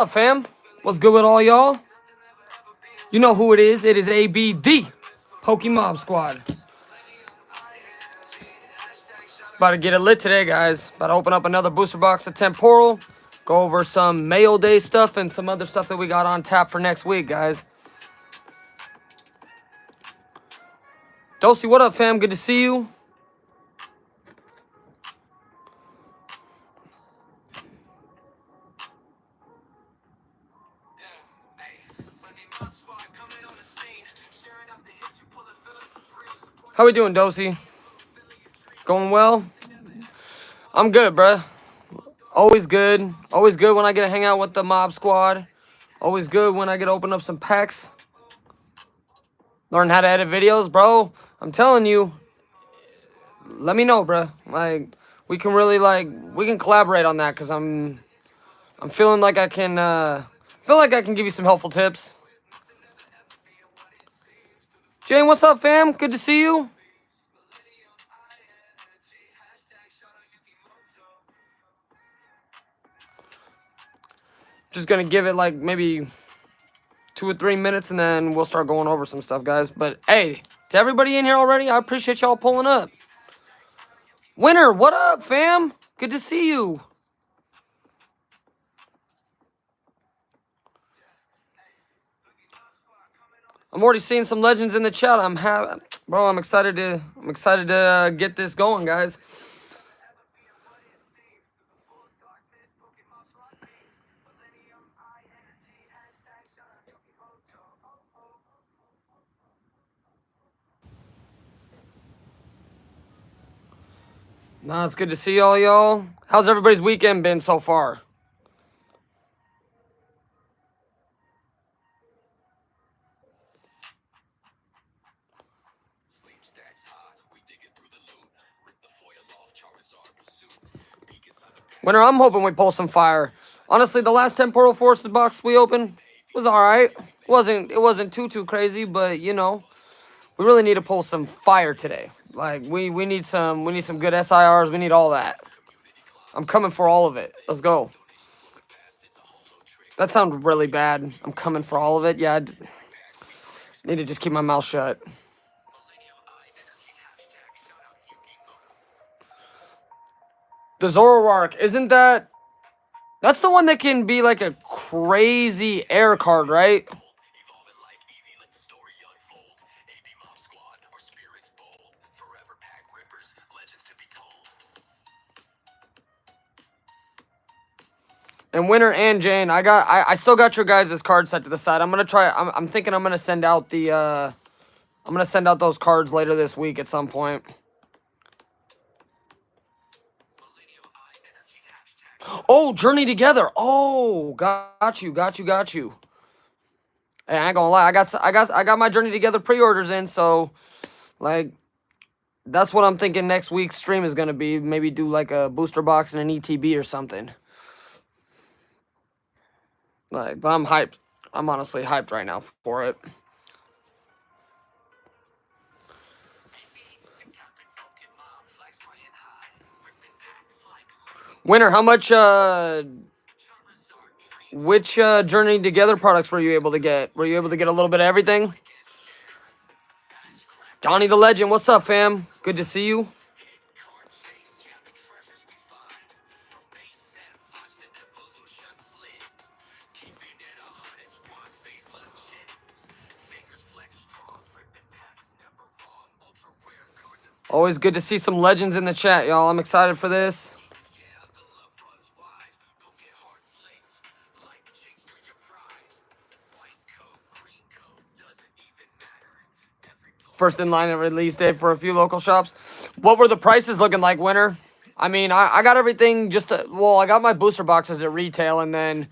up, fam? What's good with all y'all? You know who it is. It is ABD, Pokemon Squad. About to get it lit today, guys. About to open up another booster box of Temporal. Go over some Mayo Day stuff and some other stuff that we got on tap for next week, guys. Dosey, what up, fam? Good to see you. How we doing, Dosey? Going well? I'm good, bruh. Always good. Always good when I get to hang out with the mob squad. Always good when I get to open up some packs. Learn how to edit videos, bro. I'm telling you. Let me know, bruh. Like, we can really, we can collaborate on that, because I'm feeling like I can, give you some helpful tips. Jane, what's up, fam? Good to see you. Just gonna give it like maybe 2 or 3 minutes, and then we'll start going over some stuff, guys. But hey, to everybody in here already, I appreciate y'all pulling up. Winner, what up, fam? Good to see you. I'm already seeing some legends in the chat. I'm excited to get this going, guys. Nah, it's good to see all y'all. How's everybody's weekend been so far? Winner, I'm hoping we pull some fire. Honestly, the last Temporal Forces box we opened was alright. It wasn't too crazy, but you know, we really need to pull some fire today. Like we need some good SIRs. We need all that. I'm coming for all of it. Let's go. That sounded really bad. I'm coming for all of it. Yeah, I need to just keep my mouth shut. The Zoroark, isn't that... That's the one that can be like a crazy air card, right? And Winner and Jane, I still got your guys' card set to the side. I'm gonna try. I'm thinking I'm gonna send out the I'm gonna send out those cards later this week at some point. Oh, Journey Together. Oh, got you. Hey, I ain't gonna lie. I got my Journey Together pre-orders in, so like that's what I'm thinking next week's stream is gonna be. Maybe do like a booster box and an ETB or something. Like, but I'm hyped. I'm honestly hyped right now for it. Winner, how much which Journey Together products were you able to get? Were you able to get a little bit of everything? Johnny the Legend, what's up, fam? Good to see you. Always good to see some legends in the chat, y'all. I'm excited for this. First in line at release date for a few local shops. What were the prices looking like, Winner? I mean, I got everything I got my booster boxes at retail, and then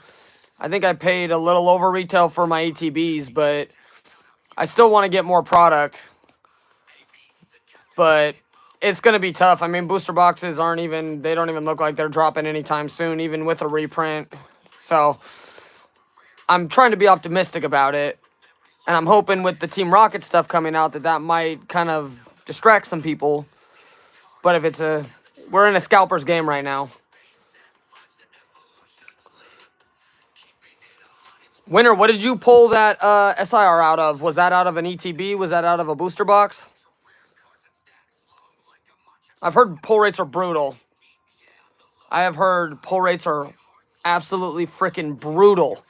I think I paid a little over retail for my ATBs, but I still want to get more product. But it's going to be tough. I mean, booster boxes they don't even look like they're dropping anytime soon, even with a reprint. So I'm trying to be optimistic about it. And I'm hoping with the Team Rocket stuff coming out that might kind of distract some people. But if we're in a scalper's game right now. Winner, what did you pull that SIR out of? Was that out of an ETB? Was that out of a booster box? I've heard pull rates are brutal. I have heard pull rates are absolutely freaking brutal.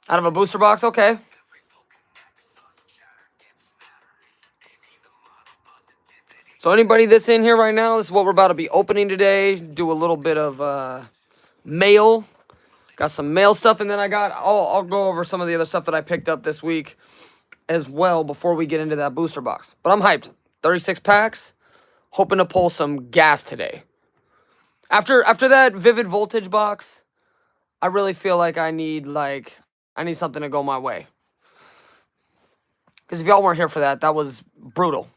Out of a booster box? Okay. So anybody that's in here right now, this is what we're about to be opening today. Do a little bit of mail. Got some mail stuff, and then I'll go over some of the other stuff that I picked up this week as well before we get into that booster box. But I'm hyped. 36 packs. Hoping to pull some gas today. After that Vivid Voltage box, I really feel like I need something to go my way. Because if y'all weren't here for that, that was brutal.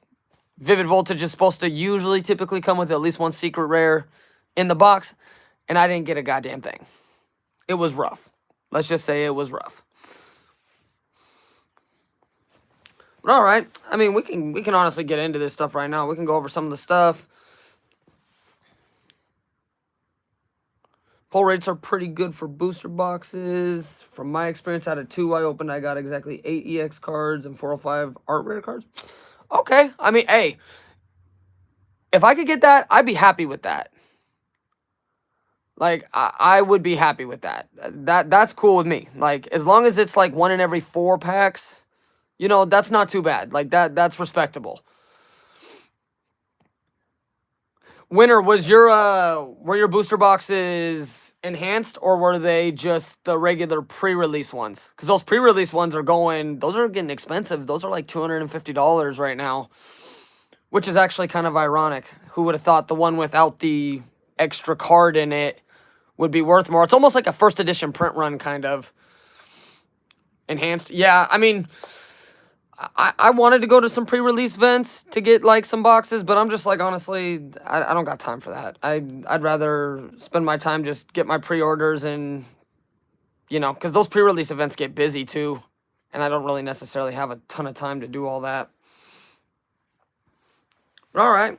Vivid Voltage is supposed to typically come with at least one secret rare in the box, and I didn't get a goddamn thing. It was rough. Let's just say it was rough. But all right. I mean, we can honestly get into this stuff right now. We can go over some of the stuff. Pull rates are pretty good for booster boxes. From my experience, out of 2 I opened, I got exactly 8 EX cards and 405 art rare cards. Okay. I mean, hey, if I could get that, I'd be happy with that. Like, I would be happy with that. That's cool with me. Like, as long as it's like 1 in every 4 packs, you know, that's not too bad. Like, that's respectable. Winner, were your booster boxes enhanced, or were they just the regular pre-release ones? Because those pre-release ones those are getting expensive. Those are like $250 right now, which is actually kind of ironic. Who would have thought the one without the extra card in it would be worth more? It's almost like a first edition print run kind of enhanced. Yeah, I mean, I wanted to go to some pre-release events to get like some boxes, but I'm just like, honestly, I don't got time for that. I'd rather spend my time just get my pre-orders and, you know, because those pre-release events get busy too, and I don't really necessarily have a ton of time to do all that. But all right,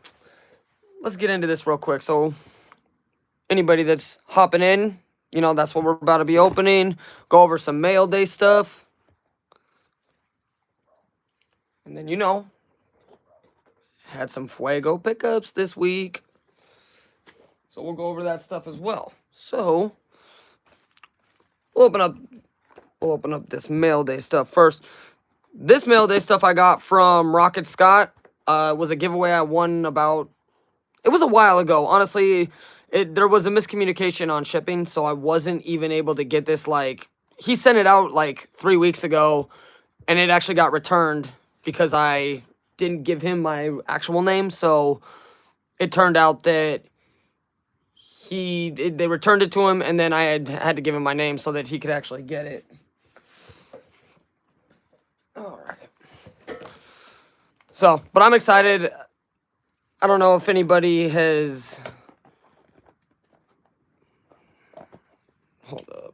let's get into this real quick. So anybody that's hopping in, you know, that's what we're about to be opening. Go over some mail day stuff. And then, you know, had some Fuego pickups this week. So we'll go over that stuff as well. So we'll open up this mail day stuff first. This mail day stuff I got from Rocket Scott. Was a giveaway I won it was a while ago. Honestly, there was a miscommunication on shipping, so I wasn't even able to get this. Like, he sent it out like 3 weeks ago, and it actually got returned because I didn't give him my actual name. So it turned out that they returned it to him, and then I had to give him my name so that he could actually get it. All right. So, but I'm excited. I don't know if anybody has... Hold up.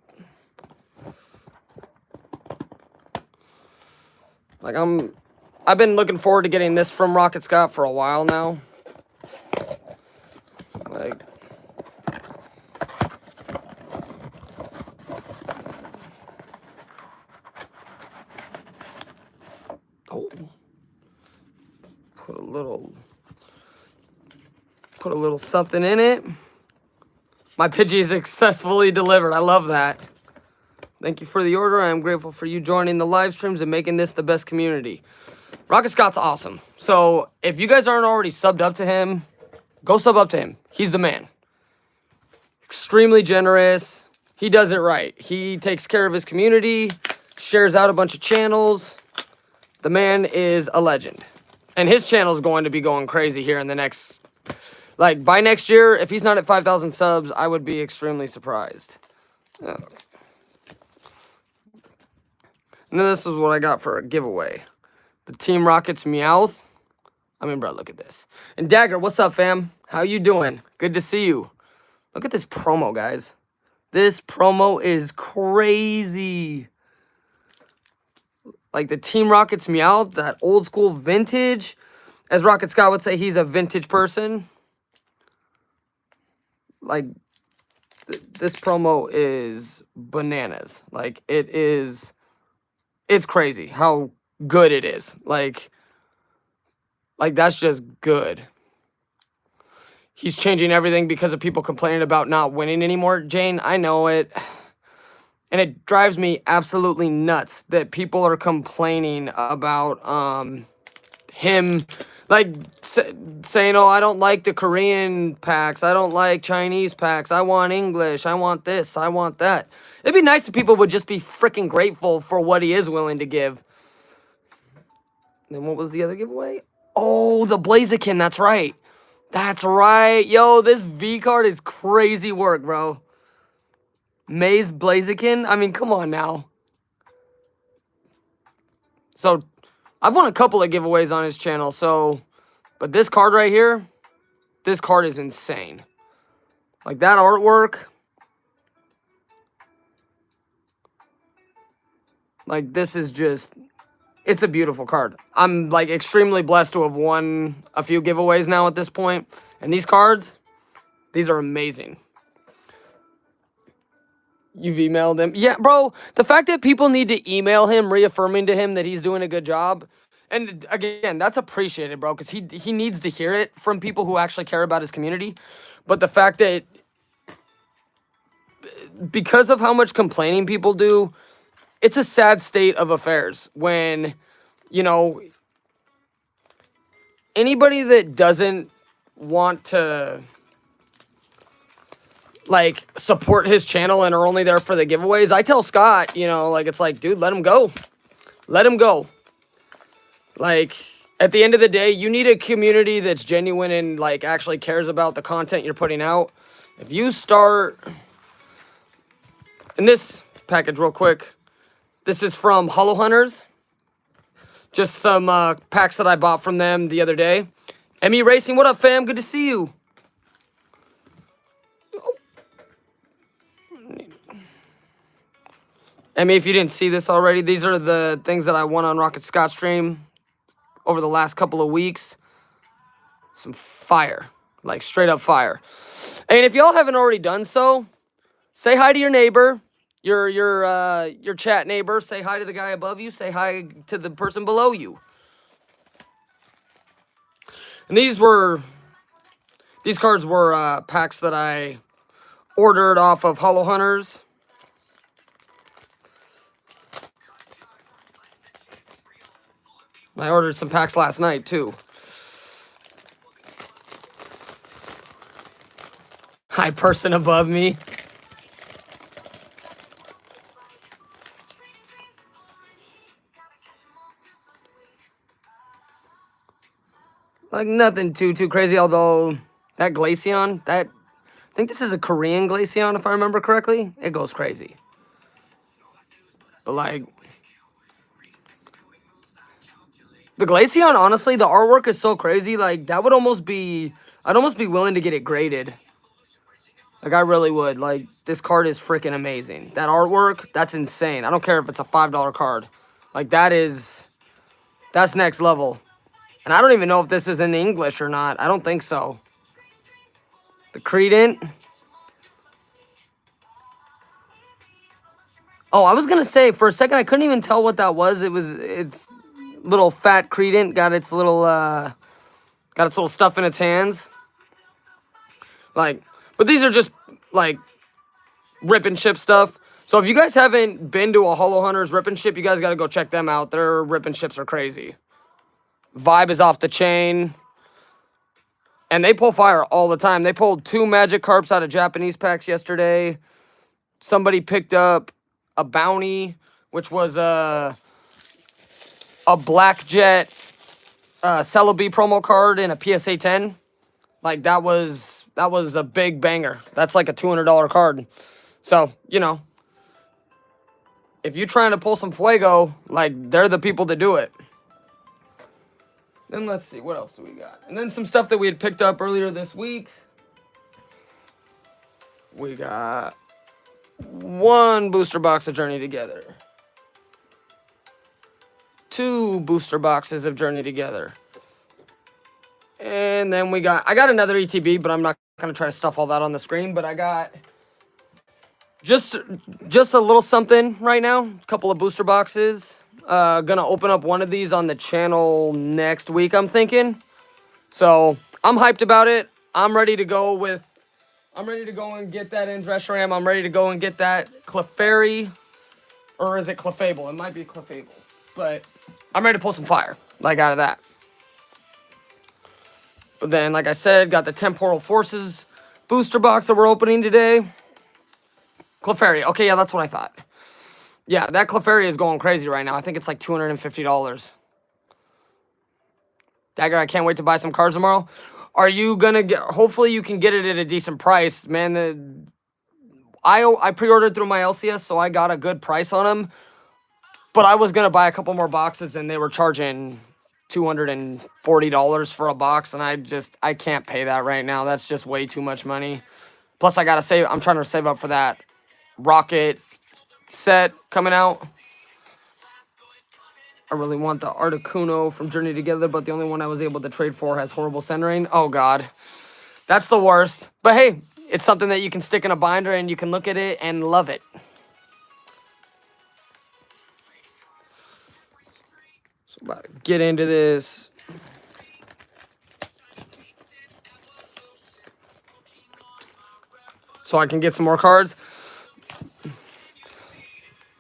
Like, I've been looking forward to getting this from Rocket Scott for a while now. Like, oh, put a little something in it. My Pidgey is successfully delivered. I love that. Thank you for the order. I am grateful for you joining the live streams and making this the best community. Rocket Scott's awesome. So if you guys aren't already subbed up to him, go sub up to him. He's the man. Extremely generous. He does it right. He takes care of his community, shares out a bunch of channels. The man is a legend. And his channel is going to be going crazy here in the next... Like, by next year, if he's not at 5,000 subs, I would be extremely surprised. Okay. And then this is what I got for a giveaway. The Team Rocket's Meowth. I mean, bro, look at this. And Dagger, what's up, fam? How you doing? Good to see you. Look at this promo, guys. This promo is crazy. Like the Team Rocket's Meowth, that old school vintage. As Rocket Scott would say, he's a vintage person. Like, this promo is bananas. Like, it's crazy how good it is. Like that's just good. He's changing everything because of people complaining about not winning anymore. Jane, I know it. And it drives me absolutely nuts that people are complaining about him, like, saying, oh, I don't like the Korean packs. I don't like Chinese packs. I want English. I want this. I want that. It'd be nice if people would just be freaking grateful for what he is willing to give. And then what was the other giveaway? Oh, the Blaziken. That's right. That's right. Yo, this V card is crazy work, bro. Maze Blaziken? I mean, come on now. So, I've won a couple of giveaways on his channel, so... But this card right here, this card is insane. Like, that artwork... Like, this is just... It's a beautiful card. I'm, like, extremely blessed to have won a few giveaways now at this point. And these cards, these are amazing. You've emailed him. Yeah, bro, the fact that people need to email him, reaffirming to him that he's doing a good job. And again, that's appreciated, bro, because he needs to hear it from people who actually care about his community. But the fact that because of how much complaining people do, it's a sad state of affairs when, you know, anybody that doesn't want to... like, support his channel and are only there for the giveaways. I tell Scott, you know, like, it's like, dude, let him go. Let him go. Like, at the end of the day, you need a community that's genuine and, like, actually cares about the content you're putting out. If you start... And this package real quick. This is from Hollow Hunters. Just some packs that I bought from them the other day. ME Racing, what up, fam? Good to see you. I mean, if you didn't see this already, these are the things that I won on Rocket Scott stream over the last couple of weeks. Some fire. Like, straight up fire. And if y'all haven't already done so, say hi to your neighbor, your chat neighbor. Say hi to the guy above you. Say hi to the person below you. And these cards were packs that I ordered off of Hollow Hunters. I ordered some packs last night, too. Hi, person above me. Like, nothing too crazy, although that Glaceon, I think this is a Korean Glaceon, if I remember correctly. It goes crazy. But, like... The Glaceon, honestly, the artwork is so crazy. Like, that would almost be... I'd almost be willing to get it graded. Like, I really would. Like, this card is freaking amazing. That artwork, that's insane. I don't care if it's a $5 card. Like, that's next level. And I don't even know if this is in English or not. I don't think so. The Credent. Oh, I was going to say, for a second, I couldn't even tell what that was. It's... little fat Credent got its little stuff in its hands. Like, but these are just like rip and ship stuff. So if you guys haven't been to a Hollow Hunters rip and ship, you guys got to go check them out. Their rip and ships are crazy. Vibe is off the chain. And they pull fire all the time. They pulled 2 Magic Carps out of Japanese packs yesterday. Somebody picked up a Bounty, which was a Black Jet Celebi promo card in a PSA 10. Like, that was a big banger. That's like a $200 card. So, you know, if you're trying to pull some Fuego, like, they're the people to do it. Then let's see, what else do we got? And then some stuff that we had picked up earlier this week. We got 1 booster box of Journey Together. 2 booster boxes of Journey Together. And then I got another ETB, but I'm not going to try to stuff all that on the screen. But I got Just a little something right now. A couple of booster boxes. Gonna open up one of these on the channel next week, I'm thinking. So I'm hyped about it. I'm ready to go and get that Indrash Ram. I'm ready to go and get that Clefairy. Or is it Clefable? It might be Clefable. But I'm ready to pull some fire. Like out of that. But then, like I said, got the Temporal Forces booster box that we're opening today. Clefairy. Okay, yeah, that's what I thought. Yeah, that Clefairy is going crazy right now. I think it's like $250. Dagger, I can't wait to buy some cards tomorrow. Are you gonna get? Hopefully, you can get it at a decent price, man. I pre-ordered through my LCS, so I got a good price on them. But I was gonna buy a couple more boxes, and they were charging $240 for a box, and I can't pay that right now. That's just way too much money. Plus, I gotta save. I'm trying to save up for that Rocket set coming out. I really want the Articuno from Journey Together, but the only one I was able to trade for has horrible centering. Oh, God. That's the worst. But, hey, it's something that you can stick in a binder and you can look at it and love it. So, about to get into this. So I can get some more cards.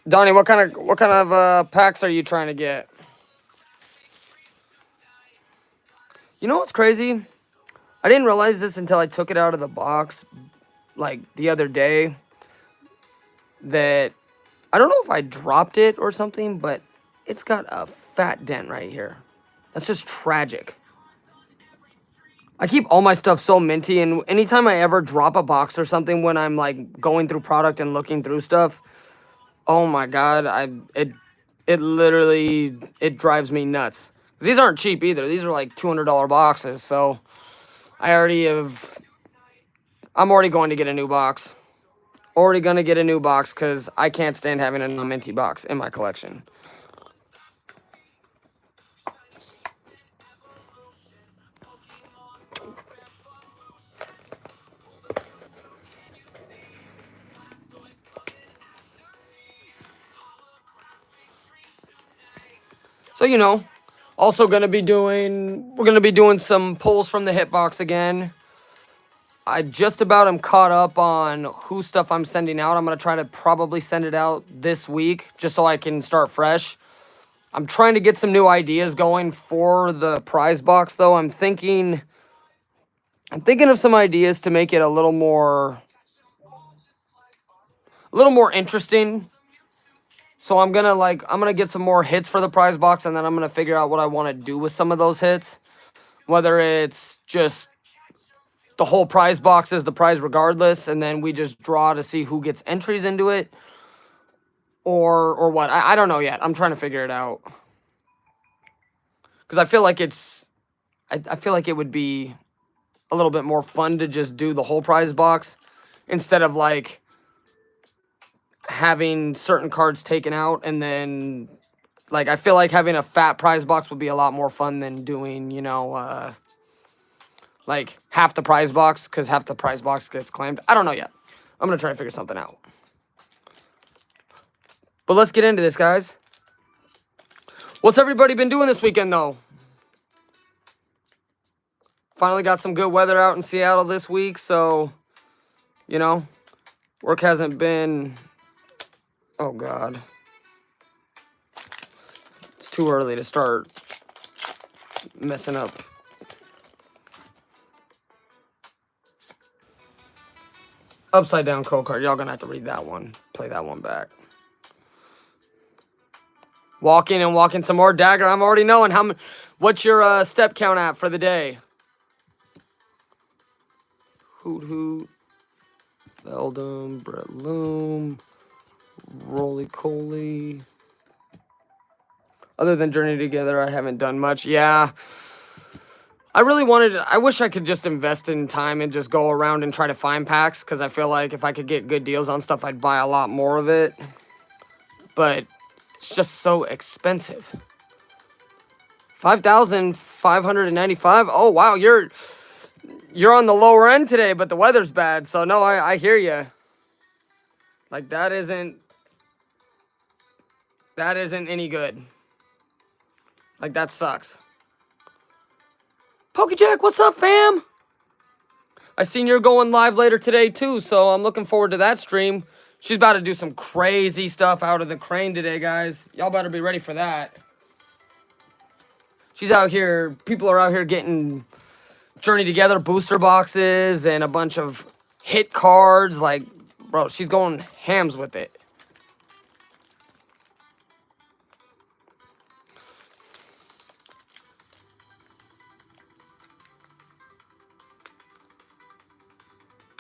Donnie, what kind of packs are you trying to get? You know what's crazy? I didn't realize this until I took it out of the box, like, the other day. That, I don't know if I dropped it or something, but it's got a fat dent right here. That's just tragic. I keep all my stuff so minty, and anytime I ever drop a box or something when I'm, like, going through product and looking through stuff, oh my God, it literally, it drives me nuts. These aren't cheap either. These are like $200 boxes, so I'm already going to get a new box. Already going to get a new box because I can't stand having a non-minty box in my collection. So, you know, also we're going to be doing some pulls from the hitbox again. I just about am caught up on who stuff I'm sending out. I'm going to try to probably send it out this week just so I can start fresh. I'm trying to get some new ideas going for the prize box, though. I'm thinking of some ideas to make it a little more interesting. So I'm gonna get some more hits for the prize box, and then I'm gonna figure out what I want to do with some of those hits. Whether it's just the whole prize box is the prize regardless, and then we just draw to see who gets entries into it, or what. I don't know yet. I'm trying to figure it out. Because I feel like I feel like it would be a little bit more fun to just do the whole prize box instead of like having certain cards taken out, and then like I feel like having a fat prize box would be a lot more fun than doing, you know, like half the prize box, because half the prize box gets claimed. I don't know yet. I'm gonna try to figure something out. But let's get into this, guys. What's everybody been doing this weekend, though? Finally got some good weather out in Seattle this week, so, you know, work hasn't been... Oh, God. It's too early to start messing up. Upside down code card. Y'all gonna have to read that one. Play that one back. Walking some more. Dagger, I'm already knowing what's your step count at for the day. Hoot Hoot. Veldum. Breloom. Roly Coly. Other than Journey Together, I haven't done much. Yeah. I wish I could just invest in time and just go around and try to find packs, because I feel like if I could get good deals on stuff, I'd buy a lot more of it. But it's just so expensive. 5,595. Oh, wow, you're on the lower end today, but the weather's bad, so no, I hear you. Like, that isn't any good. Like, that sucks. Pokejack, what's up, fam? I seen you're going live later today, too, so I'm looking forward to that stream. She's about to do some crazy stuff out of the crane today, guys. Y'all better be ready for that. She's out here, people are out here getting Journey Together booster boxes and a bunch of hit cards. Like, bro, she's going hams with it.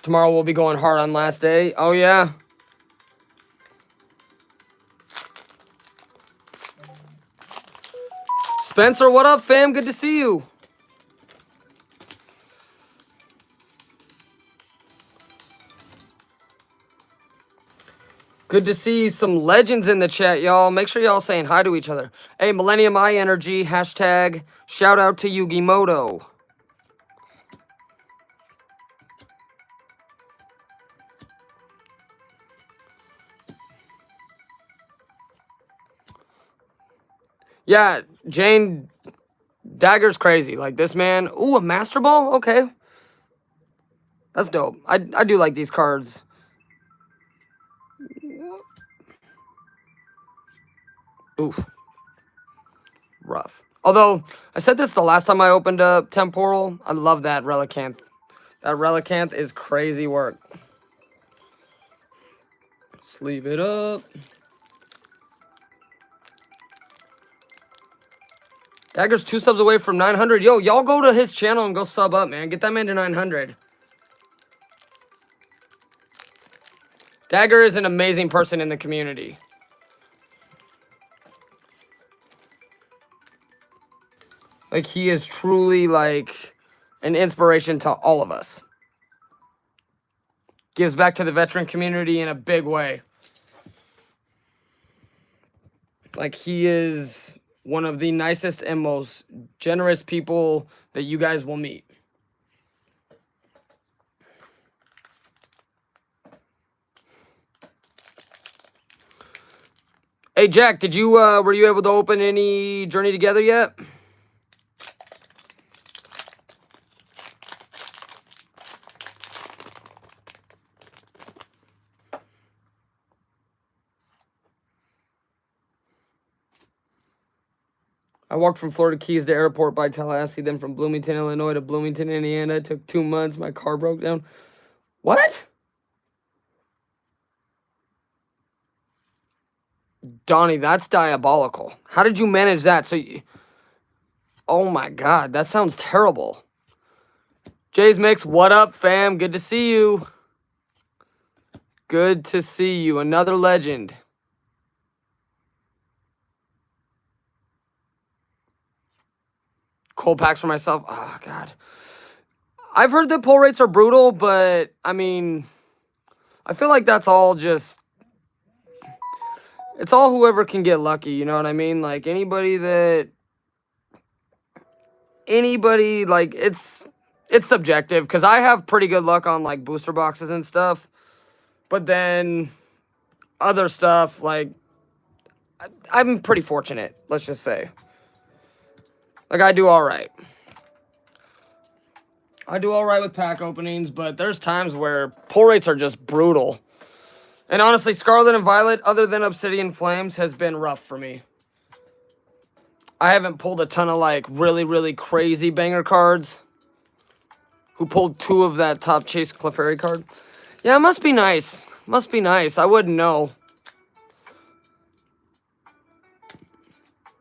Tomorrow we'll be going hard on last day. Oh, yeah. Spencer, what up, fam? Good to see you. Good to see some legends in the chat, y'all. Make sure y'all saying hi to each other. Hey, Millennium Eye Energy, hashtag shout out to Yugimoto. Yeah, Jane, Dagger's crazy. Like, this man. Ooh, a Master Ball? Okay. That's dope. I do like these cards. Oof. Rough. Although, I said this the last time I opened up Temporal. I love that Relicanth. That Relicanth is crazy work. Sleeve it up. Dagger's 2 subs away from 900. Yo, y'all go to his channel and go sub up, man. Get that man to 900. Dagger is an amazing person in the community. Like, he is truly, like, an inspiration to all of us. Gives back to the veteran community in a big way. Like, he is one of the nicest and most generous people that you guys will meet. Hey, Jack, did you, were you able to open any Journey Together yet? I walked from Florida Keys to airport by Tallahassee, then from Bloomington, Illinois to Bloomington, Indiana. It took 2 months. My car broke down. What? Donnie, that's diabolical. How did you manage that? Oh my God, that sounds terrible. Jay's Mix, what up, fam? Good to see you. Good to see you. Another legend. Cold packs for myself. Oh, God. I've heard that pull rates are brutal, but, I mean, I feel like that's all just... It's all whoever can get lucky, you know what I mean? Like, anybody, like, it's subjective, because I have pretty good luck on, like, booster boxes and stuff. But then, other stuff, like, I'm pretty fortunate, let's just say. Like, I do alright. I do alright with pack openings, but there's times where pull rates are just brutal. And honestly, Scarlet and Violet, other than Obsidian Flames, has been rough for me. I haven't pulled a ton of, like, really, really crazy banger cards. Who pulled 2 of that top Chase Clefairy card. Yeah, it must be nice. Must be nice. I wouldn't know.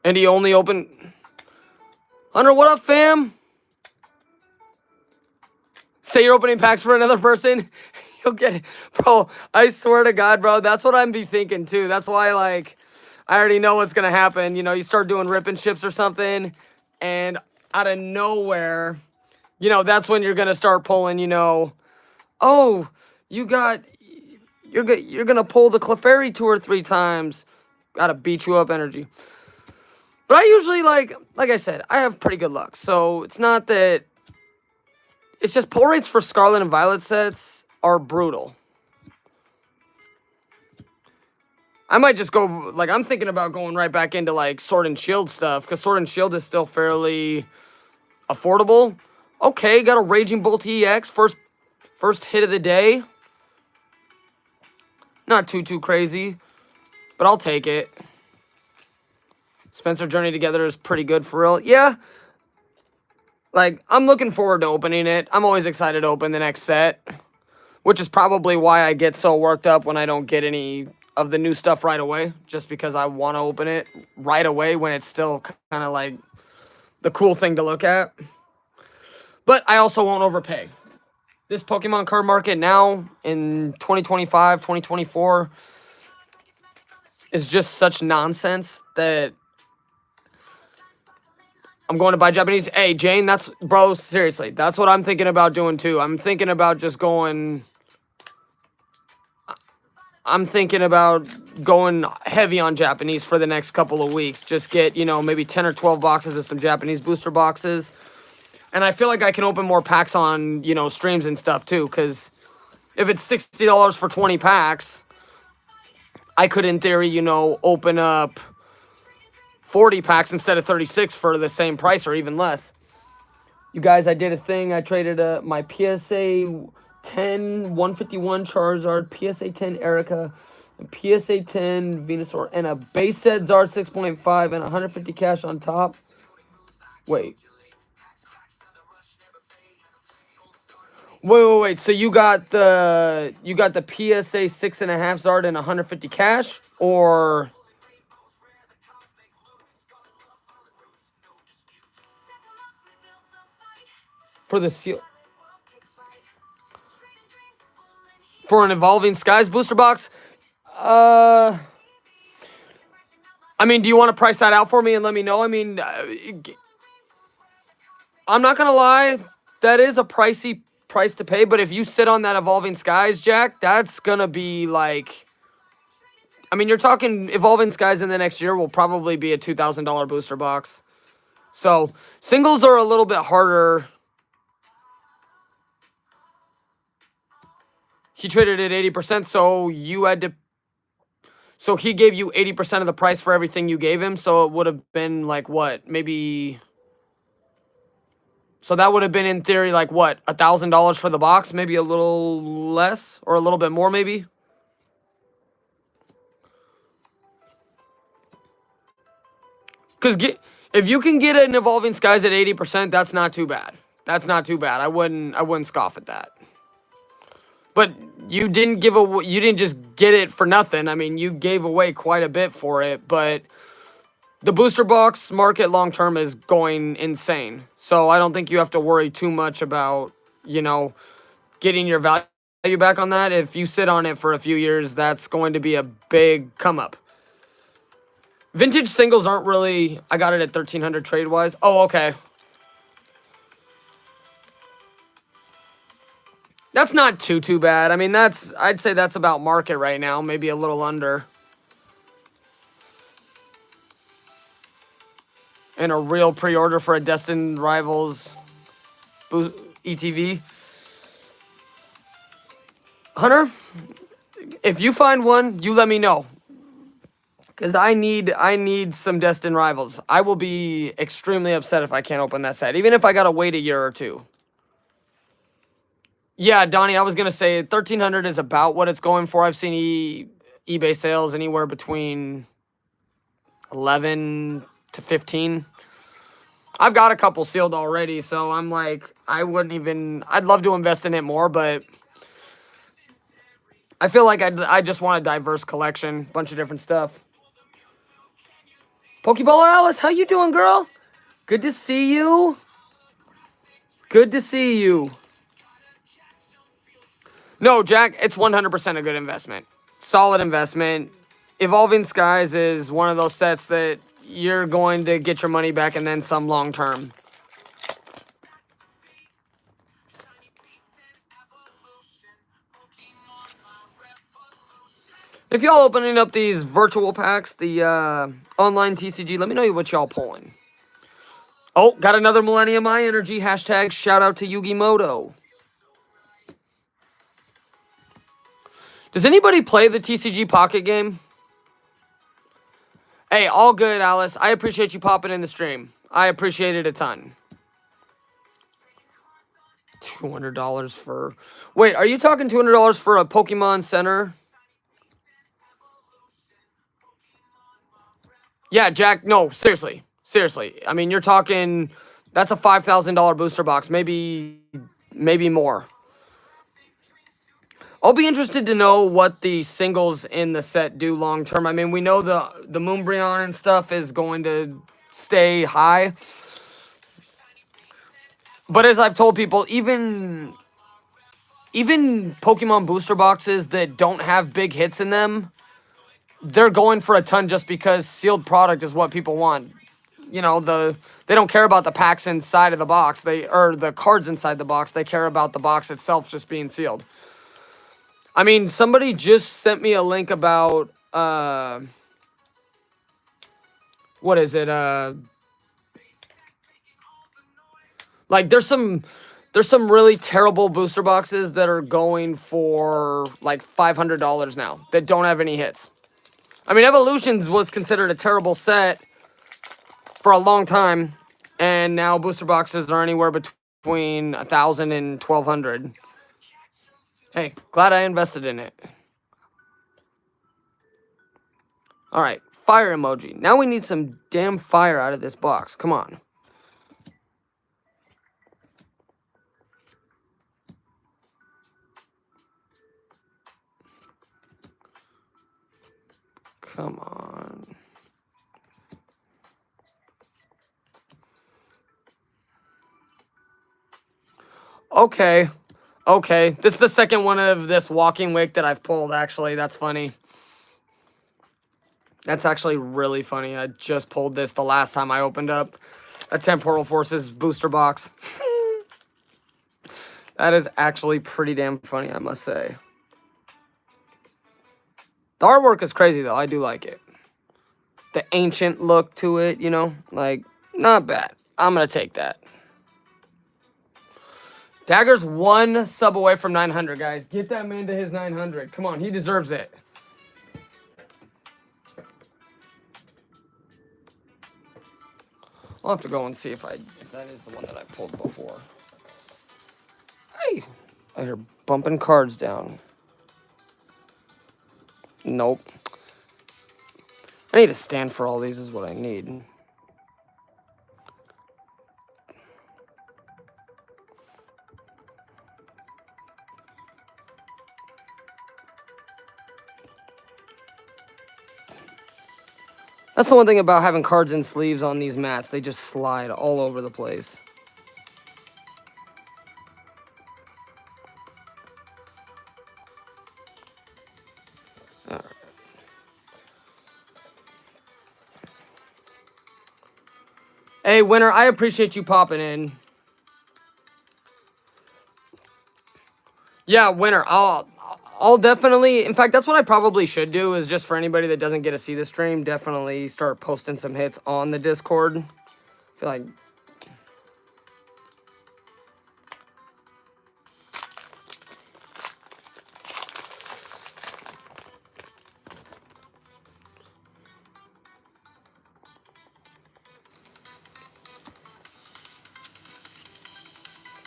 And he only opened... Hunter, what up, fam? Say you're opening packs for another person. You'll get it. Bro, I swear to God, bro, that's what I'm be thinking, too. That's why, like, I already know what's going to happen. You know, you start doing rip and ships or something, and out of nowhere, you know, that's when you're going to start pulling, you know, oh, you're going to pull the Clefairy 2 or 3 times. Got to beat you up energy. But I usually, like I said, I have pretty good luck. So it's not that... It's just pull rates for Scarlet and Violet sets are brutal. I might just go, like, I'm thinking about going right back into, like, Sword and Shield stuff, because Sword and Shield is still fairly affordable. Okay, got a Raging Bolt EX, first hit of the day. Not too crazy, but I'll take it. Spencer Journey Together is pretty good for real. Yeah, like, I'm looking forward to opening it. I'm always excited to open the next set, which is probably why I get so worked up when I don't get any of the new stuff right away, just because I want to open it right away when it's still kind of like the cool thing to look at. But I also won't overpay. This Pokemon card market now in 2025, 2024 is just such nonsense that I'm going to buy Japanese. Hey, Jane, bro, seriously, that's what I'm thinking about doing too. I'm thinking about going heavy on Japanese for the next couple of weeks. Just get, maybe 10 or 12 boxes of some Japanese booster boxes. And I feel like I can open more packs on, streams and stuff too. Because if it's $60 for 20 packs, I could, in theory, open up 40 packs instead of 36 for the same price or even less. You guys, I did a thing. I traded my PSA 10 151 Charizard, PSA 10 Erica, and PSA 10 Venusaur, and a base set Zard 6.5 and 150 cash on top. Wait. Wait. So you got the PSA 6.5 Zard and 150 cash, or for the seal? For an Evolving Skies booster box? I mean, do you want to price that out for me and let me know? I mean, I'm not going to lie. That is a pricey price to pay. But if you sit on that Evolving Skies, Jack, that's going to be like... I mean, you're talking Evolving Skies in the next year will probably be a $2,000 booster box. So, singles are a little bit harder. He traded at 80%, so you had to... So he gave you 80% of the price for everything you gave him, so it would have been like what? Maybe... So that would have been, in theory, like what? $1,000 for the box? Maybe a little less? Or a little bit more, maybe? Because if you can get an Evolving Skies at 80%, that's not too bad. That's not too bad. I wouldn't scoff at that. But you didn't just get it for nothing. I mean, you gave away quite a bit for it, but the booster box market long term is going insane. So I don't think you have to worry too much about, getting your value back on that. If you sit on it for a few years, that's going to be a big come up. Vintage singles aren't really... I got it at 1,300 trade-wise. Oh, okay. That's not too bad. I mean, I'd say that's about market right now. Maybe a little under. And a real pre-order for a Destined Rivals ETV. Hunter, if you find one, you let me know. Because I need some Destined Rivals. I will be extremely upset if I can't open that set. Even if I got to wait a year or two. Yeah, Donnie, I was going to say 1,300 is about what it's going for. I've seen eBay sales anywhere between 11 to 15. I've got a couple sealed already, so I'm like, I'd love to invest in it more, but I feel like I just want a diverse collection, bunch of different stuff. Pokeballer Alice, how you doing, girl? Good to see you. Good to see you. No, Jack, it's 100% a good investment. Solid investment. Evolving Skies is one of those sets that you're going to get your money back and then some long term. If y'all opening up these virtual packs, the online TCG, let me know what y'all pulling. Oh, got another Millennium Eye Energy. Hashtag shout out to Yugi Moto. Does anybody play the TCG Pocket game? Hey, all good, Alice. I appreciate you popping in the stream. I appreciate it a ton. $200 for... Wait, are you talking $200 for a Pokemon Center? Yeah, Jack, no, seriously. Seriously. I mean, you're talking... That's a $5,000 booster box. Maybe more. I'll be interested to know what the singles in the set do long term. I mean, we know the Moonbreon and stuff is going to stay high. But as I've told people, even Pokemon booster boxes that don't have big hits in them, they're going for a ton just because sealed product is what people want. You know, they don't care about the packs inside of the box. Or the cards inside the box. They care about the box itself just being sealed. I mean, somebody just sent me a link about what is it? Like there's some really terrible booster boxes that are going for like $500 now that don't have any hits. I mean, Evolutions was considered a terrible set for a long time, and now booster boxes are anywhere between $1,000 and $1,200. Hey, glad I invested in it. All right, fire emoji. Now we need some damn fire out of this box. Come on. Come on. Okay. Okay. This is the second one of this walking wick that I've pulled, actually. That's funny. That's actually really funny. I just pulled this the last time I opened up a Temporal Forces booster box. That is actually pretty damn funny, I must say. The artwork is crazy, though. I do like it. The ancient look to it, you know? Like, not bad. I'm going to take that. Dagger's one sub away from 900, guys. Get that man to his 900. Come on, he deserves it. I'll have to go and see if that is the one that I pulled before. Hey, I hear bumping cards down. Nope. I need a stand for all these is what I need. That's the one thing about having cards and sleeves on these mats. They just slide all over the place. All right. Hey, Winner, I appreciate you popping in. Yeah, Winner, I'll definitely... In fact, that's what I probably should do, is just for anybody that doesn't get to see the stream, definitely start posting some hits on the Discord. I feel like...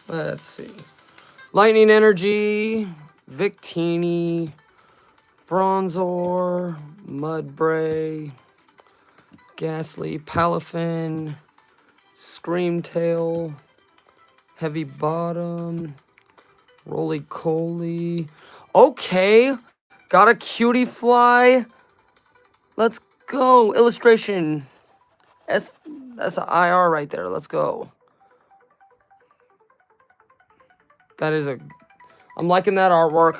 Let's see. Lightning Energy, Victini, Bronzor, Mudbray, Ghastly, Palafin, Screamtail, Heavy Bottom, Roly Coly. Okay, got a Cutie Fly. Let's go. Illustration. That's an IR right there. Let's go. That is a... I'm liking that artwork.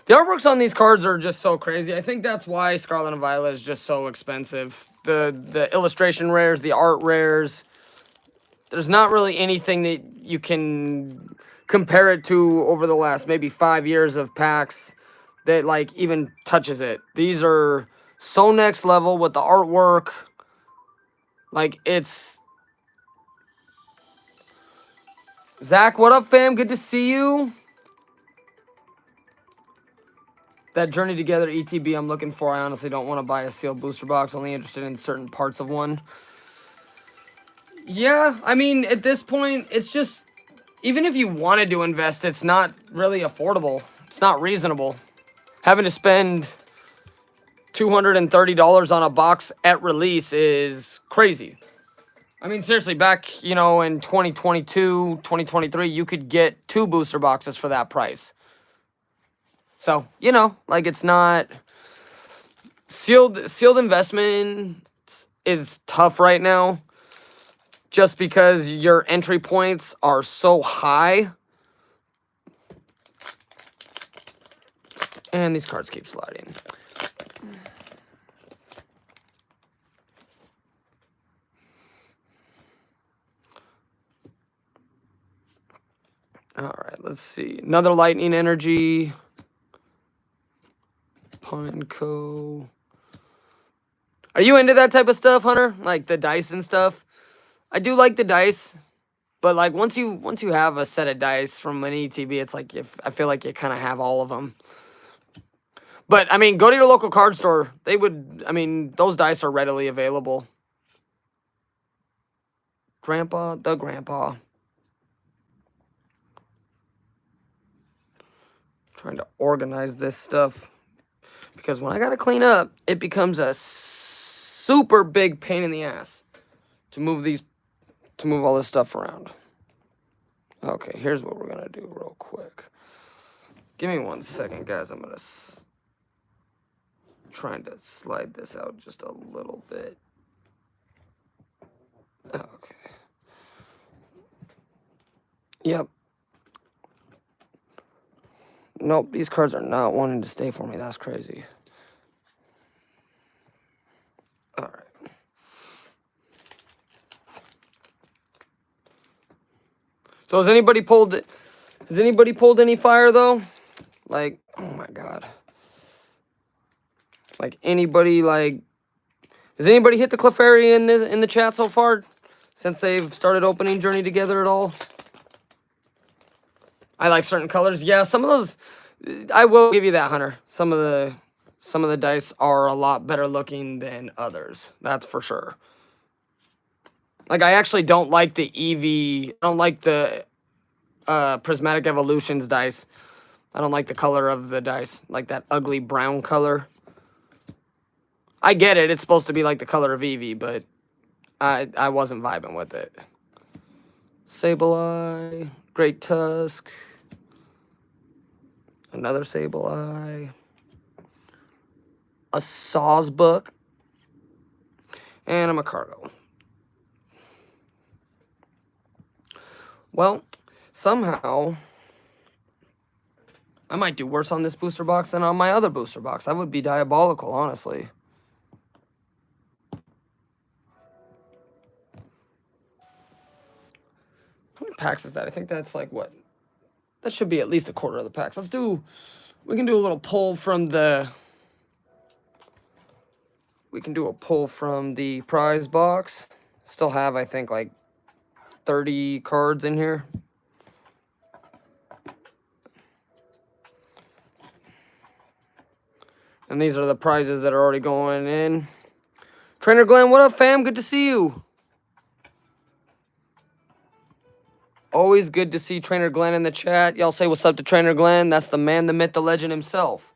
The artworks on these cards are just so crazy. I think that's why Scarlet and Violet is just so expensive. The illustration rares, the art rares. There's not really anything that you can compare it to over the last maybe 5 years of packs that like even touches it. These are so next level with the artwork. Like, it's... Zach, what up, fam? Good to see you. That Journey Together ETB I'm looking for. I honestly don't want to buy a sealed booster box. Only interested in certain parts of one. Yeah, I mean, at this point, it's just... Even if you wanted to invest, it's not really affordable. It's not reasonable. Having to spend $230 on a box at release is crazy. I mean, seriously, back, you know, in 2022, 2023, you could get 2 booster boxes for that price. So, you know, like, it's not... Sealed investment is tough right now just because your entry points are so high. And these cards keep sliding. All right, let's see. Another Lightning Energy. Pineco. Are you into that type of stuff, Hunter? Like the dice and stuff? I do like the dice, but like once you have a set of dice from an ETB, it's like I feel like you kind of have all of them. But I mean, go to your local card store. They would. I mean, those dice are readily available. Grandpa, the Grandpa. Trying to organize this stuff because when I gotta clean up, it becomes a super big pain in the ass to move all this stuff around. Okay, here's what we're gonna do real quick. Give me 1 second, guys. I'm gonna trying to slide this out just a little bit. Okay. Yep. Nope, these cards are not wanting to stay for me. That's crazy. All right. So has anybody pulled any fire though? Like, oh my god. Like anybody has anybody hit the Clefairy in the chat so far since they've started opening Journey Together at all? I like certain colors. Yeah, some of those I will give you that, Hunter. Some of the dice are a lot better looking than others. That's for sure. Like I actually don't like the Eevee. I don't like the Prismatic Evolutions dice. I don't like the color of the dice, like that ugly brown color. I get it. It's supposed to be like the color of Eevee, but I wasn't vibing with it. Sableye, Great Tusk, another Sableye, a Sawsbuck, and a Macargo. Well, somehow I might do worse on this booster box than on my other booster box. That would be diabolical, honestly. How many packs is that? I think that's like what? That should be at least a quarter of the packs. We can do a little pull from the... We can do a pull from the prize box. Still have, I think, like 30 cards in here. And these are the prizes that are already going in. Trainer Glenn, what up, fam? Good to see you. Always good to see Trainer Glenn in the chat. Y'all say what's up to Trainer Glenn. That's the man, the myth, the legend himself.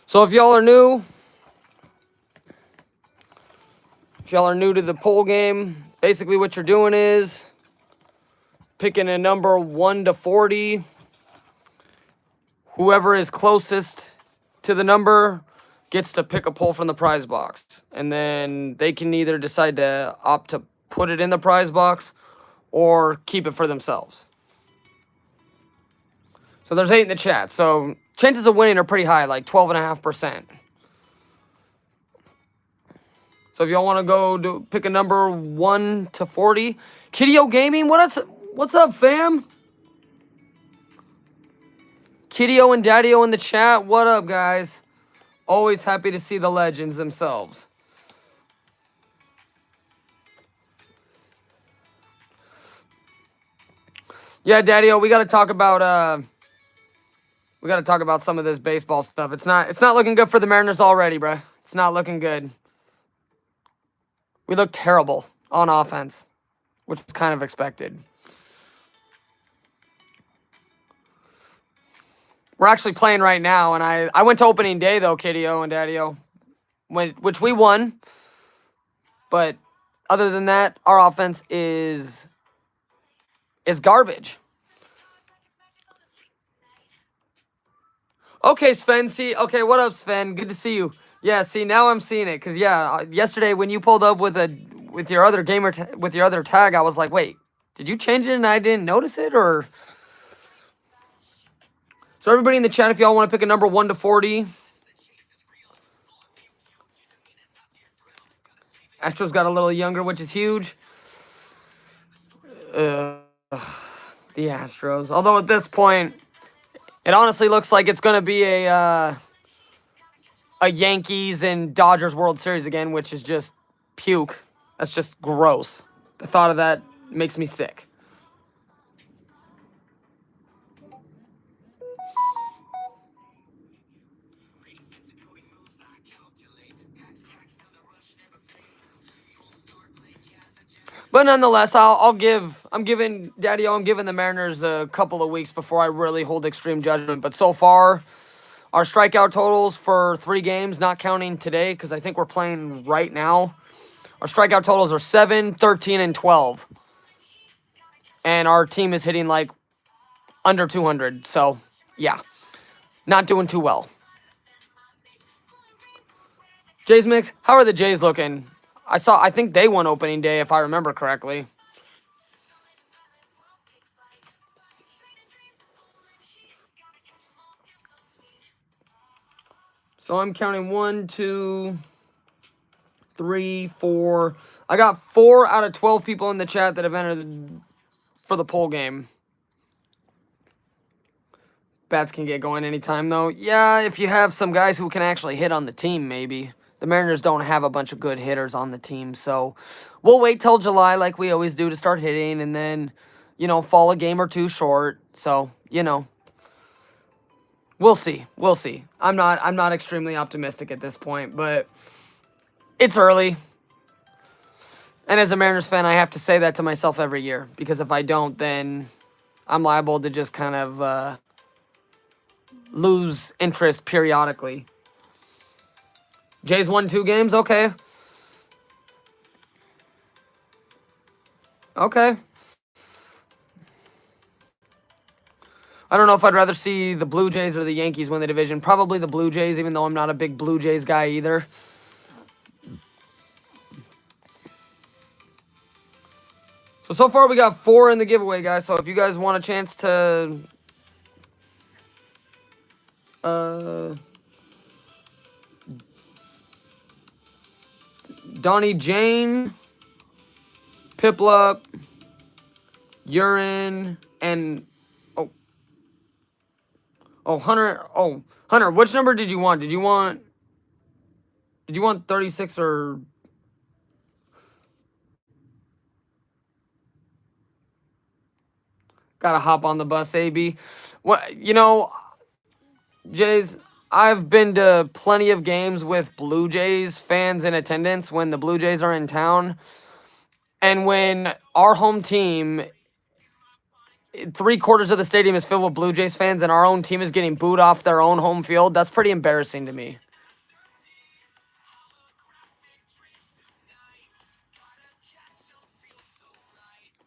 So if y'all are new to the poll game, basically what you're doing is picking a number 1 to 40. Whoever is closest to the number gets to pick a pull from the prize box. And then they can either decide to opt to put it in the prize box or keep it for themselves. So there's 8 in the chat. So chances of winning are pretty high, like 12.5%. So if y'all want to go pick a number 1 to 40. Kiddio Gaming, what's up, fam? Kiddio and Daddio in the chat. What up, guys? Always happy to see the legends themselves. Yeah, Daddio, we got to talk about We got to talk about some of this baseball stuff. It's not looking good for the Mariners already, bruh. It's not looking good. We look terrible on offense, which is kind of expected. We're actually playing right now, and I went to opening day, though, Kiddy-O and Daddy-O, which we won. But other than that, our offense is garbage. Okay, Sven. See, okay, what up, Sven? Good to see you. Yeah, see, now I'm seeing it, cause yeah, yesterday when you pulled up with your other gamer with your other tag, I was like, wait, did you change it and I didn't notice it, or? So everybody in the chat, if y'all want to pick a number 1 to 40. Astros got a little younger, which is huge. The Astros. Although at this point, it honestly looks like it's gonna be a Yankees and Dodgers World Series again, which is just puke. That's just gross. The thought of that makes me sick. But nonetheless, I'm giving the Mariners a couple of weeks before I really hold extreme judgment. But so far, our strikeout totals for 3 games, not counting today, because I think we're playing right now. Our strikeout totals are 7, 13, and 12. And our team is hitting like under 200. So, yeah, not doing too well. Jays mix, how are the Jays looking? I think they won opening day, if I remember correctly. So I'm counting 1, 2, 3, 4. I got 4 out of 12 people in the chat that have entered for the poll game. Bats can get going anytime, though. Yeah, if you have some guys who can actually hit on the team, maybe. The Mariners don't have a bunch of good hitters on the team, so we'll wait till July like we always do to start hitting, and then, fall a game or 2 short. So, we'll see. We'll see. I'm not extremely optimistic at this point, but it's early. And as a Mariners fan, I have to say that to myself every year, because if I don't, then I'm liable to just kind of lose interest periodically. Jays won 2 games? Okay. Okay. I don't know if I'd rather see the Blue Jays or the Yankees win the division. Probably the Blue Jays, even though I'm not a big Blue Jays guy either. So far we got 4 in the giveaway, guys. So if you guys want a chance to Donnie Jane, Piplup, Urine, and Hunter. Oh, Hunter, which number did you want? Did you want 36 or? Gotta hop on the bus, AB. What, Jays, I've been to plenty of games with Blue Jays fans in attendance when the Blue Jays are in town. And when our home team, 3/4 of the stadium is filled with Blue Jays fans and our own team is getting booed off their own home field, that's pretty embarrassing to me.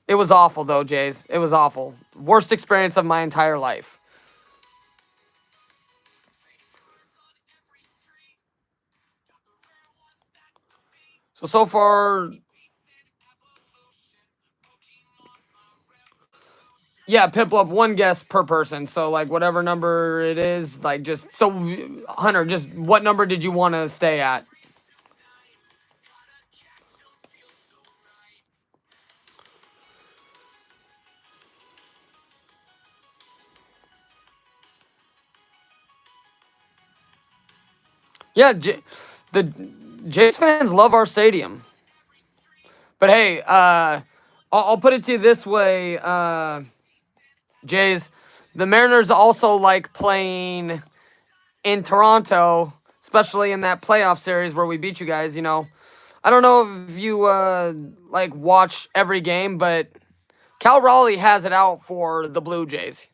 It was awful, though, Jays. It was awful. Worst experience of my entire life. So far, yeah, Piplup, 1 guess per person. So, like, whatever number it is, like, just, so, Hunter, just what number did you want to stay at? Yeah, the Jays fans love our stadium. But hey, I'll put it to you this way, Jays. The Mariners also like playing in Toronto, especially in that playoff series where we beat you guys. You know, I don't know if you like watch every game, but Cal Raleigh has it out for the Blue Jays.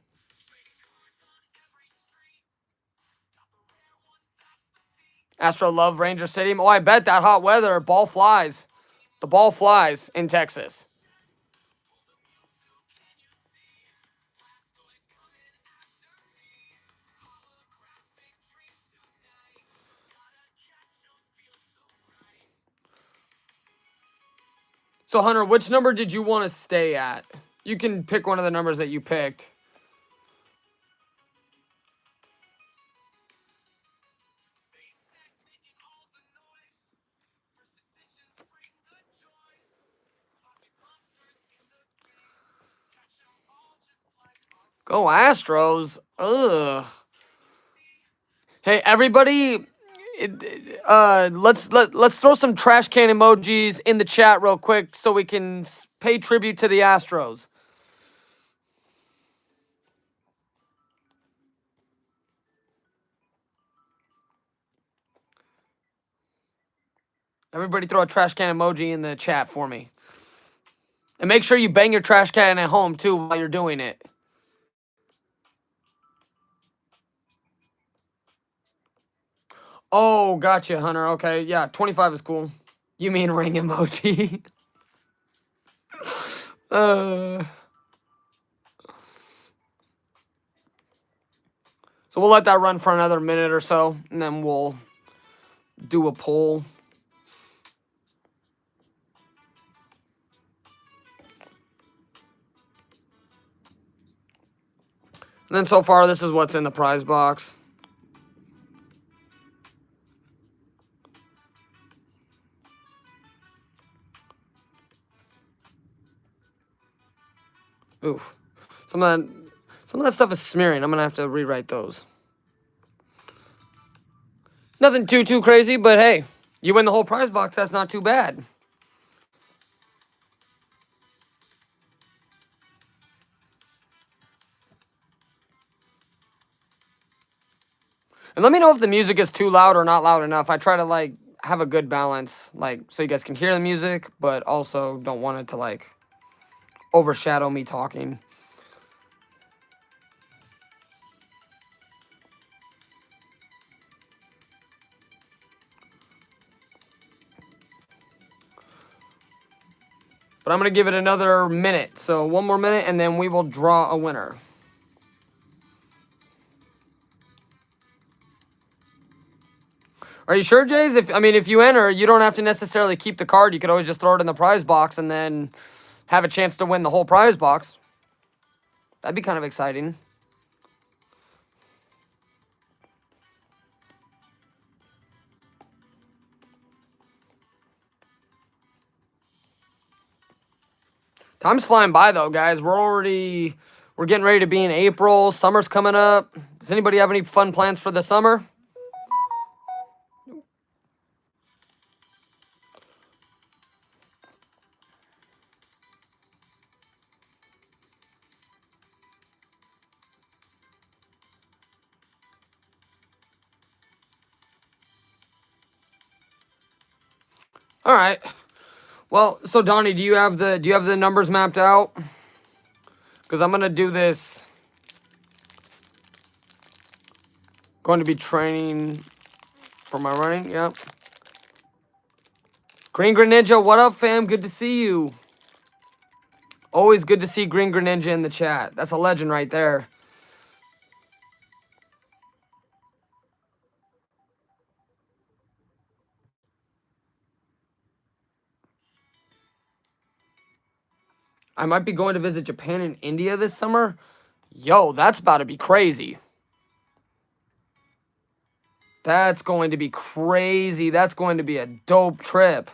Astro love Ranger Stadium. Oh, I bet that hot weather, ball flies. The ball flies in Texas. So, Hunter, which number did you want to stay at? You can pick one of the numbers that you picked. Go Astros. Ugh. Hey, everybody, let's throw some trash can emojis in the chat real quick so we can pay tribute to the Astros. Everybody throw a trash can emoji in the chat for me. And make sure you bang your trash can at home too while you're doing it. Oh, gotcha, Hunter. Okay, yeah, 25 is cool. You mean ring emoji? uh... So we'll let that run for another minute or so, and then we'll do a poll. And then so far, this is what's in the prize box. Oof. Some of that stuff is smearing. I'm gonna have to rewrite those. Nothing too crazy, but hey, you win the whole prize box. That's not too bad. And let me know if the music is too loud or not loud enough. I try to like have a good balance, like so you guys can hear the music, but also don't want it to like overshadow me talking. But I'm going to give it another minute. So one more minute, and then we will draw a winner. Are you sure, Jays? If you enter, you don't have to necessarily keep the card. You could always just throw it in the prize box and then have a chance to win the whole prize box. That'd be kind of exciting. Time's flying by, though, guys. We're getting ready to be in April. Summer's coming up. Does anybody have any fun plans for the summer? All right. Well, so Donnie, do you have the numbers mapped out? Because I'm gonna do this. Going to be training for my running. Yep. Green Greninja, what up, fam? Good to see you. Always good to see Green Greninja in the chat. That's a legend right there. I might be going to visit Japan and India this summer. Yo, that's about to be crazy. That's going to be crazy. That's going to be a dope trip.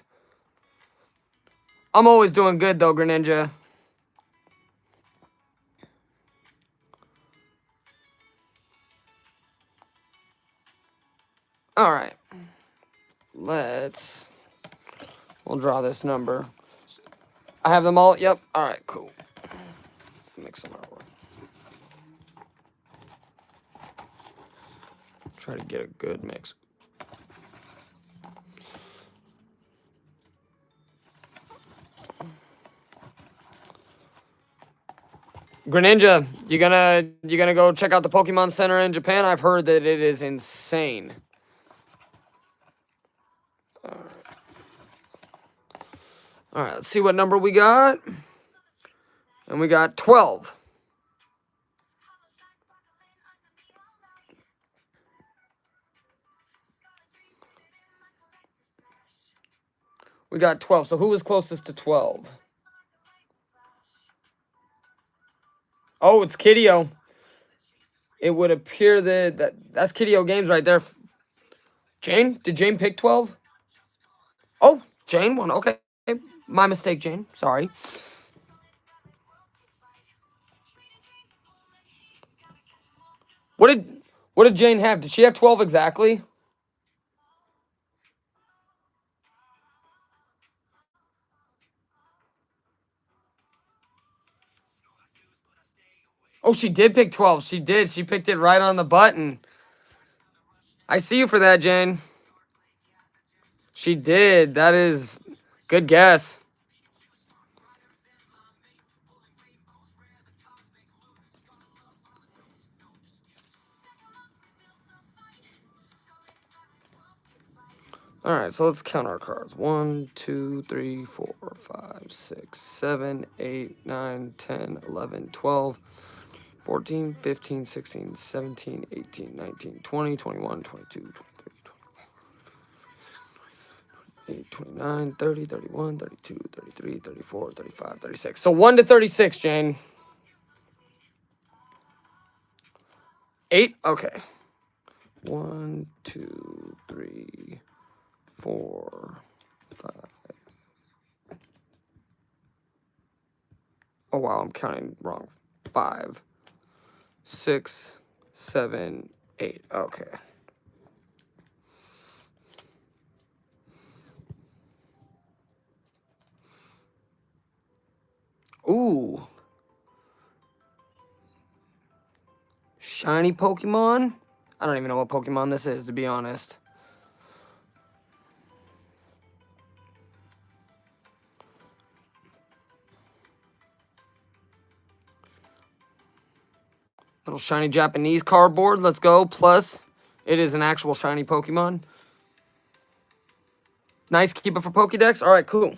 I'm always doing good, though, Greninja. All right. We'll draw this number. I have them all. Yep. All right, cool. Make some artwork. Try to get a good mix. Greninja, you gonna go check out the Pokemon Center in Japan? I've heard that it is insane. All right, let's see what number we got. And we got 12. We got 12. So who was closest to 12? Oh, it's Kiddio. It would appear that's Kiddio Games right there. Jane? Did Jane pick 12? Oh, Jane won. Okay. My mistake, Jane. Sorry. What did Jane have? Did she have 12 exactly? Oh, she did pick 12. She did. She picked it right on the button. I see you for that, Jane. She did. That is good guess. All right, so let's count our cards. 1, 2, 3, 4, 5, 6, 7, 8, 9, 10, 11, 12, 14, 15, 16, 17, 18, 19, 20, 21, 22, 23, 28, 29, 30, 31, 32, 33, 34, 35, 36. So 1 to 36, Jane. 8? Okay. 1, 2, 3, 4, 5. Oh, wow, I'm counting wrong. 5, 6, 7, 8. Okay. Ooh. Shiny Pokemon? I don't even know what Pokemon this is, to be honest. Little shiny Japanese cardboard. Let's go. Plus, it is an actual shiny Pokemon. Nice. Keep it for Pokédex. All right, cool.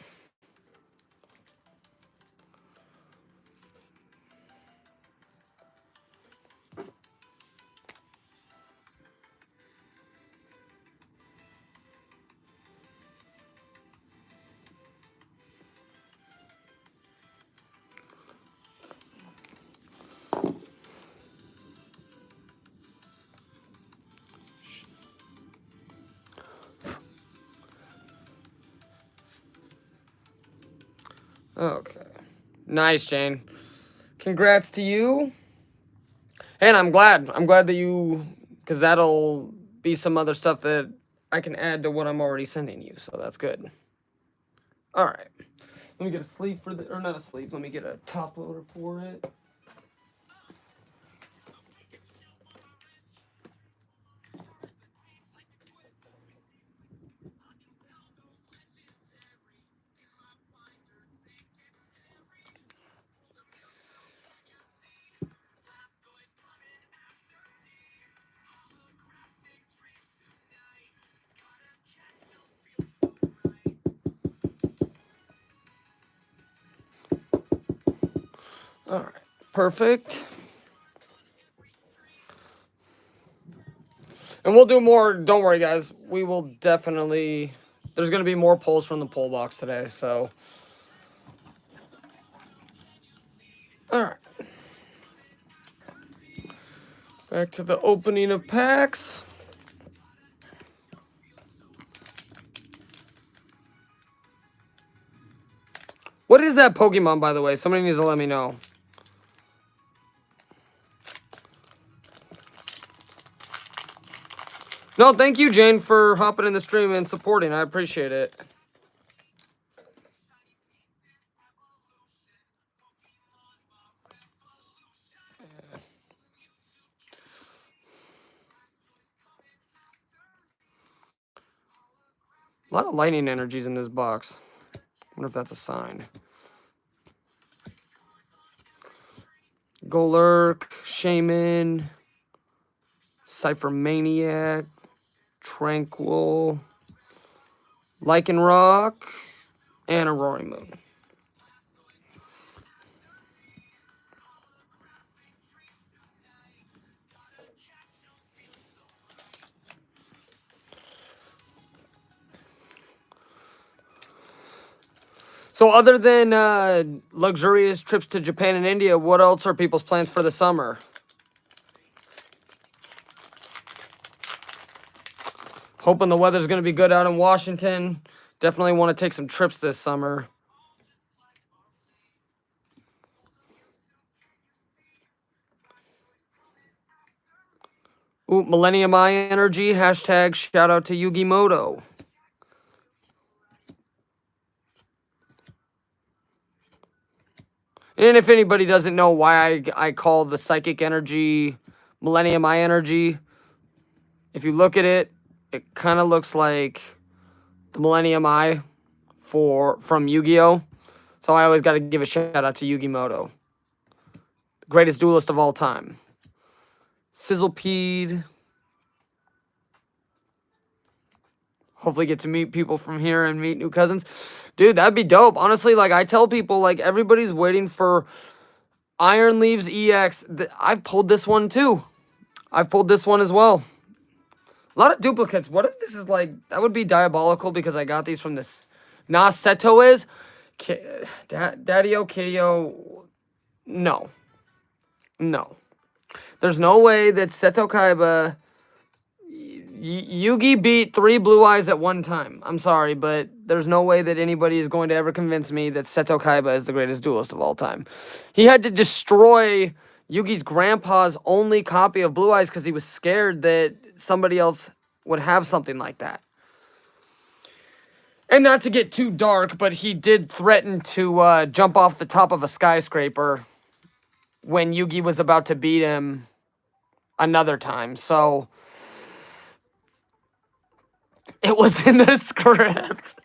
Okay. Nice, Jane. Congrats to you. And I'm glad. I'm glad that you, because that'll be some other stuff that I can add to what I'm already sending you. So that's good. All right. Let me get a sleeve for the, or not a sleeve. Let me get a top loader for it. All right. Perfect. And we'll do more. Don't worry, guys. We will definitely. There's going to be more polls from the poll box today. So. All right. Back to the opening of packs. What is that Pokemon, by the way? Somebody needs to let me know. No, thank you, Jane, for hopping in the stream and supporting. I appreciate it. A lot of lightning energies in this box. I wonder if that's a sign. Golurk, Shaman, Cypher Maniac, Tranquil, Lycanroc, and a Roaring Moon. So other than luxurious trips to Japan and India, what else are people's plans for the summer? Hoping the weather's going to be good out in Washington. Definitely want to take some trips this summer. Ooh, Millennium Eye Energy. Hashtag shout out to Yugi Moto. And if anybody doesn't know why I call the Psychic Energy Millennium Eye Energy, if you look at it, it kind of looks like the Millennium Eye from Yu-Gi-Oh! So I always got to give a shout out to Yugi Moto. The greatest duelist of all time. Sizzlepede. Hopefully get to meet people from here and meet new cousins. Dude, that'd be dope. Honestly, like I tell people, like everybody's waiting for Iron Leaves EX. I've pulled this one too. I've pulled this one as well. A lot of duplicates. What if this is like, that would be diabolical because I got these from this. Nas Seto is. Daddy-o, Kitty-o. No. No. There's no way that Seto Kaiba... Yugi beat 3 Blue Eyes at one time. I'm sorry, but there's no way that anybody is going to ever convince me that Seto Kaiba is the greatest duelist of all time. He had to destroy Yugi's grandpa's only copy of Blue Eyes because he was scared that somebody else would have something like that. And not to get too dark, but he did threaten to jump off the top of a skyscraper when Yugi was about to beat him another time. So it was in the script.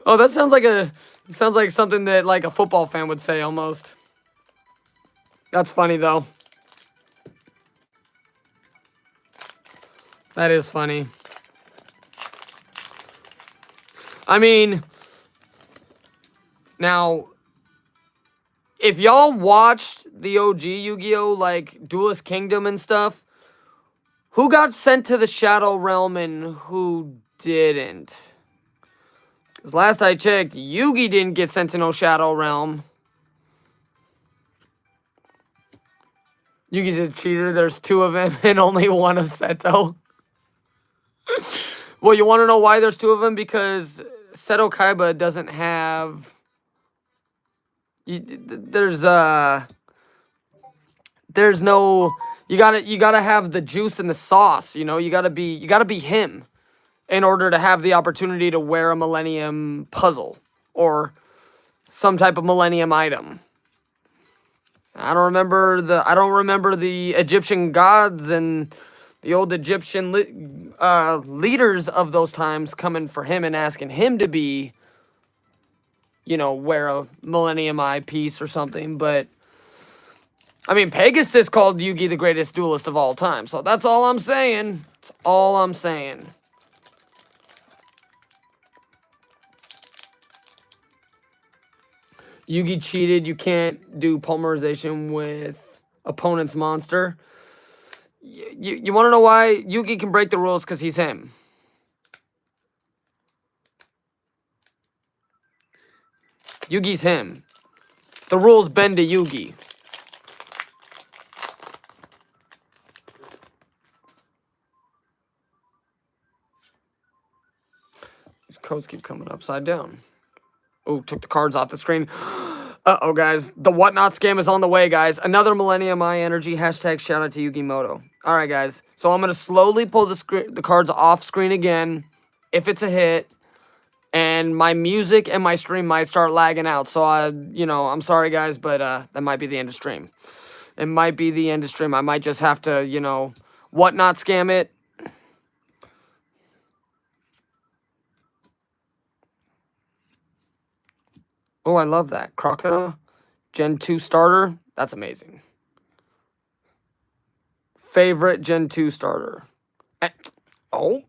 Oh, that sounds like something that like a football fan would say almost. That's funny though. That is funny. I mean, now, if y'all watched the OG Yu-Gi-Oh! Like Duelist Kingdom and stuff, who got sent to the Shadow Realm and who didn't? Because last I checked, Yugi didn't get sent to no Shadow Realm. Yugi's a cheater. There's 2 of him and only 1 of Seto. Well, you want to know why there's 2 of them? Because Seto Kaiba doesn't have... There's no... You gotta have the juice and the sauce, you know? You gotta be him in order to have the opportunity to wear a Millennium puzzle or some type of Millennium item. I don't remember the Egyptian gods and the old Egyptian leaders of those times coming for him and asking him to be, you know, wear a Millennium Eye piece or something. But I mean, Pegasus called Yugi the greatest duelist of all time. So that's all I'm saying. That's all I'm saying. Yugi cheated. You can't do polymerization with opponent's monster. You want to know why Yugi can break the rules? Because he's him. Yugi's him. The rules bend to Yugi. These codes keep coming upside down. Oh, took the cards off the screen. Uh-oh, guys. The Whatnot scam is on the way, guys. Another Millennium Eye Energy. Hashtag shout out to Yugi Moto. All right, guys. So I'm going to slowly pull the cards off screen again if it's a hit. And my music and my stream might start lagging out. So, I'm sorry, guys, but that might be the end of stream. It might be the end of stream. I might just have to, Whatnot scam it. Oh, I love that. Crocodile. Gen 2 starter. That's amazing. Favorite Gen 2 starter. Eh, oh,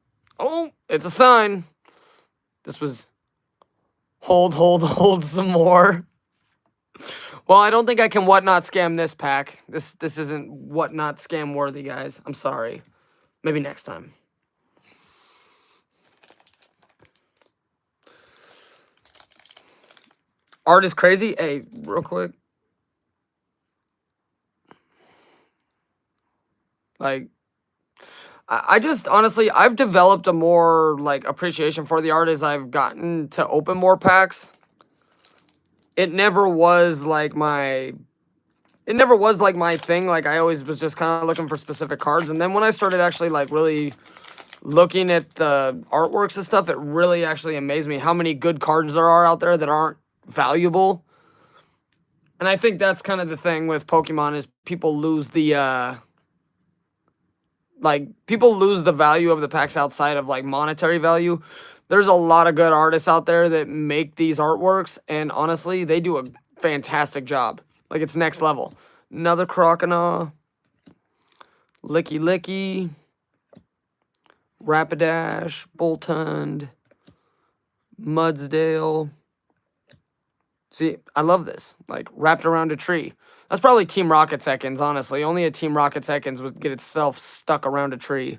it's a sign. This was hold some more. Well, I don't think I can whatnot scam this pack. This isn't whatnot scam worthy, guys. I'm sorry. Maybe next time. Art is crazy. Hey, real quick. Like, I just honestly, I've developed a more like appreciation for the art as I've gotten to open more packs. It never was like my thing. Like, I always was just kind of looking for specific cards. And then when I started actually like really looking at the artworks and stuff, it really actually amazed me how many good cards there are out there that aren't valuable. And I think that's kind of the thing with Pokemon is people lose the people lose the value of the packs outside of like monetary value. There's a lot of good artists out there that make these artworks, and honestly, they do a fantastic job. Like, it's next level. Another Croconaw, Licky Licky, Rapidash, Boltund, Mudsdale. See, I love this. Like, wrapped around a tree. That's probably Team Rocket seconds, honestly. Only a Team Rocket seconds would get itself stuck around a tree.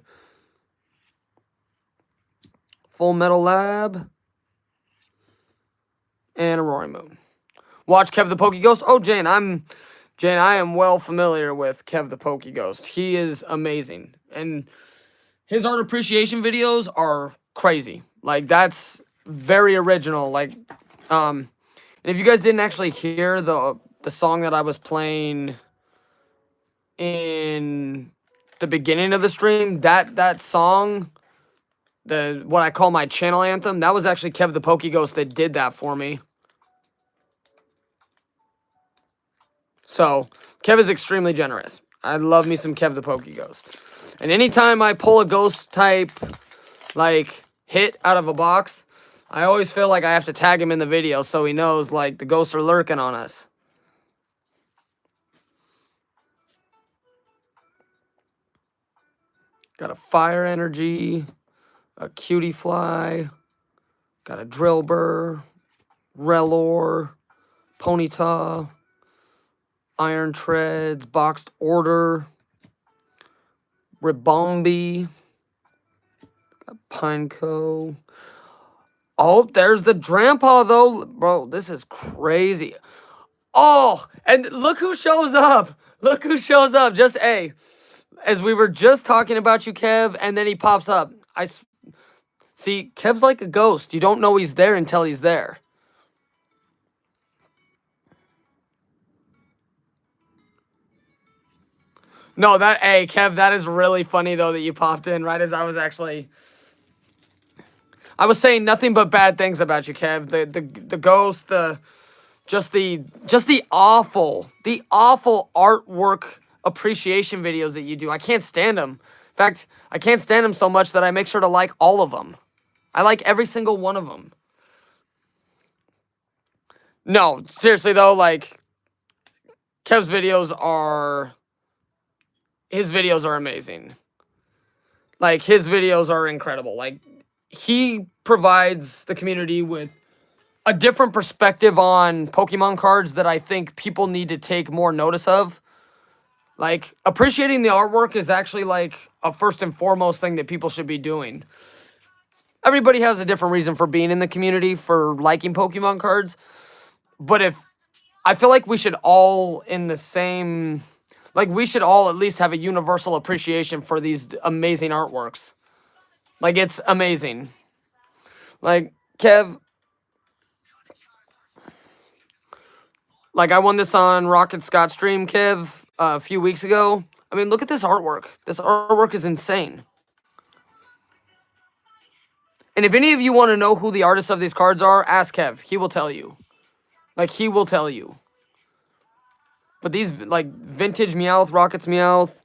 Full Metal Lab. And a Roaring Moon. Watch Kev the Pokeghost. Oh, Jane, I am well familiar with Kev the Pokeghost. He is amazing. And his art appreciation videos are crazy. Like, that's very original. Like, and if you guys didn't actually hear the song that I was playing in the beginning of the stream, that song, what I call my channel anthem, that was actually Kev the Pokeghost that did that for me. So, Kev is extremely generous. I love me some Kev the Pokeghost. And anytime I pull a ghost type, like, hit out of a box, I always feel like I have to tag him in the video so he knows, like, the ghosts are lurking on us. Got a Fire Energy, a Cutie Fly, got a Drillbur, Relor, Ponyta, Iron Treads, Boxed Order, Ribombee, Pineco. Oh, there's the Drampa, though. Bro, this is crazy. Oh, and look who shows up. Look who shows up. Just, as we were just talking about you, Kev, and then he pops up. See, Kev's like a ghost. You don't know he's there until he's there. No, Kev, that is really funny, though, that you popped in right as I was saying nothing but bad things about you, Kev. The ghost, just the awful artwork appreciation videos that you do. I can't stand them. In fact, I can't stand them so much that I make sure to like all of them. I like every single one of them. No, seriously though, like, Kev's videos are amazing. Like, his videos are incredible. Like, he provides the community with a different perspective on Pokemon cards that I think people need to take more notice of. Like, appreciating the artwork is actually, like, a first and foremost thing that people should be doing. Everybody has a different reason for being in the community, for liking Pokemon cards. But I feel like we should all we should all at least have a universal appreciation for these amazing artworks. Like, it's amazing. Like, Kev, like, I won this on Rocket Scott stream, Kev, a few weeks ago. I mean, look at this artwork. This artwork is insane. And if any of you want to know who the artists of these cards are, ask Kev. He will tell you. Like, he will tell you. But these, like, Vintage Meowth, Rocket's Meowth,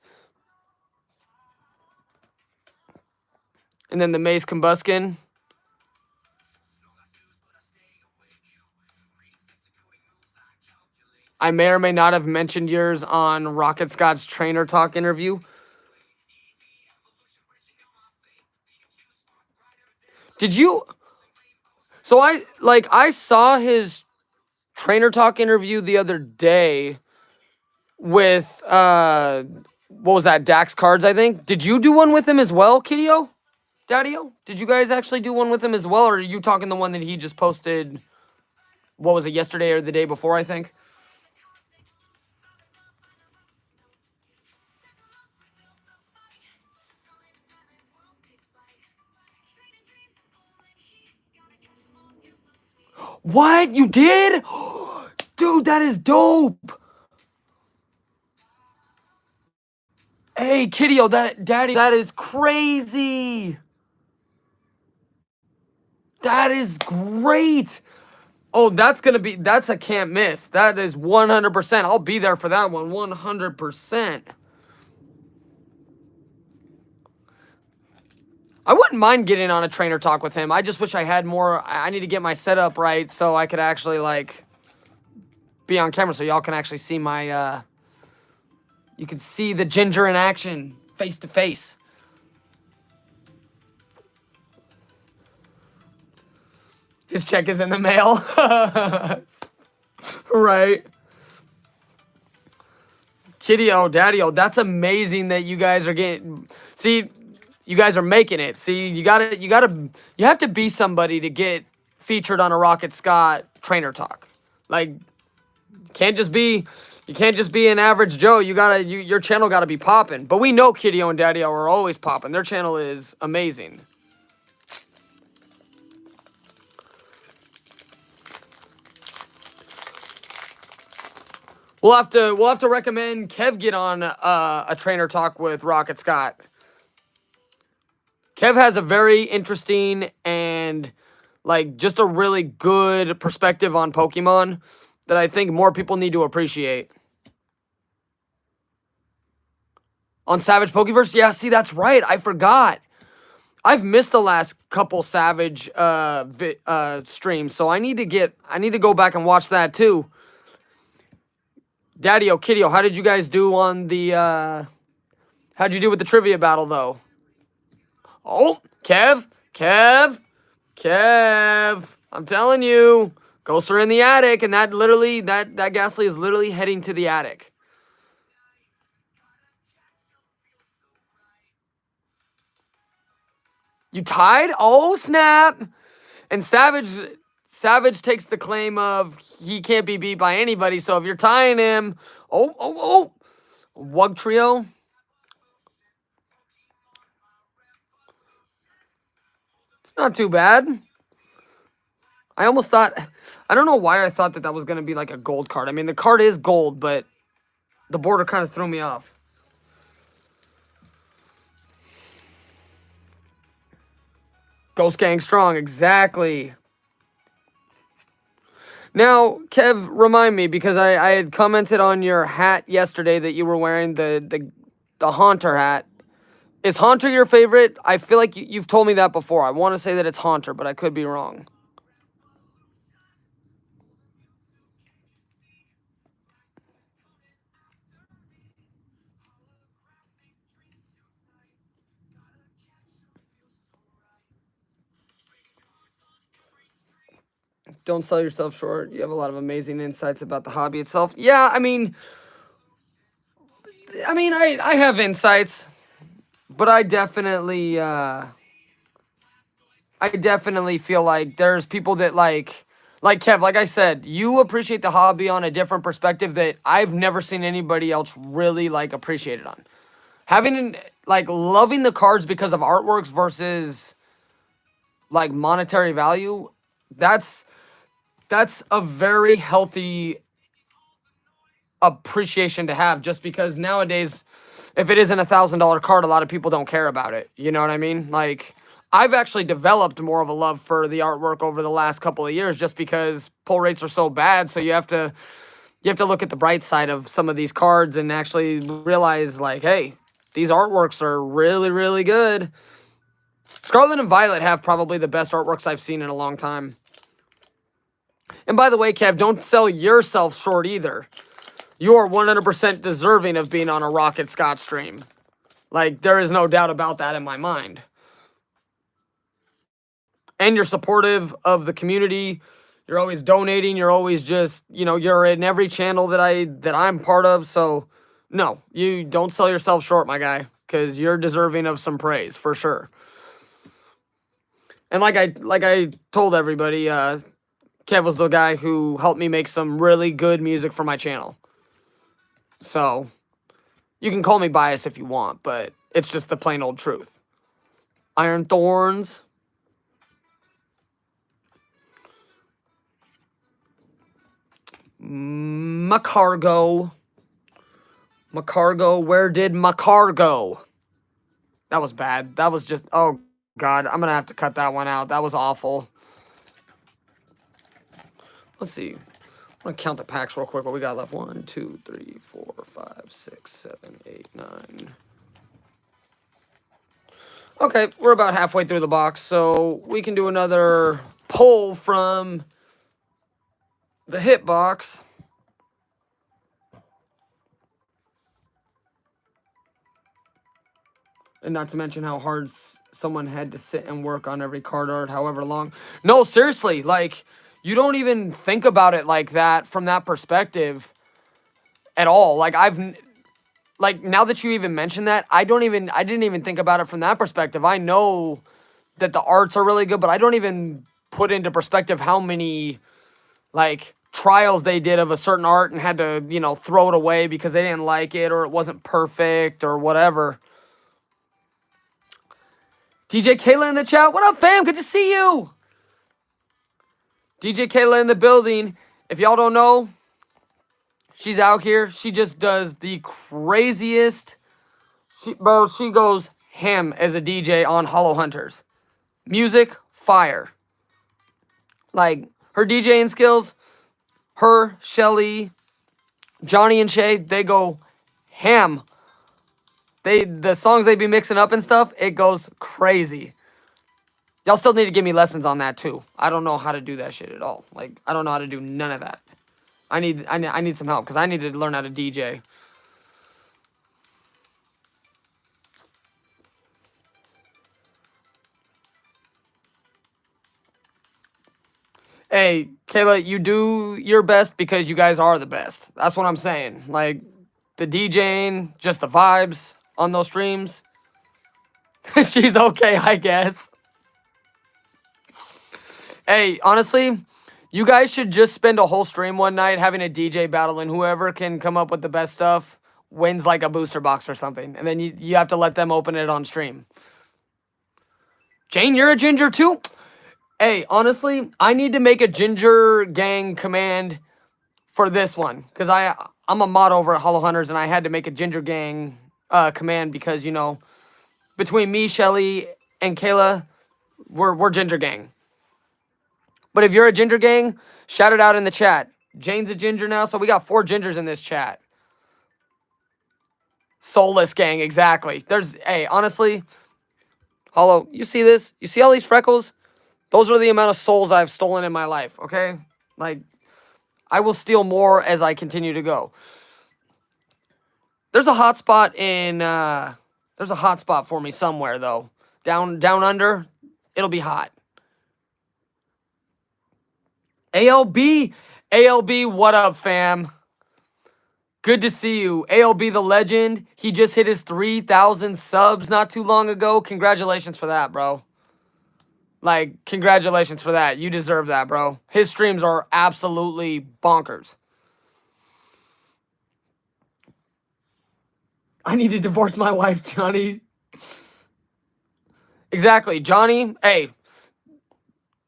and then the Maze Combuskin. I may or may not have mentioned yours on Rocket Scott's Trainer Talk interview. Did you? So I saw his Trainer Talk interview the other day with what was that, Dax Cards, I think. Did you do one with him as well, Kidio? Daddio? Did you guys actually do one with him as well, or are you talking the one that he just posted, what was it, yesterday or the day before, I think? What? You did? Dude, that is dope. Hey, Kidio, that is crazy. That is great. Oh, that's a can't miss. That is 100%. I'll be there for that one, 100%. I wouldn't mind getting on a Trainer Talk with him. I just wish I had more. I need to get my setup right so I could actually, like, be on camera so y'all can actually see my, you can see the ginger in action, face to face. His check is in the mail. Right. Kidio, Daddio, that's amazing that you guys are getting. See, you guys are making it. See, you have to be somebody to get featured on a Rocket Scott Trainer Talk. Like, you can't just be an average Joe. Your channel gotta be popping. But we know Kidio and Daddio are always popping. Their channel is amazing. We'll have to recommend Kev get on a Trainer Talk with Rocket Scott. Kev has a very interesting and, like, just a really good perspective on Pokemon that I think more people need to appreciate. On Savage Pokeverse? Yeah, see, that's right. I forgot. I've missed the last couple Savage streams, so I need to go back and watch that too. Daddio, Kidio, how did you guys do on the how'd you do with the trivia battle though? Oh, Kev. I'm telling you, ghosts are in the attic, and that Ghastly is literally heading to the attic. You tied? Oh, snap. And Savage takes the claim of he can't be beat by anybody, so if you're tying him, Wug Trio. It's not too bad. I almost thought, I don't know why I thought that was going to be like a gold card. I mean, the card is gold, but the border kind of threw me off. Ghost Gang strong, exactly. Now, Kev, remind me, because I had commented on your hat yesterday that you were wearing the Haunter hat. Is Haunter your favorite? I feel like you've told me that before. I want to say that it's Haunter, but I could be wrong. Don't sell yourself short. You have a lot of amazing insights about the hobby itself. Yeah, I mean, I have insights, but I definitely feel like there's people that like Kev, like I said, you appreciate the hobby on a different perspective that I've never seen anybody else really like appreciate it on. Having like loving the cards because of artworks versus like monetary value, that's a very healthy appreciation to have, just because nowadays, if it isn't $1,000 card, a lot of people don't care about it. You know what I mean? Like, I've actually developed more of a love for the artwork over the last couple of years, just because pull rates are so bad. So you have to look at the bright side of some of these cards and actually realize, like, hey, these artworks are really, really good. Scarlet and Violet have probably the best artworks I've seen in a long time. And by the way, Kev, don't sell yourself short either. You are 100% deserving of being on a Rocket Scott stream. Like, there is no doubt about that in my mind. And you're supportive of the community. You're always donating. You're always just, you're in every channel that I'm part of. So, no, you don't sell yourself short, my guy, because you're deserving of some praise for sure. And like I told everybody, Kev was the guy who helped me make some really good music for my channel. So, you can call me biased if you want, but it's just the plain old truth. Iron Thorns. Macargo. Where did Macar go? That was bad. That was just, oh God, I'm going to have to cut that one out. That was awful. Let's see. I'm going to count the packs real quick. What we got left? 1, 2, 3, 4, 5, 6, 7, 8, 9. Okay, we're about halfway through the box, so we can do another pull from the hit box. And not to mention how hard someone had to sit and work on every card art, however long. No, seriously, like, you don't even think about it like that from that perspective at all. Like, now that you even mentioned that, I didn't even think about it from that perspective. I know that the arts are really good, but I don't even put into perspective how many, like, trials they did of a certain art and had to, throw it away because they didn't like it or it wasn't perfect or whatever. DJ Kayla in the chat. What up, fam? Good to see you. DJ Kayla in the building. If y'all don't know, she's out here. She just does the craziest. She goes ham as a DJ on Hollow Hunters. Music, fire. Like, her DJing skills, her, Shelly, Johnny and Shay, they go ham. The songs they be mixing up and stuff, it goes crazy. Y'all still need to give me lessons on that too. I don't know how to do that shit at all. Like, I don't know how to do none of that. I need some help because I need to learn how to DJ. Hey, Kayla, you do your best because you guys are the best. That's what I'm saying. Like, the DJing, just the vibes on those streams. She's okay, I guess. Hey, honestly, you guys should just spend a whole stream one night having a DJ battle, and whoever can come up with the best stuff wins like a booster box or something. And then you have to let them open it on stream. Jane, you're a ginger too? Hey, honestly, I need to make a ginger gang command for this one. Because I'm a mod over at Hollow Hunters, and I had to make a ginger gang command because, between me, Shelly, and Kayla, we're ginger gang. But if you're a ginger gang, shout it out in the chat. Jane's a ginger now, so we got 4 gingers in this chat. Soulless gang, exactly. Hey, honestly, Hollow, you see this? You see all these freckles? Those are the amount of souls I've stolen in my life, okay? Like, I will steal more as I continue to go. There's a hotspot there's a hotspot for me somewhere, though. Down under, it'll be hot. ALB, what up, fam? Good to see you. ALB the legend. He just hit his 3,000 subs not too long ago. Congratulations for that, bro. Like, congratulations for that. You deserve that, bro. His streams are absolutely bonkers. I need to divorce my wife, Johnny. Exactly. Johnny, hey.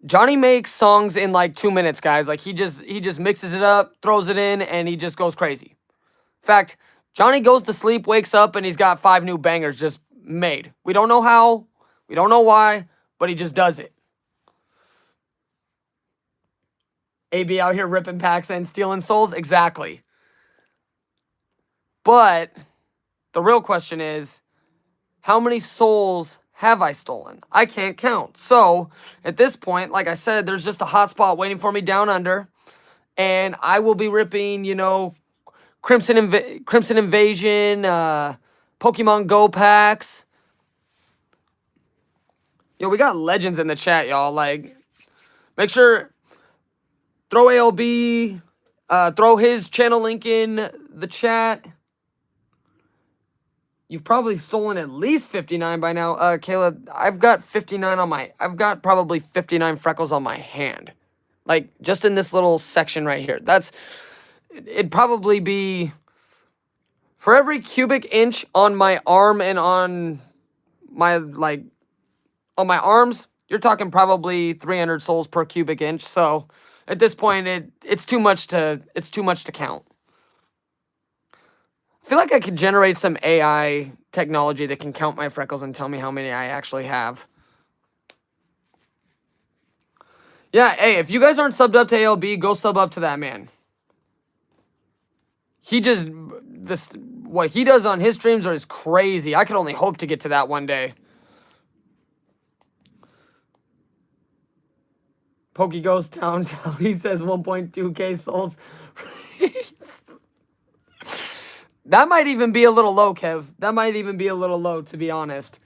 Johnny makes songs in like 2 minutes, guys. Like, he just mixes it up, throws it in, and he just goes crazy. In fact, Johnny goes to sleep, wakes up, and he's got 5 new bangers just made. We don't know how. We don't know why, but he just does it. AB out here ripping packs and stealing souls? Exactly. But the real question is, how many souls have I stolen? I can't count. So, at this point, like I said, there's just a hot spot waiting for me down under. And I will be ripping, Crimson Invasion, Pokemon Go packs. Yo, we got legends in the chat, y'all. Like, make sure, throw ALB, throw his channel link in the chat. You've probably stolen at least 59 by now. Kayla, I've got 59 on my, I've got probably 59 freckles on my hand. Like, just in this little section right here. It'd probably be, for every cubic inch on my arm and on my, like, on my arms, you're talking probably 300 souls per cubic inch. So, at this point, it's too much to count. I feel like I could generate some AI technology that can count my freckles and tell me how many I actually have. Yeah, hey, if you guys aren't subbed up to ALB, go sub up to that man. What he does on his streams is crazy. I could only hope to get to that one day. Pokey goes downtown. He says 1.2k souls. That might even be a little low, Kev. That might even be a little low, to be honest.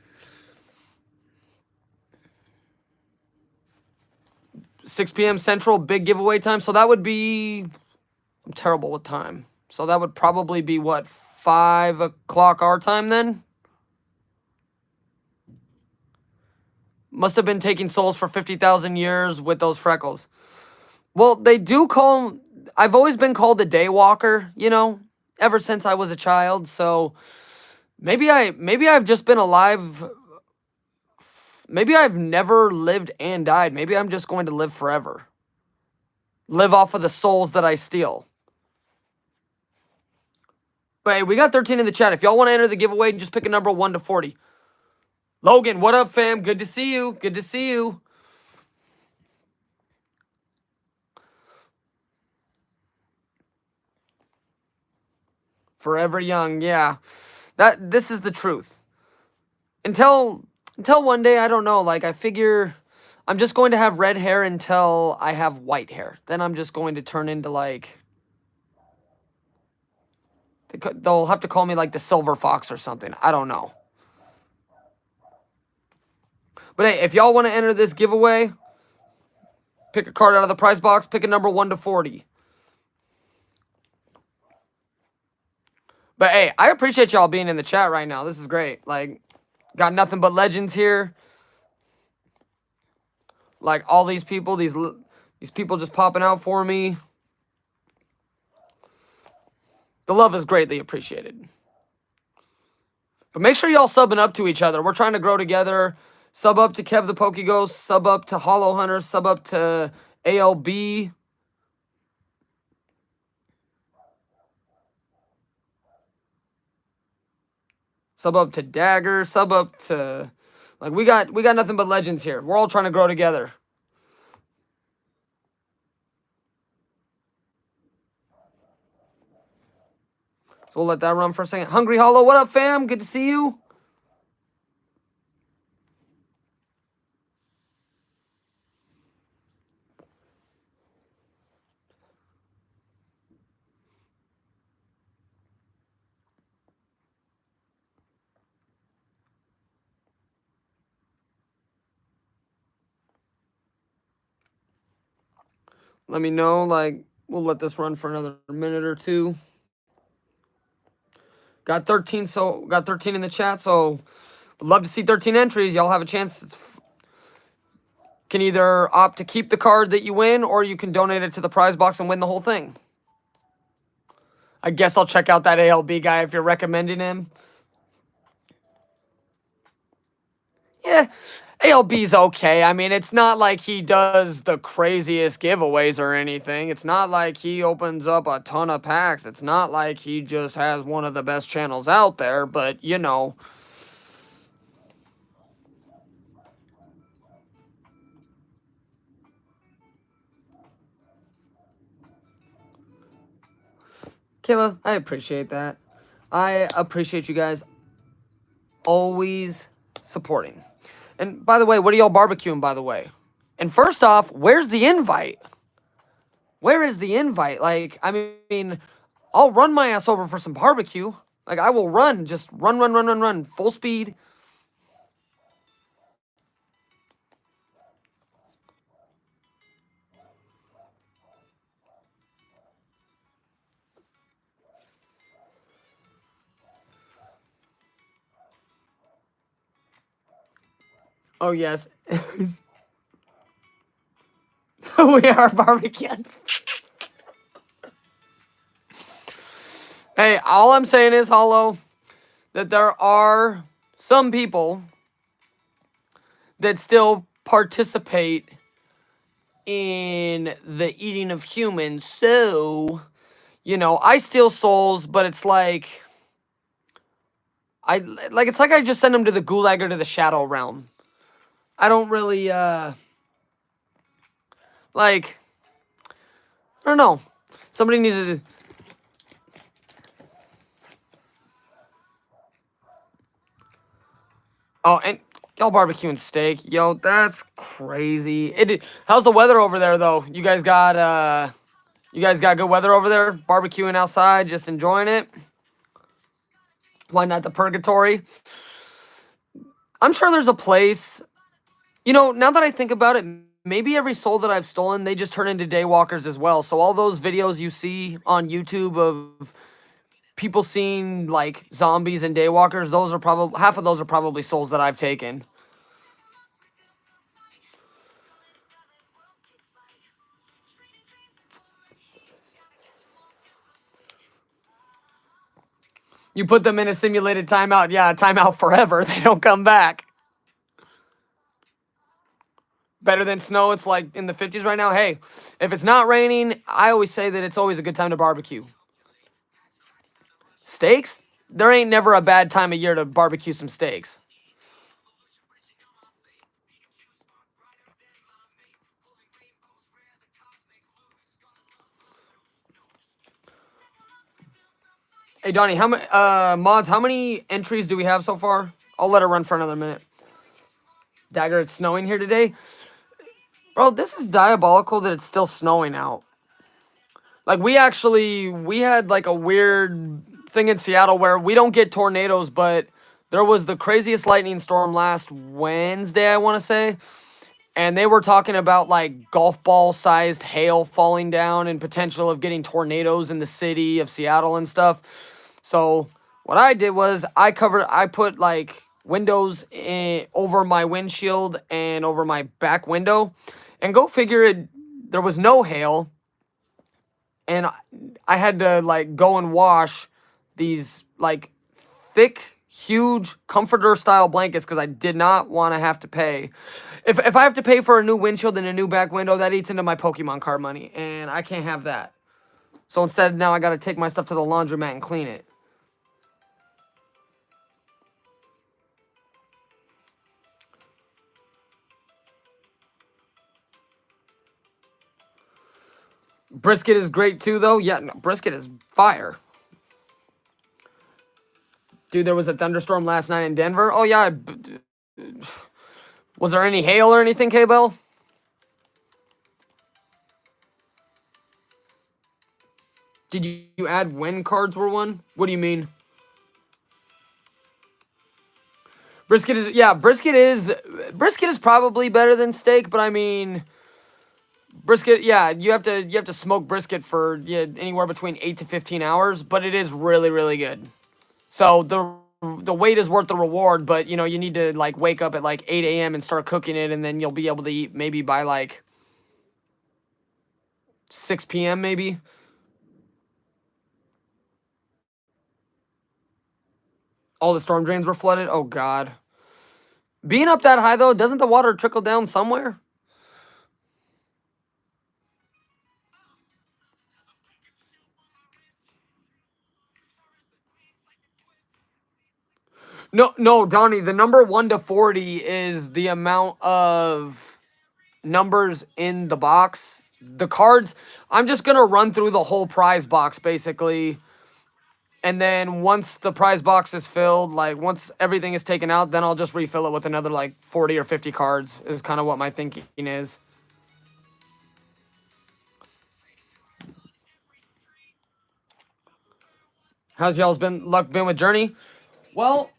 6 p.m. Central, big giveaway time. So that would be... I'm terrible with time. So that would probably be, what, 5 o'clock our time then? Must have been taking souls for 50,000 years with those freckles. Well, they do call... I've always been called a day walker, you know? Ever since I was a child, so maybe I've just been alive. Maybe I've never lived and died. Maybe I'm just going to live forever. Live off of the souls that I steal. But hey, we got 13 in the chat. If y'all want to enter the giveaway, just pick a number 1 to 40. Logan, what up, fam? Good to see you. Good to see you. Forever young, yeah. This is the truth. Until one day, I don't know, like, I figure I'm just going to have red hair until I have white hair. Then I'm just going to turn into, like... They'll have to call me, like, the Silver Fox or something. I don't know. But hey, if y'all want to enter this giveaway, pick a card out of the prize box, pick a number 1 to 40. But hey, I appreciate y'all being in the chat right now. This is great. Like, got nothing but legends here. Like, all these people, these people just popping out for me. The love is greatly appreciated. But make sure y'all subbing up to each other. We're trying to grow together. Sub up to Kev the Pokeghost. Sub up to Hollow Hunter. Sub up to ALB. Sub up to Dagger. Sub up to... Like, we got nothing but legends here. We're all trying to grow together. So we'll let that run for a second. Hungry Hollow, what up, fam? Good to see you. Let me know, like, we'll let this run for another minute or two. Got 13 in the chat, so would love to see 13 entries. Y'all have a chance. Can either opt to keep the card that you win, or you can donate it to the prize box and win the whole thing. I guess I'll check out that ALB guy if you're recommending him. Yeah, ALB's okay. I mean, it's not like he does the craziest giveaways or anything. It's not like he opens up a ton of packs. It's not like he just has one of the best channels out there, but, you know. Kayla, I appreciate that. I appreciate you guys always supporting. And by the way, what are y'all barbecuing, by the way? And first off, where's the invite? Where is the invite? Like, I mean, I'll run my ass over for some barbecue. Like, I will run, just run, run, run, run, run, full speed. Oh, yes. We are barbecues. Hey, all I'm saying is, Hollow, that there are some people that still participate in the eating of humans. So, you know, I steal souls, but it's like it's like I just send them to the gulag or to the shadow realm. I don't really like, I don't know. Somebody needs to. Oh, and y'all barbecuing steak, yo, that's crazy. How's the weather over there though? You guys got good weather over there? Barbecuing outside, just enjoying it. Why not the purgatory? I'm sure there's a place. You know, now that I think about it, maybe every soul that I've stolen, they just turn into daywalkers as well. So all those videos you see on YouTube of people seeing like zombies and daywalkers, those are probably half of those are probably souls that I've taken. You put them in a simulated timeout, yeah, timeout forever. They don't come back. Better than snow. It's like in the 50s right now. Hey, if it's not raining, I always say that it's always a good time to barbecue. Steaks? There ain't never a bad time of year to barbecue some steaks. Hey Donnie, how many mods? How many entries do we have so far? I'll let it run for another minute. Dagger, it's snowing here today, bro. This is diabolical that it's still snowing out. Like we had like a weird thing in Seattle where we don't get tornadoes, but there was the craziest lightning storm last Wednesday, I want to say. And they were talking about like golf ball sized hail falling down and potential of getting tornadoes in the city of Seattle and stuff. So what I did was I put like windows over my windshield and over my back window, and go figure it, there was no hail, and I had to like go and wash these like thick, huge comforter style blankets because I did not want to have to pay. If I have to pay for a new windshield and a new back window, that eats into my Pokemon card money, and I can't have that. So instead, now I got to take my stuff to the laundromat and clean it. Brisket is great too, though. Yeah, no, brisket is fire. Dude, there was a thunderstorm last night in Denver. Oh, yeah. Was there any hail or anything, K-Bell? Did you add when cards were won? What do you mean? Brisket is, yeah, brisket is probably better than steak, but I mean, brisket, yeah, you have to smoke brisket for, yeah, anywhere between 8 to 15 hours, but it is really, really good. So the wait is worth the reward, but you know, you need to like wake up at like 8 a.m. and start cooking it, and then you'll be able to eat maybe by like 6 p.m. maybe. All the storm drains were flooded. Oh God. Being up that high though, doesn't the water trickle down somewhere? No, no, Donnie, the number 1 to 40 is the amount of numbers in the box. The cards, I'm just going to run through the whole prize box basically. And then once the prize box is filled, like once everything is taken out, then I'll just refill it with another like 40 or 50 cards is kind of what my thinking is. How's y'all's luck been with Journey? Well,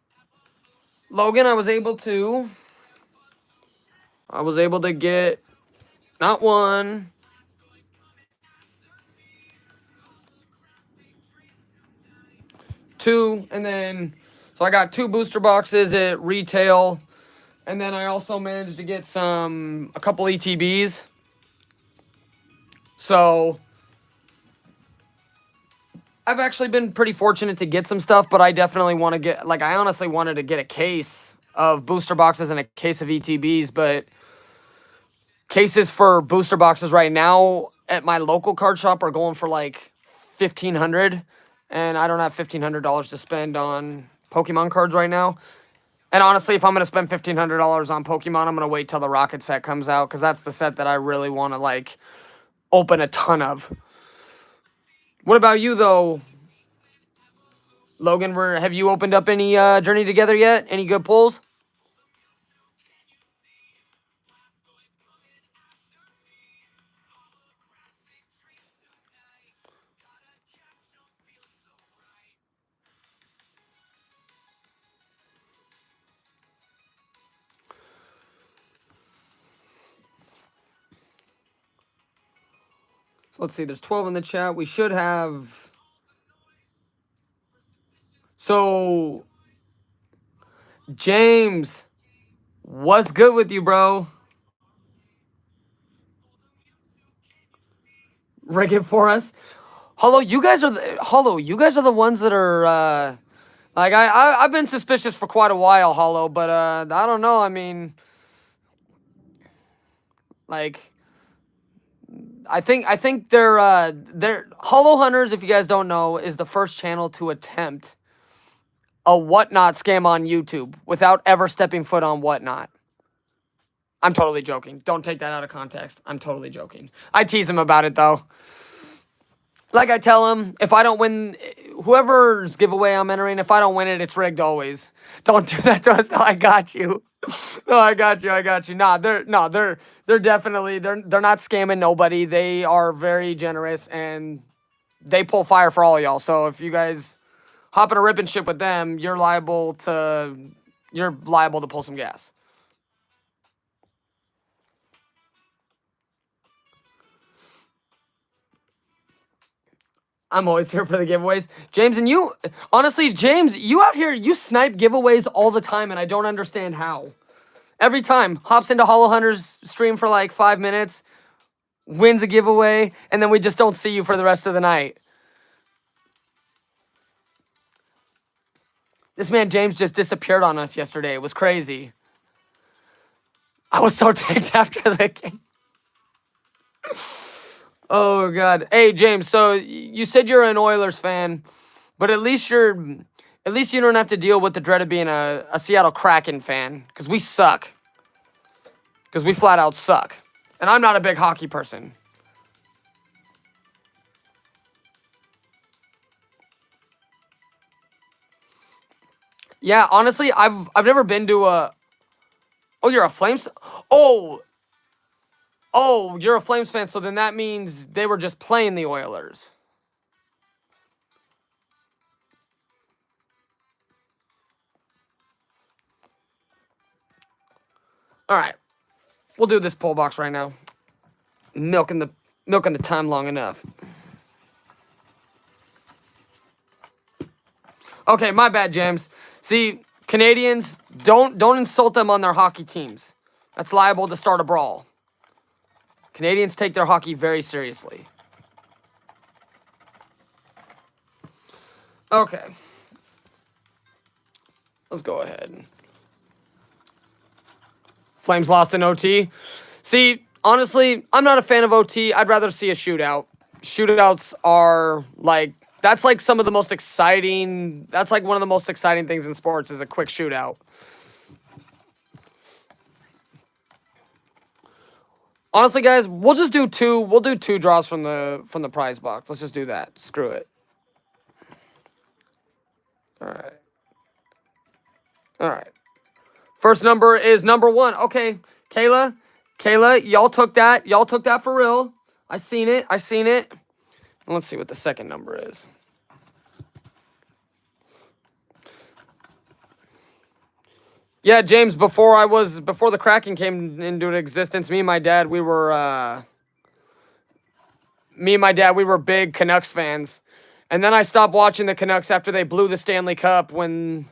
Logan, I was able to get not one, two, and then so I got 2 booster boxes at retail, and then I also managed to get a couple ETBs. So I've actually been pretty fortunate to get some stuff, but I definitely want to get, like, I honestly wanted to get a case of booster boxes and a case of ETBs, but cases for booster boxes right now at my local card shop are going for like $1,500, and I don't have $1,500 to spend on Pokemon cards right now. And honestly, if I'm gonna spend $1,500 on Pokemon, I'm gonna wait till the Rocket set comes out, because that's the set that I really want to like open a ton of. What about you though, Logan? Have you opened up any Journey together yet? Any good pulls? So let's see, there's 12 in the chat. We should have... So, James, what's good with you, bro? Rig it for us. Hello, you guys are the ones that are like I've been suspicious for quite a while, Hollow, but I don't know. I mean, like I think they're Hollow Hunters, if you guys don't know, is the first channel to attempt a Whatnot scam on YouTube without ever stepping foot on Whatnot. I'm totally joking. Don't take that out of context. I'm totally joking. I tease him about it though. Like I tell him, if I don't win, whoever's giveaway I'm entering, if I don't win it, it's rigged always. Don't do that to us. No, I got you. No, I got you. Nah, they're definitely they're not scamming nobody. They are very generous and they pull fire for all y'all. So if you guys hop in a rip and ship with them, you're liable to pull some gas. I'm always here for the giveaways. James, and you, honestly, James, you out here, you snipe giveaways all the time, and I don't understand how. Every time, hops into Hollow Hunter's stream for like 5 minutes, wins a giveaway, and then we just don't see you for the rest of the night. This man, James, just disappeared on us yesterday. It was crazy. I was so ticked after the game. Oh, God. Hey, James, so you said you're an Oilers fan, but at least you don't have to deal with the dread of being a Seattle Kraken fan, because we suck. Because we flat out suck. And I'm not a big hockey person. Yeah, honestly, I've never been to a... Oh, you're a Flames... Oh, you're a Flames fan, so then that means they were just playing the Oilers. All right. We'll do this pull box right now. Milking the time long enough. Okay, my bad, James. See, Canadians, don't insult them on their hockey teams. That's liable to start a brawl. Canadians take their hockey very seriously. Okay. Let's go ahead. Flames lost in OT. See, honestly, I'm not a fan of OT. I'd rather see a shootout. Shootouts are like, that's like some of the most exciting, that's like one of the most exciting things in sports is a quick shootout. Honestly, guys, we'll just do two. We'll do 2 draws from the prize box. Let's just do that. Screw it. All right. All right. First number is number 1. Okay, Kayla, y'all took that. Y'all took that for real. I seen it. Let's see what the second number is. Yeah, James, before the Kraken came into existence, me and my dad, we were big Canucks fans. And then I stopped watching the Canucks after they blew the Stanley Cup when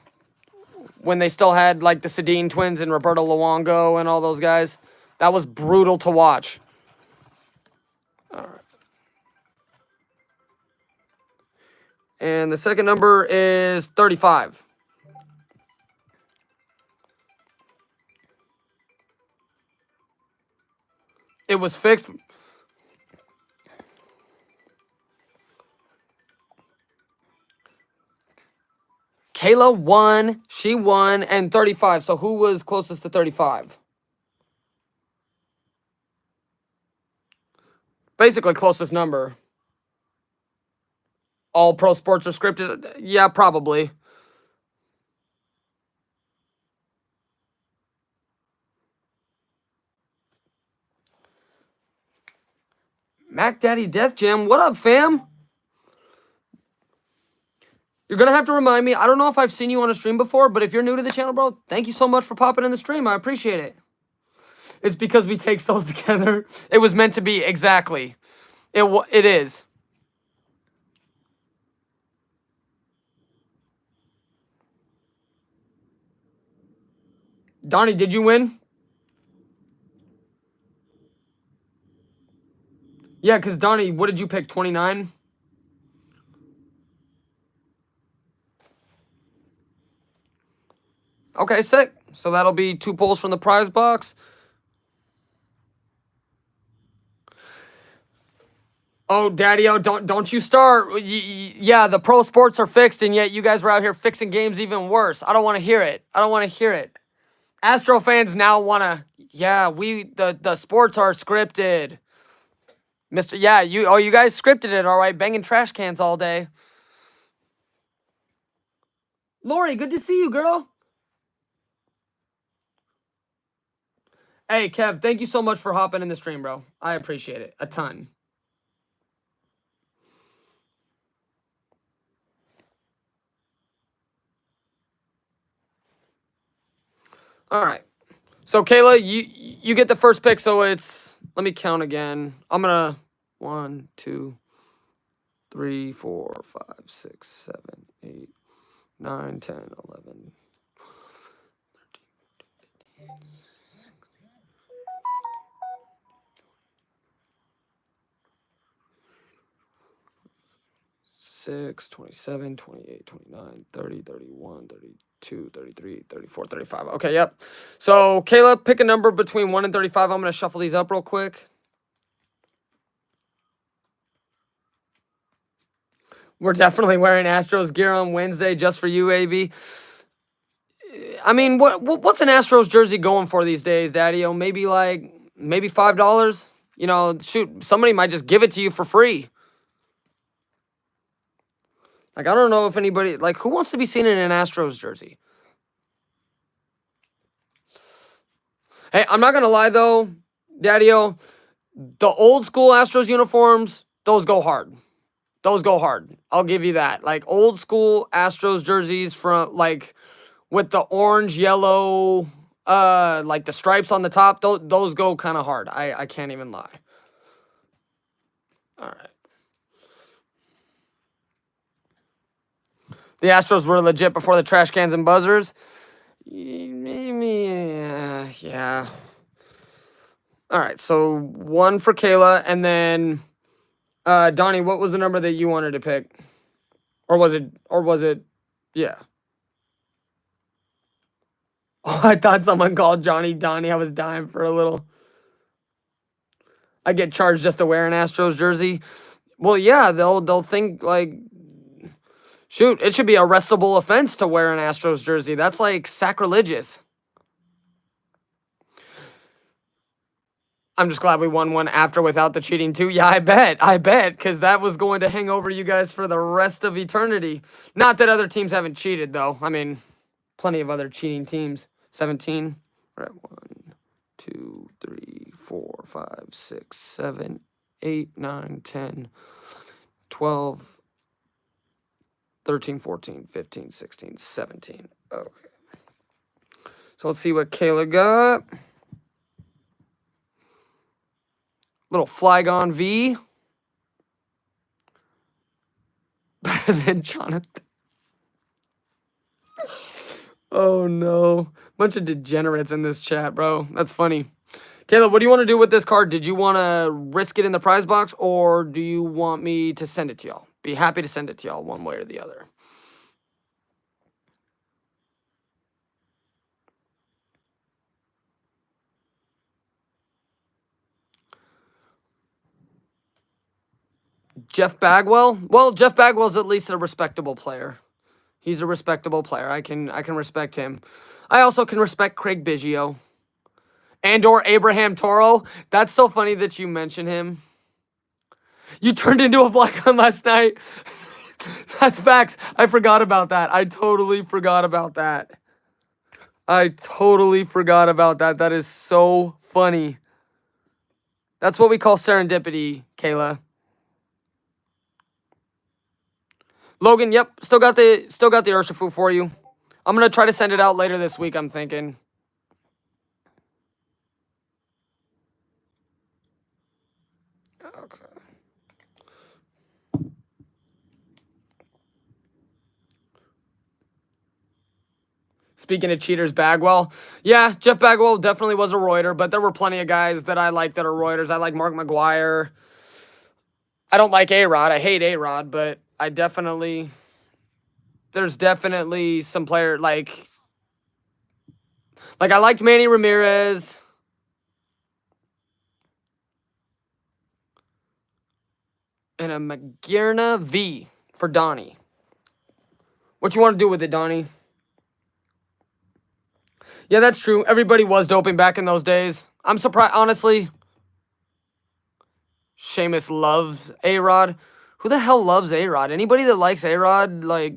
they still had like the Sedin twins and Roberto Luongo and all those guys. That was brutal to watch. All right. And the second number is 35. It was fixed. Kayla won. She won. And 35. So who was closest to 35? Basically, closest number. All pro sports are scripted? Yeah, probably. Mac Daddy Death Jam. What up, fam? You're going to have to remind me. I don't know if I've seen you on a stream before, but if you're new to the channel, bro, thank you so much for popping in the stream. I appreciate it. It's because we take souls together. It was meant to be, exactly. It is. Donnie, did you win? Yeah, because Donnie, what did you pick? 29? Okay, sick. So that'll be 2 pulls from the prize box. Oh, Daddy-o, don't you start. Yeah, the pro sports are fixed, and yet you guys were out here fixing games even worse. I don't want to hear it. I don't want to hear it. Astro fans now want to, yeah, the sports are scripted. Yeah, you guys scripted it, all right, banging trash cans all day. Lori, good to see you, girl. Hey, Kev, thank you so much for hopping in the stream, bro. I appreciate it a ton. All right. So, Kayla, you get the first pick, so it's, let me count again. I'm going to 1, 2, 3, 4, 5, 6, 7, 8, 9, 10, 11, 6, 27, 28, 29, 30, 31, 32, 33, 34, 35. Okay, yep. So, Kayla, pick a number between 1 and 35. I'm going to shuffle these up real quick. We're definitely wearing Astros gear on Wednesday just for you, AV. I mean, what's an Astros jersey going for these days, Daddy-o? Maybe $5? You know, shoot, somebody might just give it to you for free. Like, I don't know if anybody, like, who wants to be seen in an Astros jersey? Hey, I'm not going to lie, though, Daddy-o. The old school Astros uniforms, those go hard. Those go hard. I'll give you that. Like, old school Astros jerseys from, like, with the orange, yellow, like the stripes on the top, those go kind of hard. I can't even lie. All right. The Astros were legit before the trash cans and buzzers. Yeah. All right, so 1 for Kayla, and then Donnie, what was the number that you wanted to pick? Or was it, yeah. Oh, I thought someone called Johnny Donnie. I was dying for a little. I get charged just to wear an Astros jersey. Well, yeah, they'll think like, shoot, it should be a arrestable offense to wear an Astros jersey. That's like sacrilegious. I'm just glad we won one after without the cheating too. Yeah, I bet, because that was going to hang over you guys for the rest of eternity. Not that other teams haven't cheated, though. I mean, plenty of other cheating teams. 17. All right, 1, 2, 3, 4, 5, 6, 7, 8, 9, 10, 12, 13, 14, 15, 16, 17. Okay. So let's see what Kayla got. Little Flygon V. Better than Jonathan. Oh no. Bunch of degenerates in this chat, bro. That's funny. Kayla, what do you want to do with this card? Did you want to risk it in the prize box, or do you want me to send it to y'all? Be happy to send it to y'all one way or the other. Jeff Bagwell? Well, Jeff Bagwell's at least a respectable player. He's a respectable player. I can respect him. I also can respect Craig Biggio. And/or Abraham Toro. That's so funny that you mention him. You turned into a black one last night. That's facts. I forgot about that. I totally forgot about that. That is so funny. That's what we call serendipity, Kayla. Logan, yep, still got the Urshifu for you. I'm gonna try to send it out later this week, I'm thinking. Okay. Speaking of cheaters, Bagwell. Yeah, Jeff Bagwell definitely was a Reuter, but there were plenty of guys that I like that are Reuters. I like Mark McGuire. I don't like A-Rod. I hate A-Rod, but I definitely... There's definitely some player like I liked Manny Ramirez. And a Magirna V for Donnie. What you want to do with it, Donnie? Yeah, that's true. Everybody was doping back in those days. I'm surprised, honestly. Seamus loves A-Rod. Who the hell loves A-Rod? Anybody that likes A-Rod, like...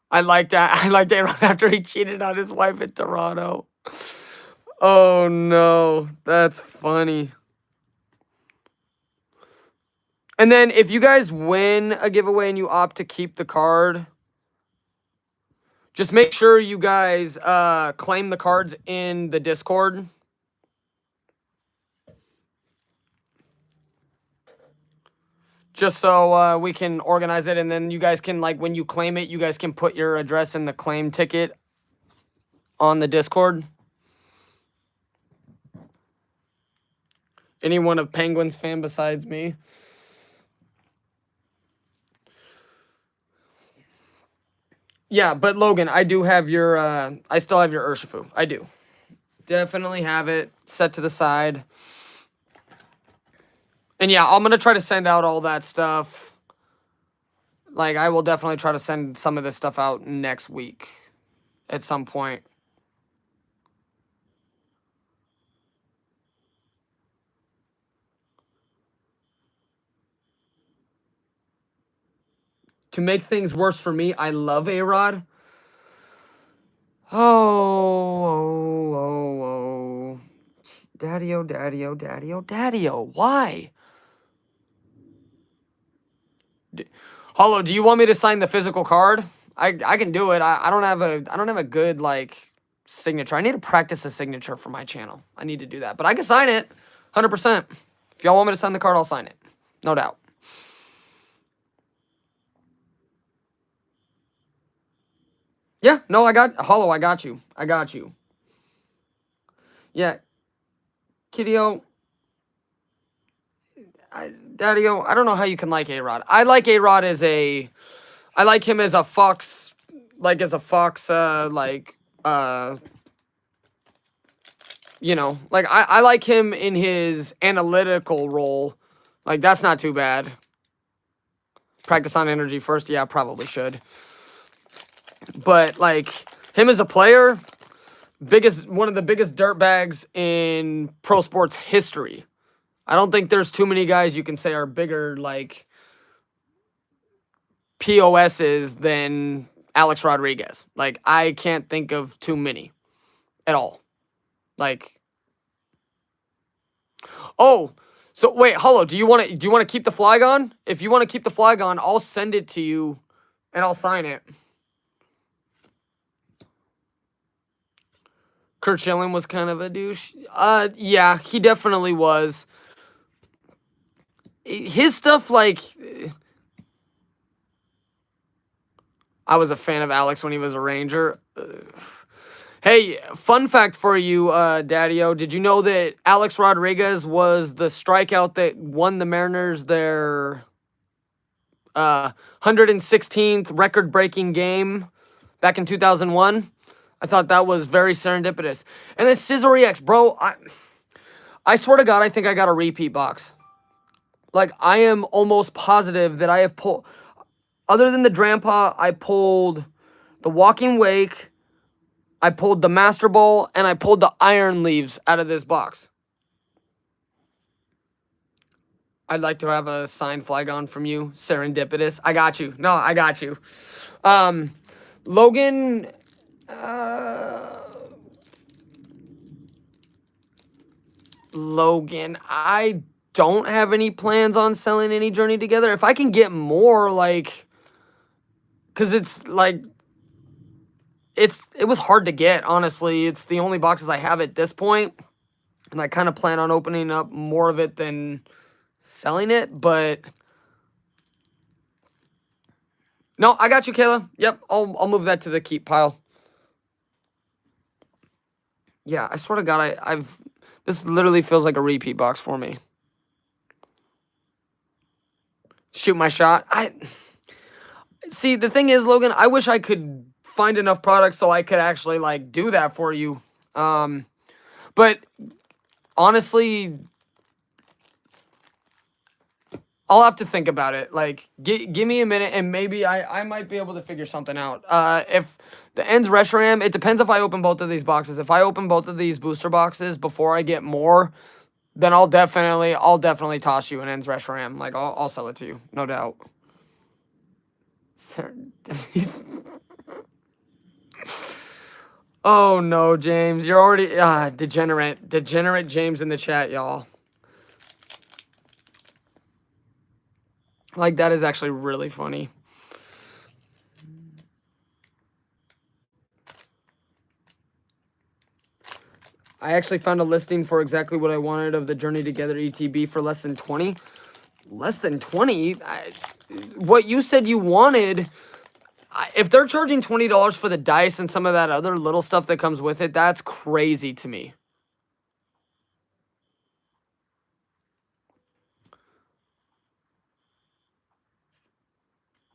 I liked A-Rod after he cheated on his wife in Toronto. Oh, no. That's funny. And then if you guys win a giveaway and you opt to keep the card, just make sure you guys claim the cards in the Discord. Just so we can organize it, and then you guys can, like, when you claim it, you guys can put your address in the claim ticket on the Discord. Anyone a Penguins fan besides me? Yeah, but Logan, I do have your, I still have your Urshifu. I do. Definitely have it set to the side. And yeah, I'm going to try to send out all that stuff. Like, I will definitely try to send some of this stuff out next week at some point. To make things worse for me, I love A-Rod. Oh. Daddy-o, daddy-o, daddy-o, daddy-o. Why? Hollow, do you want me to sign the physical card? I can do it. I don't have a good, like, signature. I need to practice a signature for my channel. I need to do that. But I can sign it. 100%. If y'all want me to sign the card, I'll sign it. No doubt. Yeah, no, Hollow, I got you. Yeah. Kiddio. Daddy-o, I don't know how you can like A-Rod. I like A-Rod I like him as a fox, you know, like, I like him in his analytical role. Like, that's not too bad. Practice on energy first. Yeah, I probably should. But, like, him as a player, one of the biggest dirtbags in pro sports history. I don't think there's too many guys you can say are bigger, like, POSs than Alex Rodriguez. Like, I can't think of too many at all. Like, oh, so wait, Hollow, do you want to keep the Flygon? If you want to keep the Flygon, I'll send it to you and I'll sign it. Kurt Schilling was kind of a douche. Yeah, he definitely was. His stuff, like, I was a fan of Alex when he was a Ranger. Hey, fun fact for you, Daddy-O. Did you know that Alex Rodriguez was the strikeout that won the Mariners their 116th record-breaking game back in 2001? I thought that was very serendipitous. And then Scissor EX, bro, I swear to God, I think I got a repeat box. Like, I am almost positive that I have pulled, other than the Drampa, I pulled the Walking Wake, I pulled the Master Ball, and I pulled the Iron Leaves out of this box. I'd like to have a signed Flygon from you. Serendipitous. I got you. No, I got you. Logan... Logan, I don't have any plans on selling any Journey Together. If I can get more, like... Because it's, like... It was hard to get, honestly. It's the only boxes I have at this point. And I kind of plan on opening up more of it than selling it, but... No, I got you, Kayla. Yep, I'll move that to the keep pile. Yeah, I swear to God, I've... This literally feels like a repeat box for me. Shoot my shot. See, the thing is, Logan, I wish I could find enough products so I could actually, like, do that for you. But, honestly, I'll have to think about it. Like, give me a minute, and maybe I might be able to figure something out. If the ends Reshiram, it depends if I open both of these boxes. If I open both of these booster boxes before I get more, then I'll definitely toss you an ends Reshiram. Like, I'll sell it to you, no doubt. Oh no, James, you're already degenerate James in the chat, y'all. Like, that is actually really funny. I actually found a listing for exactly what I wanted of the Journey Together ETB for less than 20. Less than 20? What you said you wanted, if they're charging $20 for the dice and some of that other little stuff that comes with it, that's crazy to me.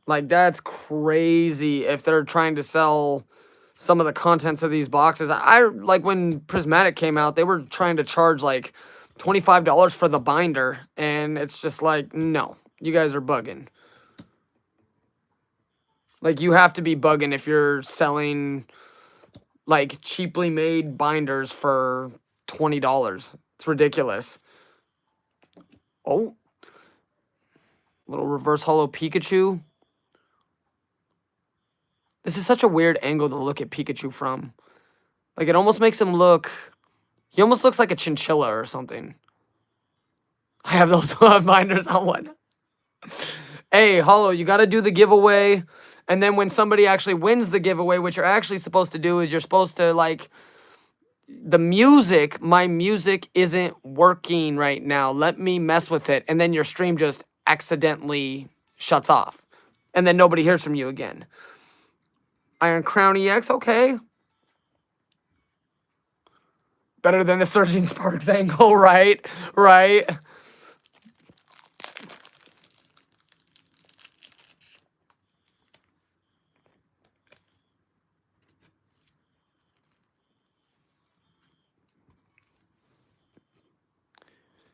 Like, that's crazy if they're trying to sell some of the contents of these boxes. Like, when Prismatic came out, they were trying to charge, like, $25 for the binder, and it's just like, no, you guys are bugging. Like, you have to be bugging if you're selling, like, cheaply made binders for $20. It's ridiculous. Oh. Little reverse holo Pikachu. This is such a weird angle to look at Pikachu from. Like, it almost makes him look... He almost looks like a chinchilla or something. I have those binders on one. Hey, Holo, you got to do the giveaway. And then when somebody actually wins the giveaway, what you're actually supposed to do is you're supposed to, like... The music, my music isn't working right now. Let me mess with it. And then your stream just accidentally shuts off. And then nobody hears from you again. Iron Crown EX, okay. Better than the Surging Sparks angle, right? Right.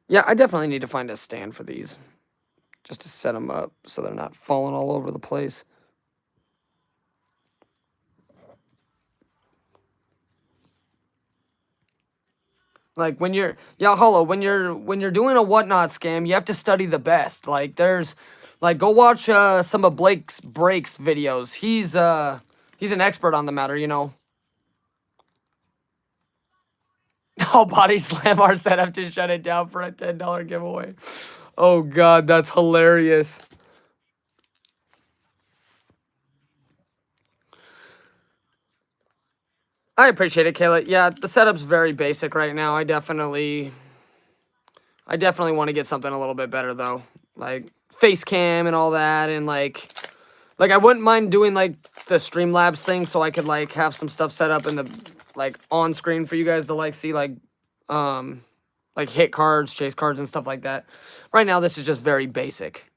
Yeah, I definitely need to find a stand for these. Just to set them up so they're not falling all over the place. Like, when you're, yeah, Holo, when you're doing a whatnot scam, you have to study the best. Like, there's, like, go watch some of Blake's Breaks videos. He's an expert on the matter, you know. Oh, Body Slam our setup to shut it down for a $10 giveaway. Oh God, that's hilarious. I appreciate it, Kayla. Yeah, the setup's very basic right now. I definitely want to get something a little bit better though, like face cam and all that, and like I wouldn't mind doing like the Streamlabs thing, so I could like have some stuff set up in the like on screen for you guys to like see like hit cards, chase cards, and stuff like that. Right now, this is just very basic.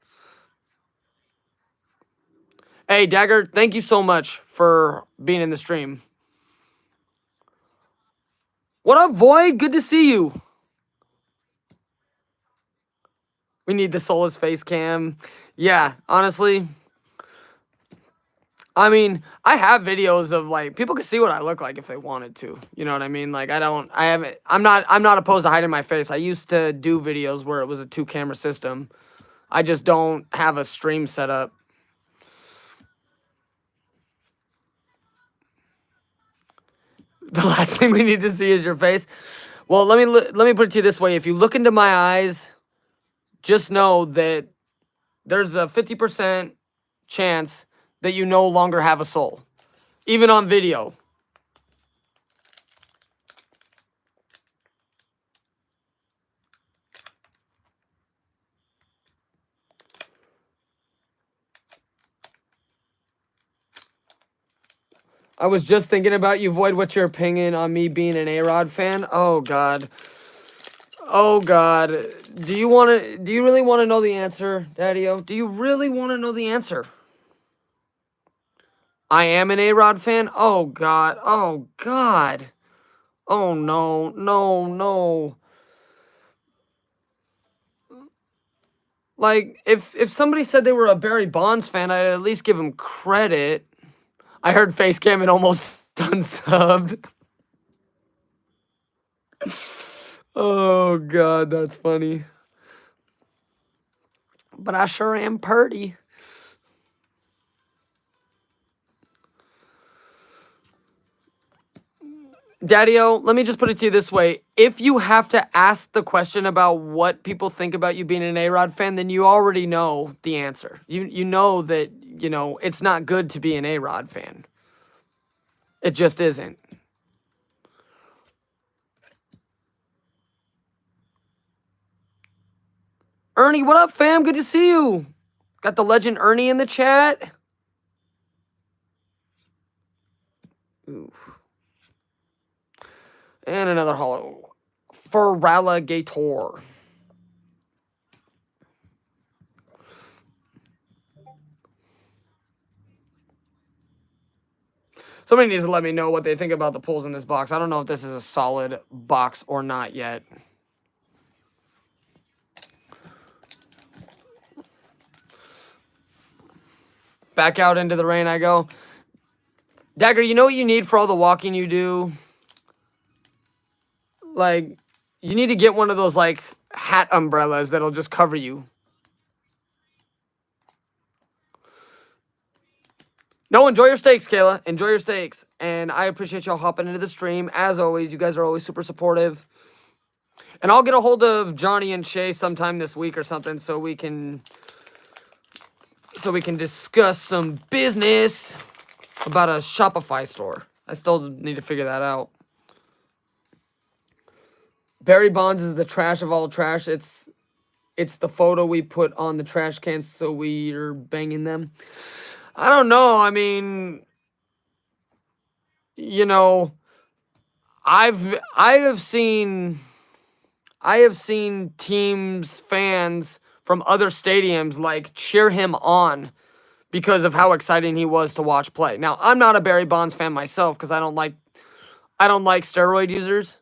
Hey, Dagger, thank you so much for being in the stream. What up, Void? Good to see you. We need the Solus face cam. Yeah, honestly. I mean, I have videos of like people can see what I look like if they wanted to. You know what I mean? Like I'm not opposed to hiding my face. I used to do videos where it was a 2-camera system. I just don't have a stream set up. The last thing we need to see is your face. Well, let me put it to you this way. If you look into my eyes, just know that there's a 50% chance that you no longer have a soul, even on video. I was just thinking about you, Void. What's your opinion on me being an A-Rod fan? Oh, God. Oh, God. Do you really want to know the answer, Daddy-O? Do you really want to know the answer? I am an A-Rod fan? Oh, God. Oh, God. Oh, no. No, no. Like, if somebody said they were a Barry Bonds fan, I'd at least give them credit. I heard Facecam and almost unsubbed. Oh, God, that's funny. But I sure am purty. Daddy-O, let me just put it to you this way. If you have to ask the question about what people think about you being an A-Rod fan, then you already know the answer. You know that, you know, it's not good to be an A-Rod fan. It just isn't. Ernie, what up, fam? Good to see you. Got the legend Ernie in the chat. Oof. And another hollow. Feraligatr. Somebody needs to let me know what they think about the pulls in this box. I don't know if this is a solid box or not yet. Back out into the rain I go. Dagger, you know what you need for all the walking you do? Like, you need to get one of those, like, hat umbrellas that'll just cover you. No, enjoy your steaks, Kayla. Enjoy your steaks. And I appreciate y'all hopping into the stream. As always, you guys are always super supportive. And I'll get a hold of Johnny and Shay sometime this week or something so we can discuss some business about a Shopify store. I still need to figure that out. Barry Bonds is the trash of all trash. It's the photo we put on the trash cans, so we're banging them. I don't know. I mean, you know, I have seen teams, fans from other stadiums like cheer him on because of how exciting he was to watch play. Now, I'm not a Barry Bonds fan myself because I don't like steroid users.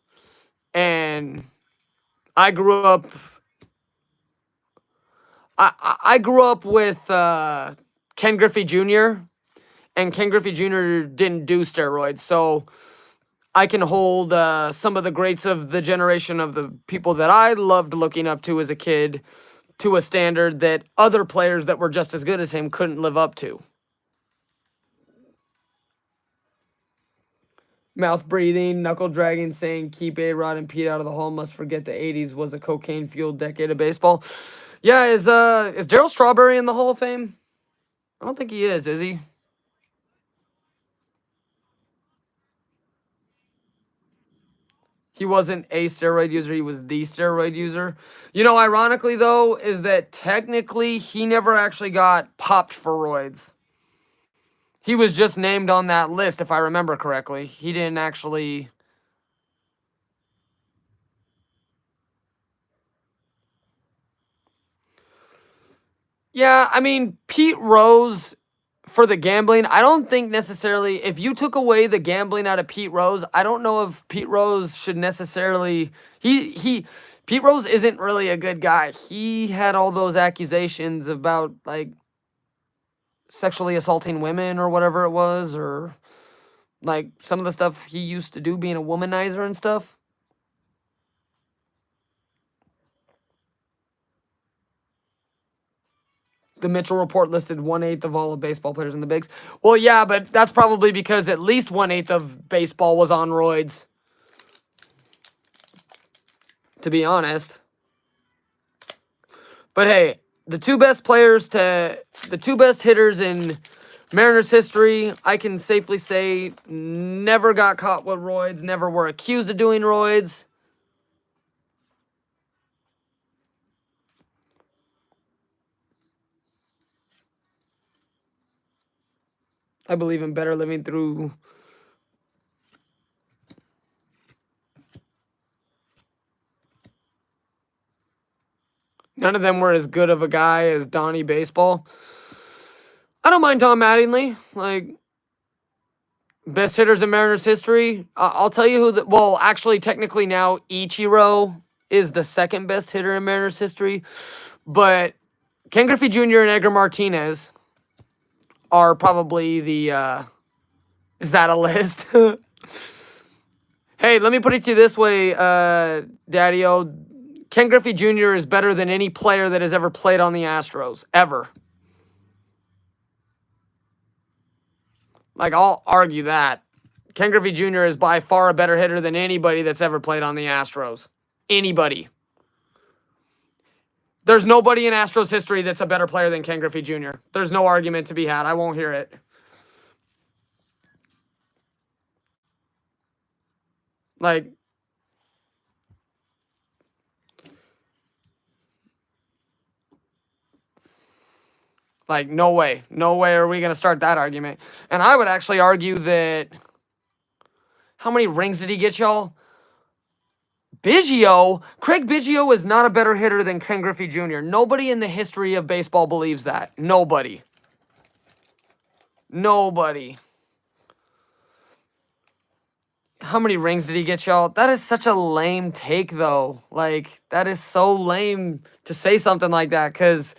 And I grew up with Ken Griffey Jr. and Ken Griffey Jr. didn't do steroids, so I can hold some of the greats of the generation of the people that I loved looking up to as a kid to a standard that other players that were just as good as him couldn't live up to. Mouth breathing, knuckle dragging, saying keep A-Rod and Pete out of the hall. Must forget the 80s was a cocaine-fueled decade of baseball. Yeah, is Darryl Strawberry in the Hall of Fame? I don't think he is he? He wasn't a steroid user, he was the steroid user. You know, ironically, though, is that technically he never actually got popped for roids. He was just named on that list, if I remember correctly. He didn't actually... Yeah, I mean, Pete Rose, for the gambling, I don't think necessarily... If you took away the gambling out of Pete Rose, I don't know if Pete Rose should necessarily... Pete Rose isn't really a good guy. He had all those accusations about, like, sexually assaulting women or whatever it was, or, like, some of the stuff he used to do, being a womanizer and stuff. The Mitchell report listed 1/8 of all of baseball players in the bigs. Well, yeah, but that's probably because at least 1/8 of baseball was on roids. To be honest. But hey, the two best hitters in Mariners history, I can safely say, never got caught with roids, never were accused of doing roids. I believe in better living through... None of them were as good of a guy as Donnie Baseball. I don't mind Tom Mattingly. Like, best hitters in Mariners history. I'll tell you who well, actually, technically now, Ichiro is the second best hitter in Mariners history. But Ken Griffey Jr. and Edgar Martinez are probably the... is that a list? Hey, let me put it to you this way, Daddy-O. Ken Griffey Jr. is better than any player that has ever played on the Astros. Ever. Like, I'll argue that. Ken Griffey Jr. is by far a better hitter than anybody that's ever played on the Astros. Anybody. There's nobody in Astros history that's a better player than Ken Griffey Jr. There's no argument to be had. I won't hear it. Like, no way. No way are we going to start that argument. And I would actually argue that... How many rings did he get, y'all? Craig Biggio is not a better hitter than Ken Griffey Jr. Nobody in the history of baseball believes that. Nobody. Nobody. How many rings did he get, y'all? That is such a lame take, though. Like, that is so lame to say something like that, because...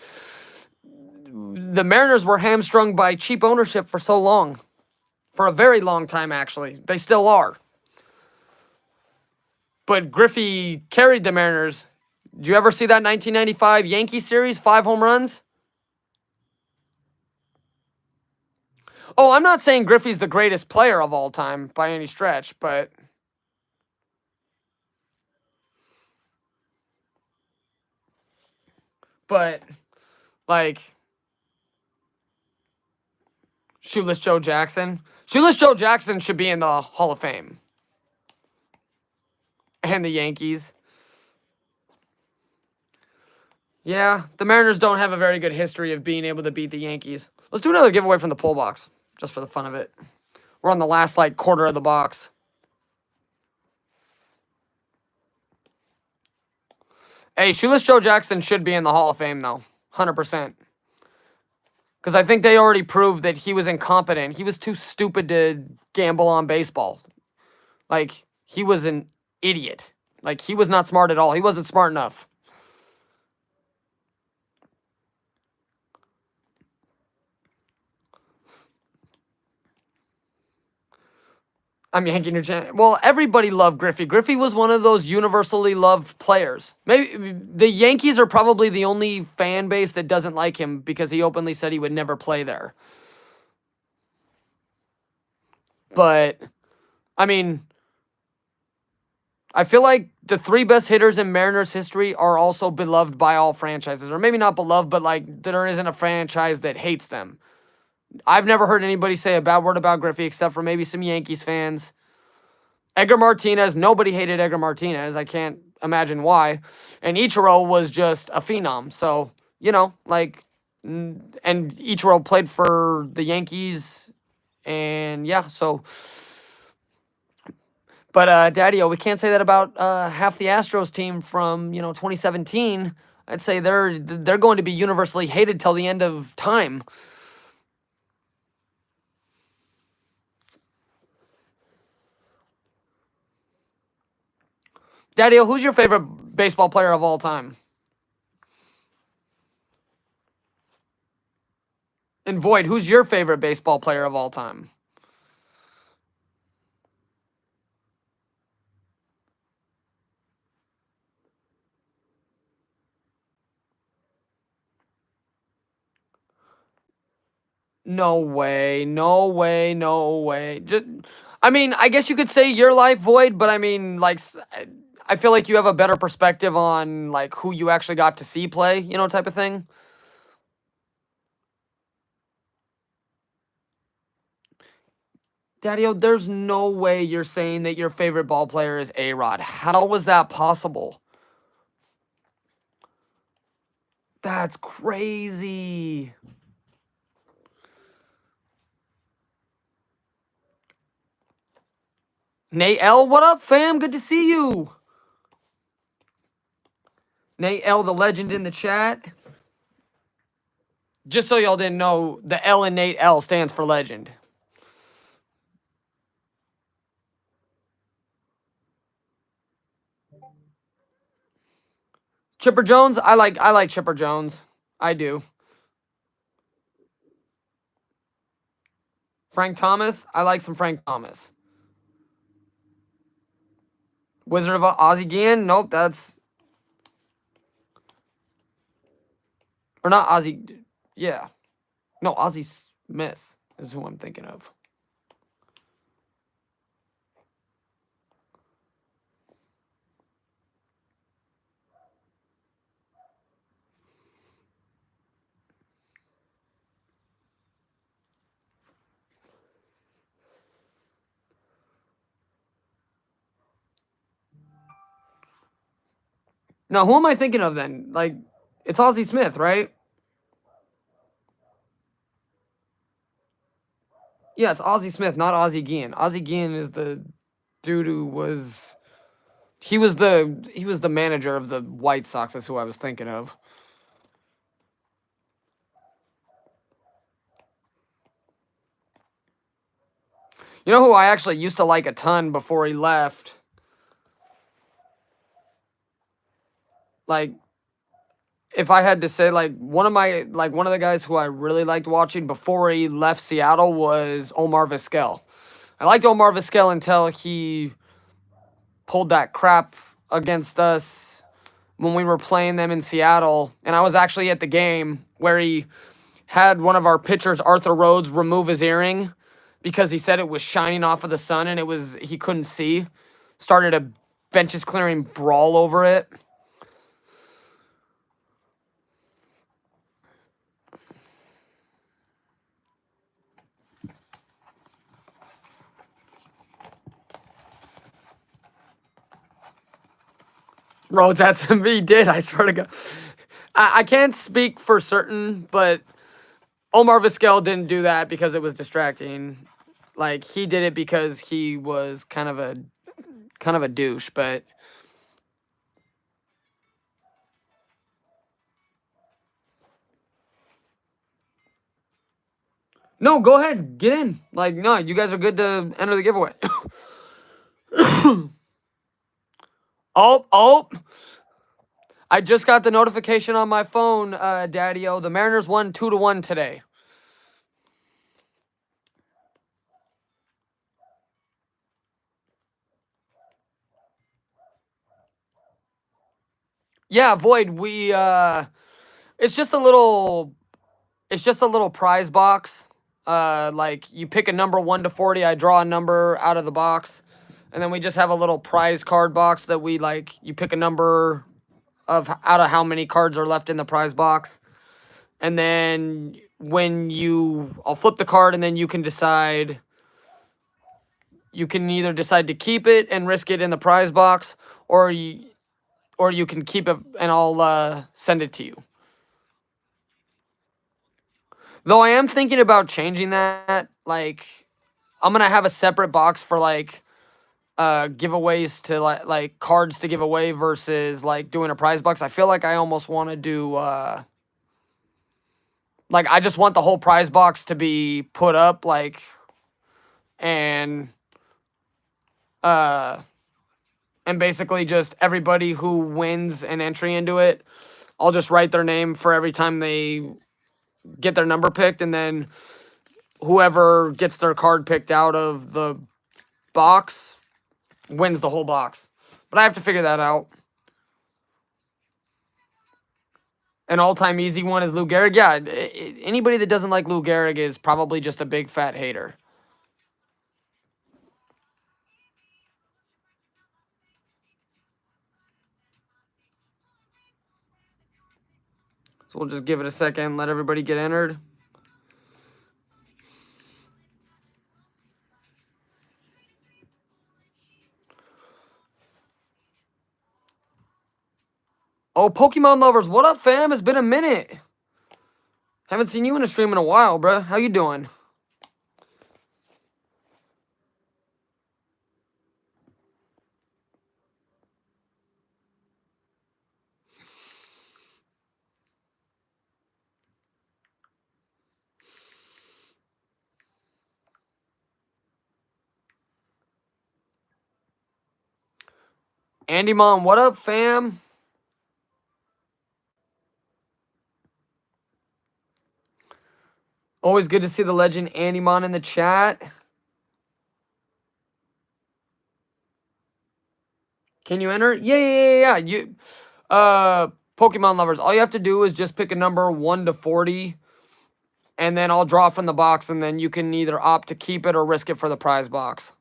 The Mariners were hamstrung by cheap ownership for so long. For a very long time, actually. They still are. But Griffey carried the Mariners. Did you ever see that 1995 Yankee series? 5 home runs? Oh, I'm not saying Griffey's the greatest player of all time by any stretch, but... like... Shoeless Joe Jackson. Shoeless Joe Jackson should be in the Hall of Fame. And the Yankees. Yeah, the Mariners don't have a very good history of being able to beat the Yankees. Let's do another giveaway from the pull box, just for the fun of it. We're on the last, like, quarter of the box. Hey, Shoeless Joe Jackson should be in the Hall of Fame, though. 100%. Because I think they already proved that he was incompetent. He was too stupid to gamble on baseball. Like, he was an idiot. Like, he was not smart at all. He wasn't smart enough. I'm yanking your channel. Well, everybody loved Griffey. Griffey was one of those universally loved players. Maybe the Yankees are probably the only fan base that doesn't like him because he openly said he would never play there. But, I mean, I feel like the 3 best hitters in Mariners history are also beloved by all franchises. Or maybe not beloved, but, like, there isn't a franchise that hates them. I've never heard anybody say a bad word about Griffey except for maybe some Yankees fans. Edgar Martinez, nobody hated Edgar Martinez. I can't imagine why. And Ichiro was just a phenom. So, like, and Ichiro played for the Yankees. And yeah, so. But, Daddy-O, we can't say that about half the Astros team from, 2017. I'd say they're going to be universally hated till the end of time. Daddy-O, who's your favorite baseball player of all time? And Void, who's your favorite baseball player of all time? No way, no way, no way. I mean, I guess you could say your life, Void, but I mean, like, I feel like you have a better perspective on, like, who you actually got to see play, type of thing. Daddy-O, there's no way you're saying that your favorite ball player is A-Rod. How was that possible? That's crazy. Nate L, what up, fam? Good to see you. Nate L, the legend in the chat. Just so y'all didn't know, the L in Nate L stands for legend. Chipper Jones, I like Chipper Jones. I do. Frank Thomas, I like some Frank Thomas. Wizard of Ozzie Guillen, nope, that's or not Ozzie. Yeah, no, Ozzie Smith is who I'm thinking of. Now, who am I thinking of then? Like, it's Ozzie Smith, right? Yeah, it's Ozzie Smith, not Ozzie Guillen. Ozzie Guillen is the dude who was he was the manager of the White Sox. That's who I was thinking of. You know who I actually used to like a ton before he left? Like, if I had to say, like, one of the guys who I really liked watching before he left Seattle was Omar Vizquel. I liked Omar Vizquel until he pulled that crap against us when we were playing them in Seattle. And I was actually at the game where he had one of our pitchers, Arthur Rhodes, remove his earring because he said it was shining off of the sun and he couldn't see. Started a benches clearing brawl over it. Rhodes had some. He did. I swear to God. I can't speak for certain, but Omar Vizquel didn't do that because it was distracting. Like, he did it because he was kind of a douche. But no, go ahead, get in. Like, no, you guys are good to enter the giveaway. Oh. I just got the notification on my phone, Daddy-O. The Mariners won 2-1 today. Yeah, Void, it's just a little prize box. Like, you pick a number 1 to 40, I draw a number out of the box. And then we just have a little prize card box that you pick a number out of how many cards are left in the prize box. And then I'll flip the card and then you can decide you can either decide to keep it and risk it in the prize box, or you can keep it and I'll send it to you. Though I am thinking about changing that. Like, I'm gonna have a separate box for like giveaways to like cards to give away versus like doing a prize box. I feel like I almost want to do like I just want the whole prize box to be put up like and uh and basically just everybody who wins an entry into it, I'll just write their name for every time they get their number picked, and then whoever gets their card picked out of the box wins the whole box. But I have to figure that out. An all-time easy one is Lou Gehrig. Yeah, anybody that doesn't like Lou Gehrig is probably just a big fat hater. So we'll just give it a second, let everybody get entered. Oh, Pokemon lovers, what up, fam? It's been a minute. Haven't seen you in a stream in a while, bruh. How you doing? Andy Mom, what up, fam? Always good to see the legend Andy Mon in the chat. Can you enter? Yeah. You, Pokemon lovers, all you have to do is just pick a number 1 to 40, and then I'll draw from the box, and then you can either opt to keep it or risk it for the prize box.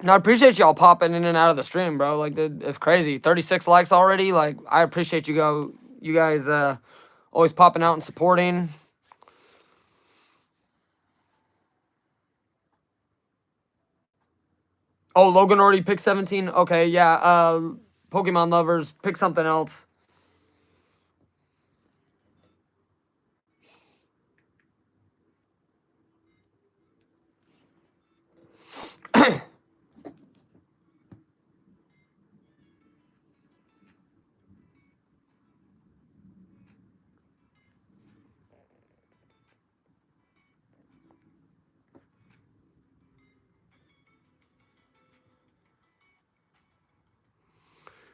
No, I appreciate y'all popping in and out of the stream, bro. Like, it's crazy. 36 likes already. Like, I appreciate you guys always popping out and supporting. Oh, Logan already picked 17. Okay, yeah. Pokemon lovers, pick something else.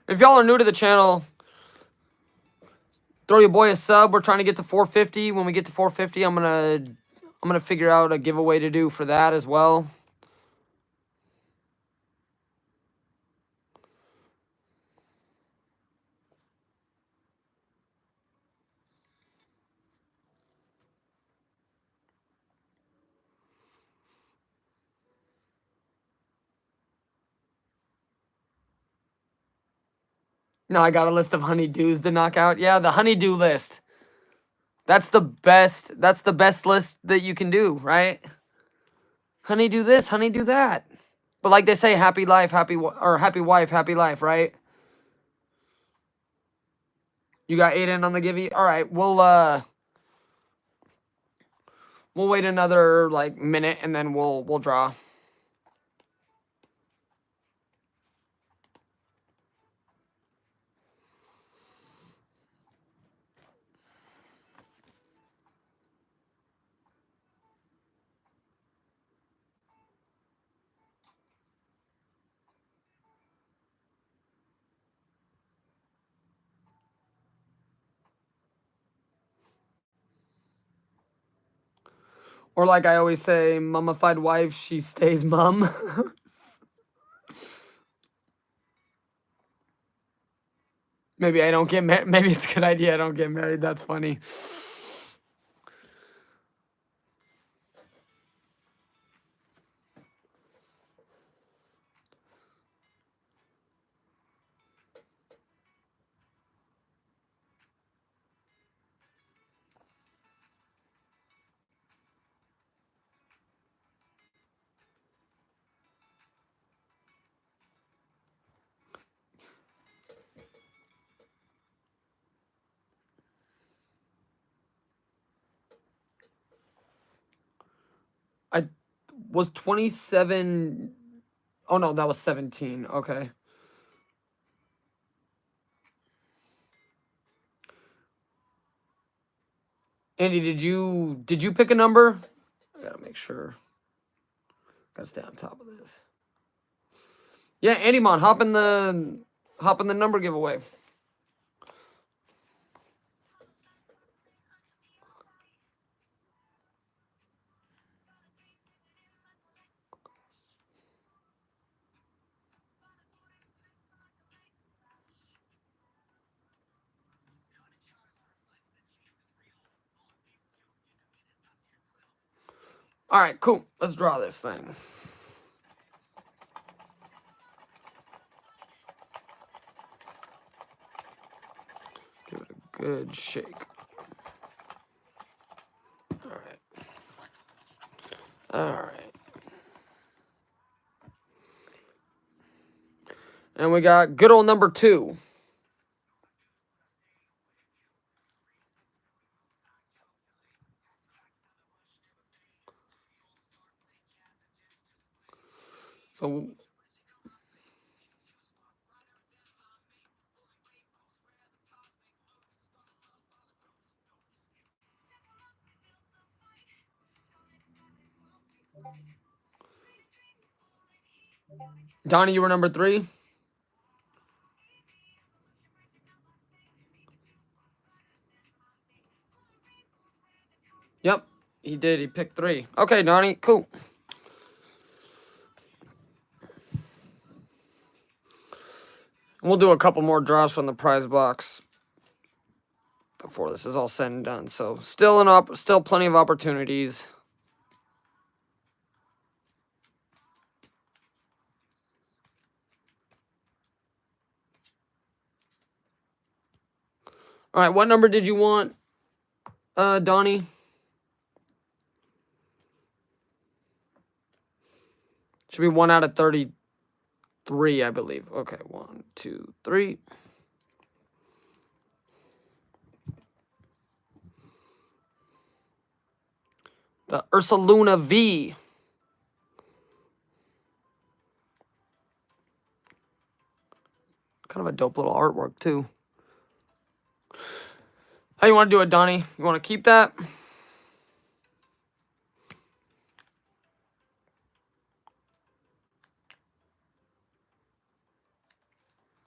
If y'all are new to the channel, throw your boy a sub. We're trying to get to 450. When we get to 450, I'm gonna figure out a giveaway to do for that as well. No, I got a list of honeydews to knock out. Yeah, the honeydew list. That's the best. That's the best list that you can do, right? Honeydew this, honeydew that. But like they say, happy life, happy wife, happy life, right? You got 8 in on the givey. All right, we'll wait another like minute and then we'll draw. Or like I always say, mummified wife, she stays mum. Maybe I don't get married. Maybe it's a good idea I don't get married. That's funny. was 27. Oh no, that was 17. Okay. Andy, did you pick a number? I gotta make sure. Gotta stay on top of this. Yeah, Andy Mon, hop in the number giveaway. All right, cool. Let's draw this thing. Give it a good shake. All right. All right. And we got good old number 2. So Donnie, you were number 3? Yep, he did. He picked 3. Okay, Donnie, cool. We'll do a couple more draws from the prize box before this is all said and done. So still plenty of opportunities. All right, what number did you want, Donnie? Should be 1 out of 33, I believe. Okay, 1, 2, 3. The Ursaluna V. Kind of a dope little artwork, too. How you want to do it, Donnie? You want to keep that?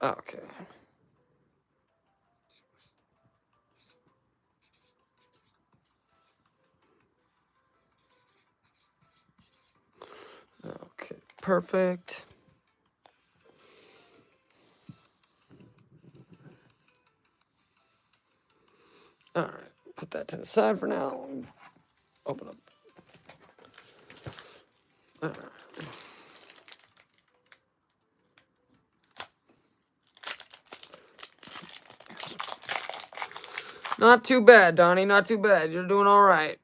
Okay. Okay, perfect. All right, put that to the side for now. Open up. All right. Not too bad, Donnie. Not too bad. You're doing all right.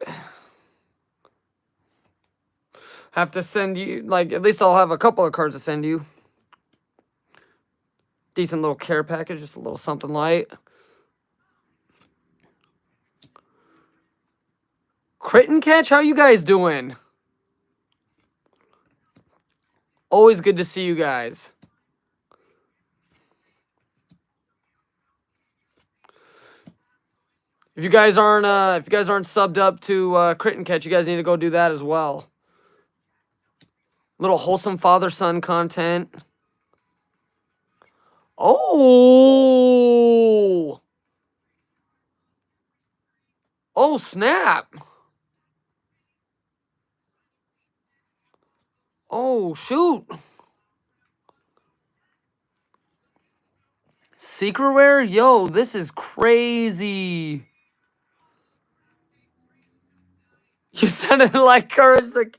Have to send you, like, at least I'll have a couple of cards to send you. Decent little care package, just a little something light. Crit and Catch, how you guys doing? Always good to see you guys. If you guys aren't subbed up to Crit and Catch, you guys need to go do that as well. Little wholesome father-son content. Oh! Oh, snap! Oh, shoot! Secret rare? Yo, this is crazy. You sounded like Courage the...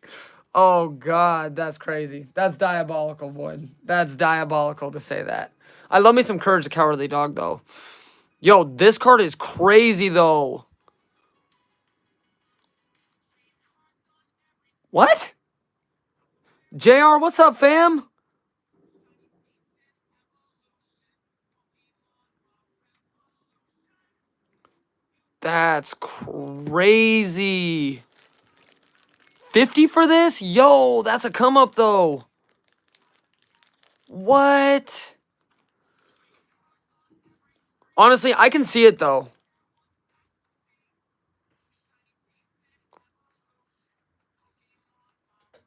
Oh, God, that's crazy. That's diabolical, boy. That's diabolical to say that. I love me some Courage the Cowardly Dog, though. Yo, this card is crazy, though. What? JR, what's up, fam? That's crazy. $50 for this? Yo, that's a come up though. What? Honestly, I can see it though.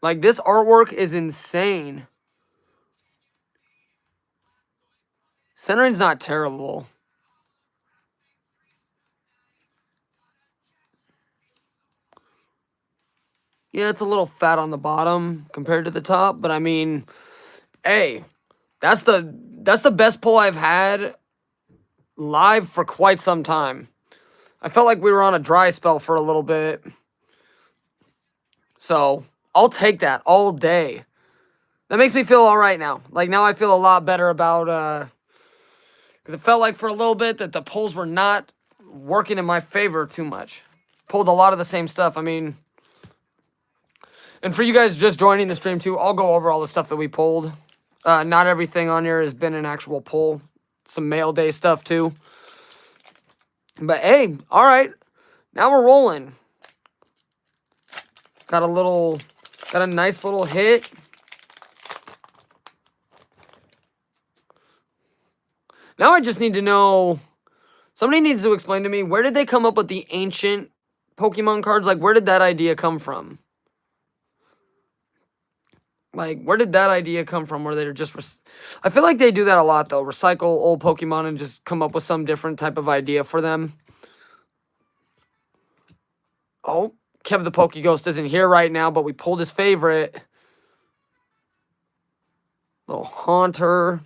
Like, this artwork is insane. Centering's not terrible. Yeah, it's a little fat on the bottom compared to the top, but I mean, hey, that's the best pull I've had live for quite some time. I felt like we were on a dry spell for a little bit. So, I'll take that all day. That makes me feel all right now. Like, now I feel a lot better about, because it felt like for a little bit that the pulls were not working in my favor too much. Pulled a lot of the same stuff. I mean, and for you guys just joining the stream too, I'll go over all the stuff that we pulled. Not everything on here has been an actual pull. Some mail day stuff too. But hey, all right. Now we're rolling. Got a nice little hit. Now I just need to know, somebody needs to explain to me, where did they come up with the ancient Pokemon cards? Like, where did that idea come from? Like, where did that idea come from? Where they're just, I feel like they do that a lot, though. Recycle old Pokemon and just come up with some different type of idea for them. Oh, Kev the Pokeghost isn't here right now, but we pulled his favorite. Little Haunter.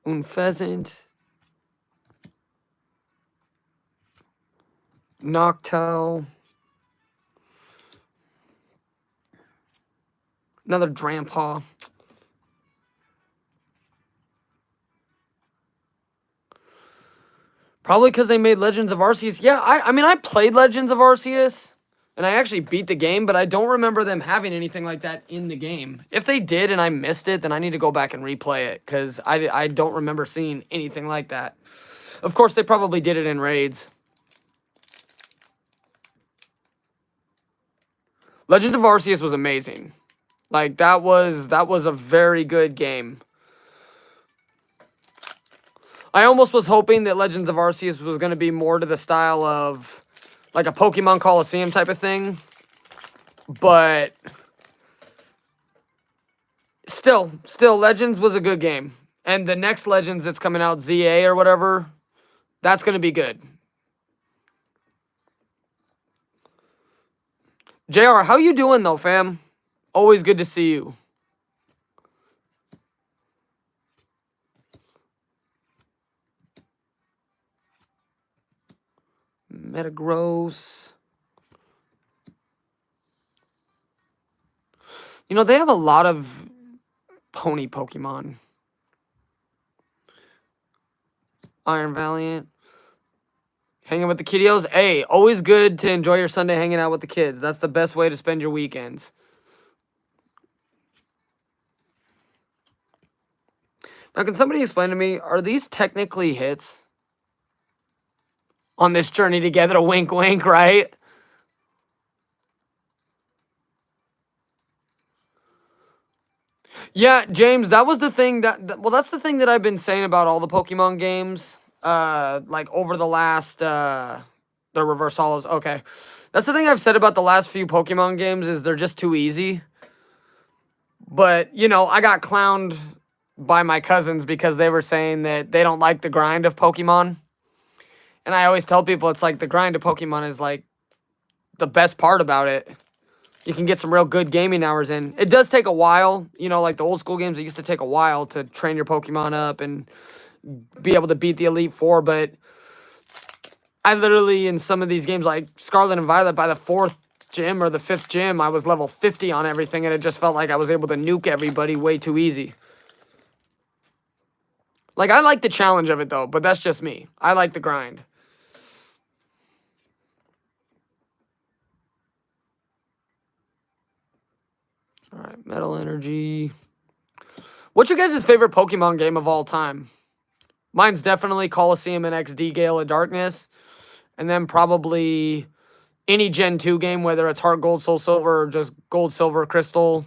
Unpheasant. Noctowl. Another Drampaw. Probably because they made Legends of Arceus. Yeah, I mean, I played Legends of Arceus, and I actually beat the game, but I don't remember them having anything like that in the game. If they did and I missed it, then I need to go back and replay it, because I don't remember seeing anything like that. Of course, they probably did it in raids. Legends of Arceus was amazing. Like, that was a very good game. I almost was hoping that Legends of Arceus was going to be more to the style of, like, a Pokemon Coliseum type of thing. But still, Legends was a good game. And the next Legends that's coming out, ZA or whatever, that's going to be good. JR, how you doing, though, fam? Always good to see you. Metagross. You know, they have a lot of pony Pokemon. Iron Valiant. Hanging with the kiddos. Hey, always good to enjoy your Sunday hanging out with the kids. That's the best way to spend your weekends. Now, can somebody explain to me, are these technically hits? On this journey together, a wink, wink, right? Yeah, James, that was the thing well, that's the thing that I've been saying about all the Pokemon games, like over the last, the reverse hollows. Okay, that's the thing I've said about the last few Pokemon games is they're just too easy. But, you know, I got clowned by my cousins because they were saying that they don't like the grind of Pokemon. And I always tell people it's like the grind of Pokemon is like the best part about it. You can get some real good gaming hours in. It does take a while, you know, like the old school games, it used to take a while to train your Pokemon up and be able to beat the Elite Four, but I literally, in some of these games, like Scarlet and Violet, by the 4th gym or the 5th gym, I was level 50 on everything, and it just felt like I was able to nuke everybody way too easy. Like, I like the challenge of it, though, but that's just me. I like the grind. All right, Metal Energy. What's your guys' favorite Pokemon game of all time? Mine's definitely Coliseum and XD Gale of Darkness. And then probably any Gen 2 game, whether it's Heart Gold, Soul Silver, or just Gold, Silver, Crystal.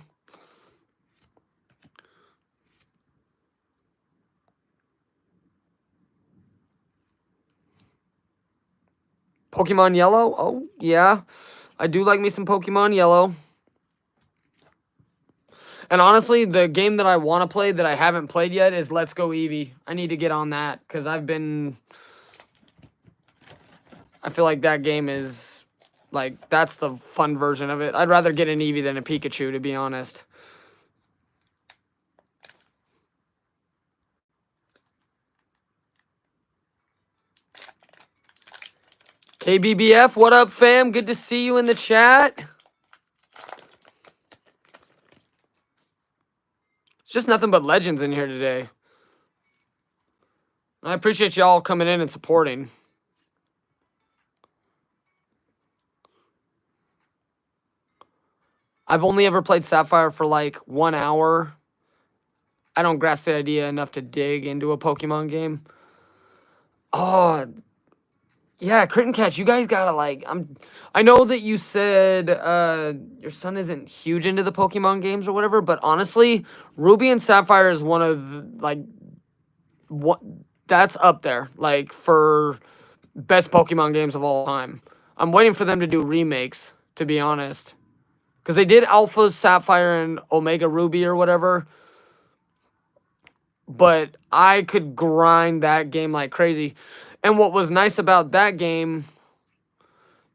Pokemon Yellow? Oh, yeah. I do like me some Pokemon Yellow. And honestly, the game that I want to play that I haven't played yet is Let's Go Eevee. I need to get on that because I feel like that game is, like, that's the fun version of it. I'd rather get an Eevee than a Pikachu, to be honest. KBBF, what up, fam? Good to see you in the chat. It's just nothing but legends in here today. I appreciate y'all coming in and supporting. I've only ever played Sapphire for like 1 hour. I don't grasp the idea enough to dig into a Pokemon game. Oh, yeah, Crit and Catch, you guys gotta like, I know that you said your son isn't huge into the Pokemon games or whatever, but honestly, Ruby and Sapphire is one of the, like, what, that's up there, like, for best Pokemon games of all time. I'm waiting for them to do remakes, to be honest. Because they did Alpha Sapphire and Omega Ruby or whatever. But I could grind that game like crazy. And what was nice about that game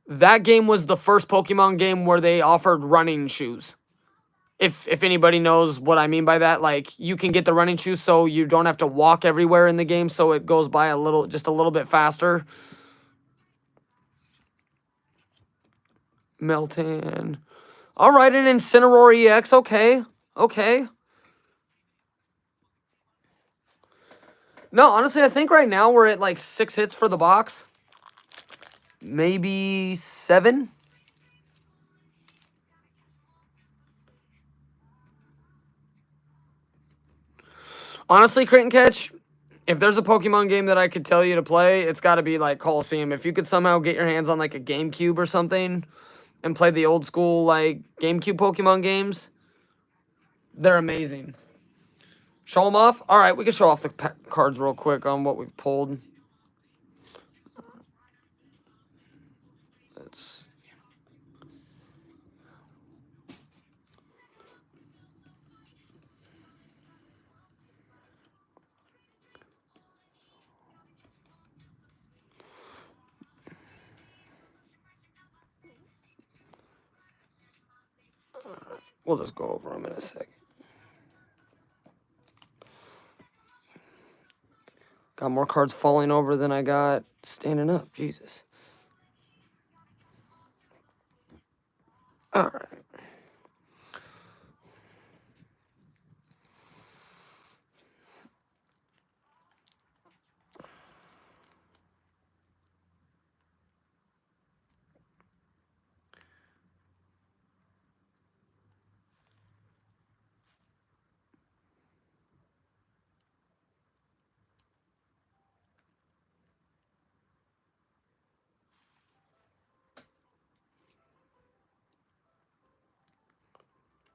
was the first Pokemon game where they offered running shoes. If anybody knows what I mean by that, like, you can get the running shoes so you don't have to walk everywhere in the game, so it goes by just a little bit faster. Meltan. All right, an Incineroar EX. Okay. Okay. No, honestly, I think right now we're at like 6 hits for the box. Maybe 7. Honestly, Crit and Catch, if there's a Pokemon game that I could tell you to play, it's got to be like Coliseum. If you could somehow get your hands on like a GameCube or something and play the old school like GameCube Pokemon games, they're amazing. Show them off? All right, we can show off the cards real quick on what we've pulled. Let's... We'll just go over them in a second. Got more cards falling over than I got standing up. Jesus. All right.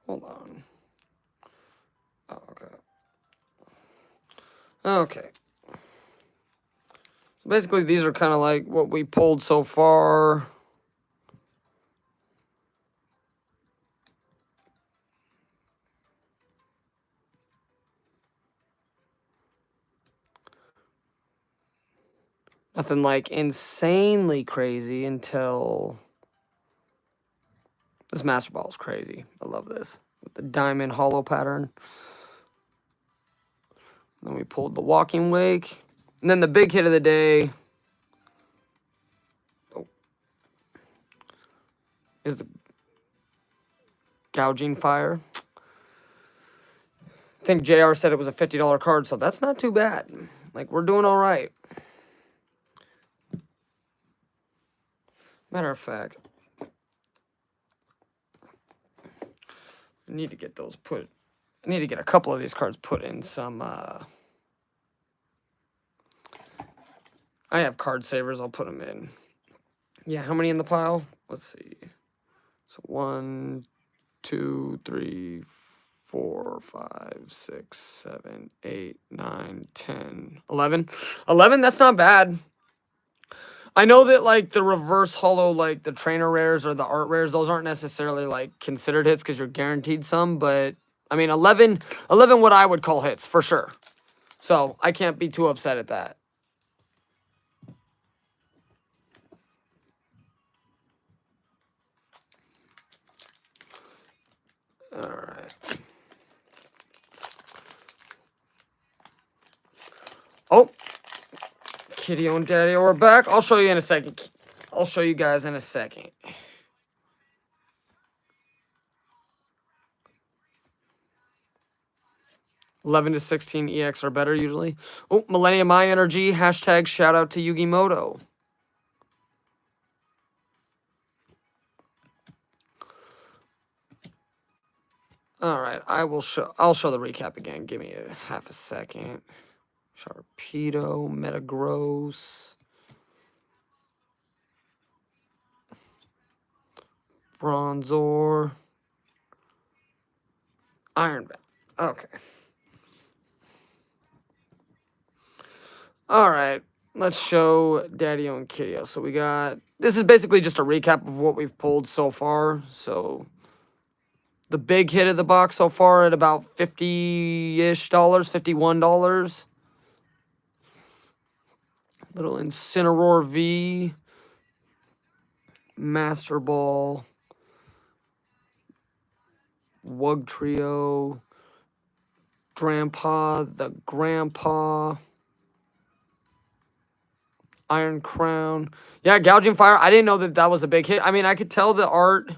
Hold on. Oh, okay. Okay. So basically, these are kind of like what we pulled so far. Nothing like insanely crazy until this Master Ball is crazy. I love this. With the diamond hollow pattern. Then we pulled the Walking Wake. And then the big hit of the day is the Gouging Fire. I think JR said it was a $50 card, so that's not too bad. Like, we're doing all right. Matter of fact, I need to get those put. I need to get a couple of these cards put in some. I have card savers. I'll put them in. Yeah, how many in the pile? let's see. So 1, 2, 3, 4, 5, 6, 7, 8, 9, 10, 11. 11, that's not bad. I know that, like, the reverse holo, like, the trainer rares or the art rares, those aren't necessarily, like, considered hits because you're guaranteed some, but, I mean, 11, what I would call hits, for sure. So, I can't be too upset at that. All right. Oh, Kitty and Daddy are back. I'll show you in a second. I'll show you guys in a second. $11 to $16 EX are better usually. Oh, Millennium Eye Energy. Hashtag shout out to Yugimoto. All right, I'll show the recap again. Give me a half a second. Sharpedo, Metagross, Bronzor, Ironbound. Okay. All right, let's show Daddy-O and Kitty-O. So we got, this is basically just a recap of what we've pulled so far. So the big hit of the box so far at about $50-ish, $51. Little Incineroar V, Master Ball, Wug Trio, the Grandpa, Iron Crown. Yeah, Gouging Fire. I didn't know that was a big hit. I mean, I could tell the art.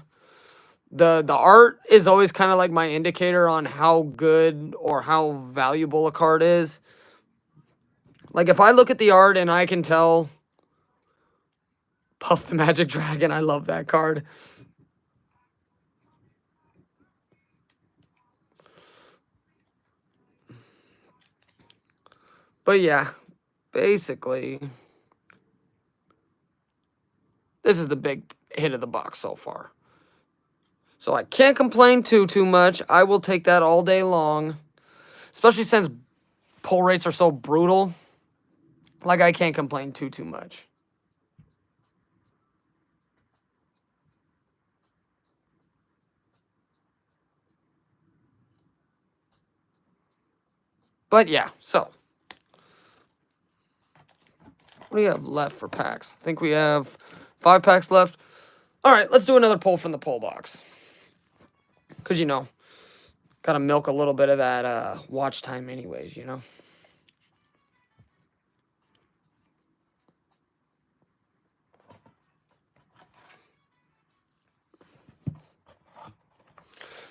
The art is always kind of like my indicator on how good or how valuable a card is. Like, if I look at the art and I can tell Puff the Magic Dragon, I love that card. But yeah, basically, this is the big hit of the box so far. So I can't complain too much. I will take that all day long. Especially since pull rates are so brutal. Like, I can't complain too much. But yeah, so. What do you have left for packs? I think we have 5 packs left. All right, let's do another pull from the pull box. Because, you know, got to milk a little bit of that watch time anyways, you know.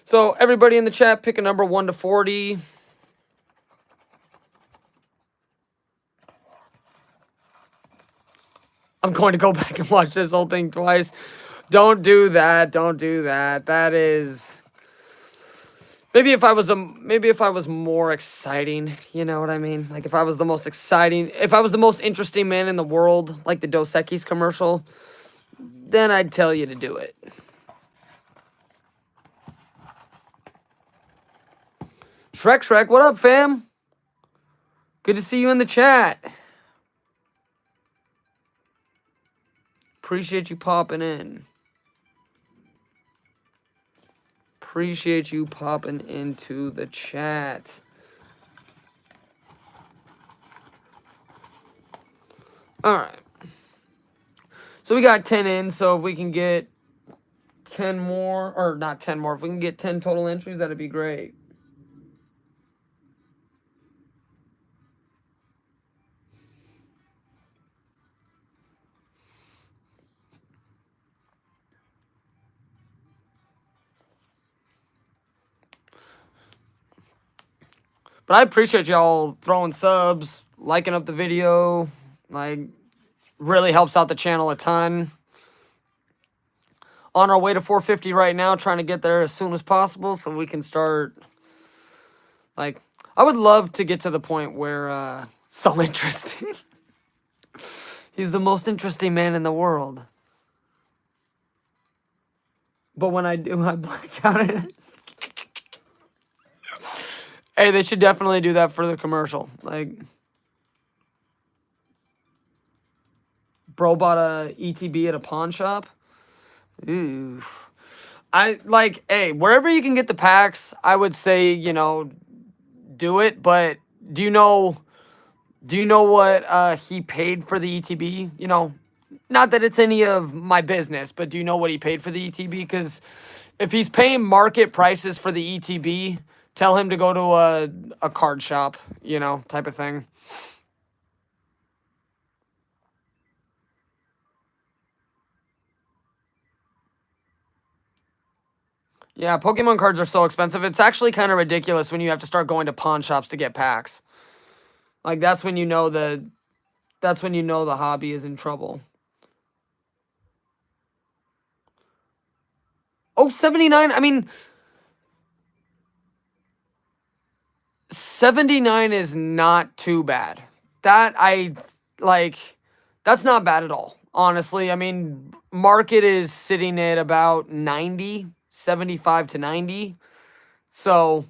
So, everybody in the chat, pick a number 1 to 40. I'm going to go back and watch this whole thing twice. Don't do that. Don't do that. That is... Maybe if I was more exciting, you know what I mean? Like, if I was the most exciting... If I was the most interesting man in the world, like the Dos Equis commercial, then I'd tell you to do it. Shrek, what up, fam? Good to see you in the chat. Appreciate you popping in. Appreciate you popping into the chat. All right. So we got 10 in, so if we can get 10 more, or not 10 more, if we can get 10 total entries, that'd be great. But I appreciate y'all throwing subs, liking up the video. Like, really helps out the channel a ton. On our way to 450 right now, trying to get there as soon as possible so we can start. Like, I would love to get to the point where, so interesting. He's the most interesting man in the world. But when I do, I black out it. Hey, they should definitely do that for the commercial. Like, bro bought a ETB at a pawn shop. Ooh. I like, hey, wherever you can get the packs, I would say, do it. But do you know what he paid for the ETB? Not that it's any of my business, but do you know what he paid for the ETB? Because if he's paying market prices for the ETB, tell him to go to a card shop, type of thing. Yeah, Pokemon cards are so expensive. It's actually kind of ridiculous when you have to start going to pawn shops to get packs. Like that's when you know the hobby is in trouble. Oh, 79. I mean, 79 is not too bad. That's not bad at all. Honestly, I mean, market is sitting at about 90, 75 to 90. So,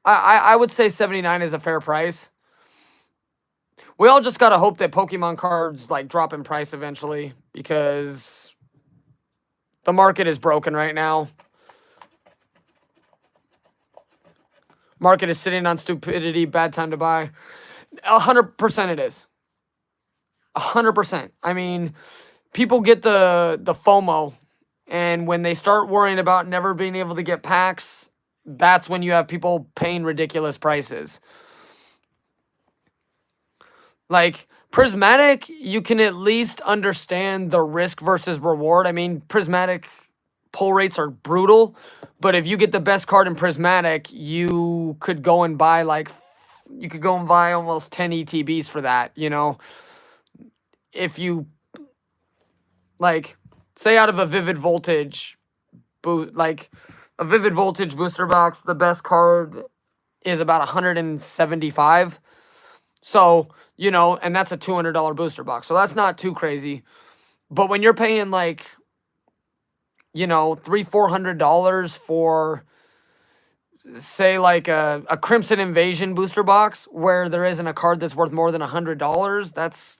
I would say 79 is a fair price. We all just gotta hope that Pokemon cards like drop in price eventually because the market is broken right now. Market is sitting on stupidity, bad time to buy. 100% it is. 100%. I mean, people get the FOMO, and when they start worrying about never being able to get packs, that's when you have people paying ridiculous prices. Like, Prismatic, you can at least understand the risk versus reward. I mean, Prismatic pull rates are brutal, but if you get the best card in Prismatic, you could go and buy almost 10 ETBs for that, If you, like, say out of a Vivid Voltage, a Vivid Voltage booster box, the best card is about 175. So, and that's a $200 booster box. So that's not too crazy. But when you're paying like, $300-400 for, say, like a Crimson Invasion booster box where there isn't a card that's worth more than $100, that's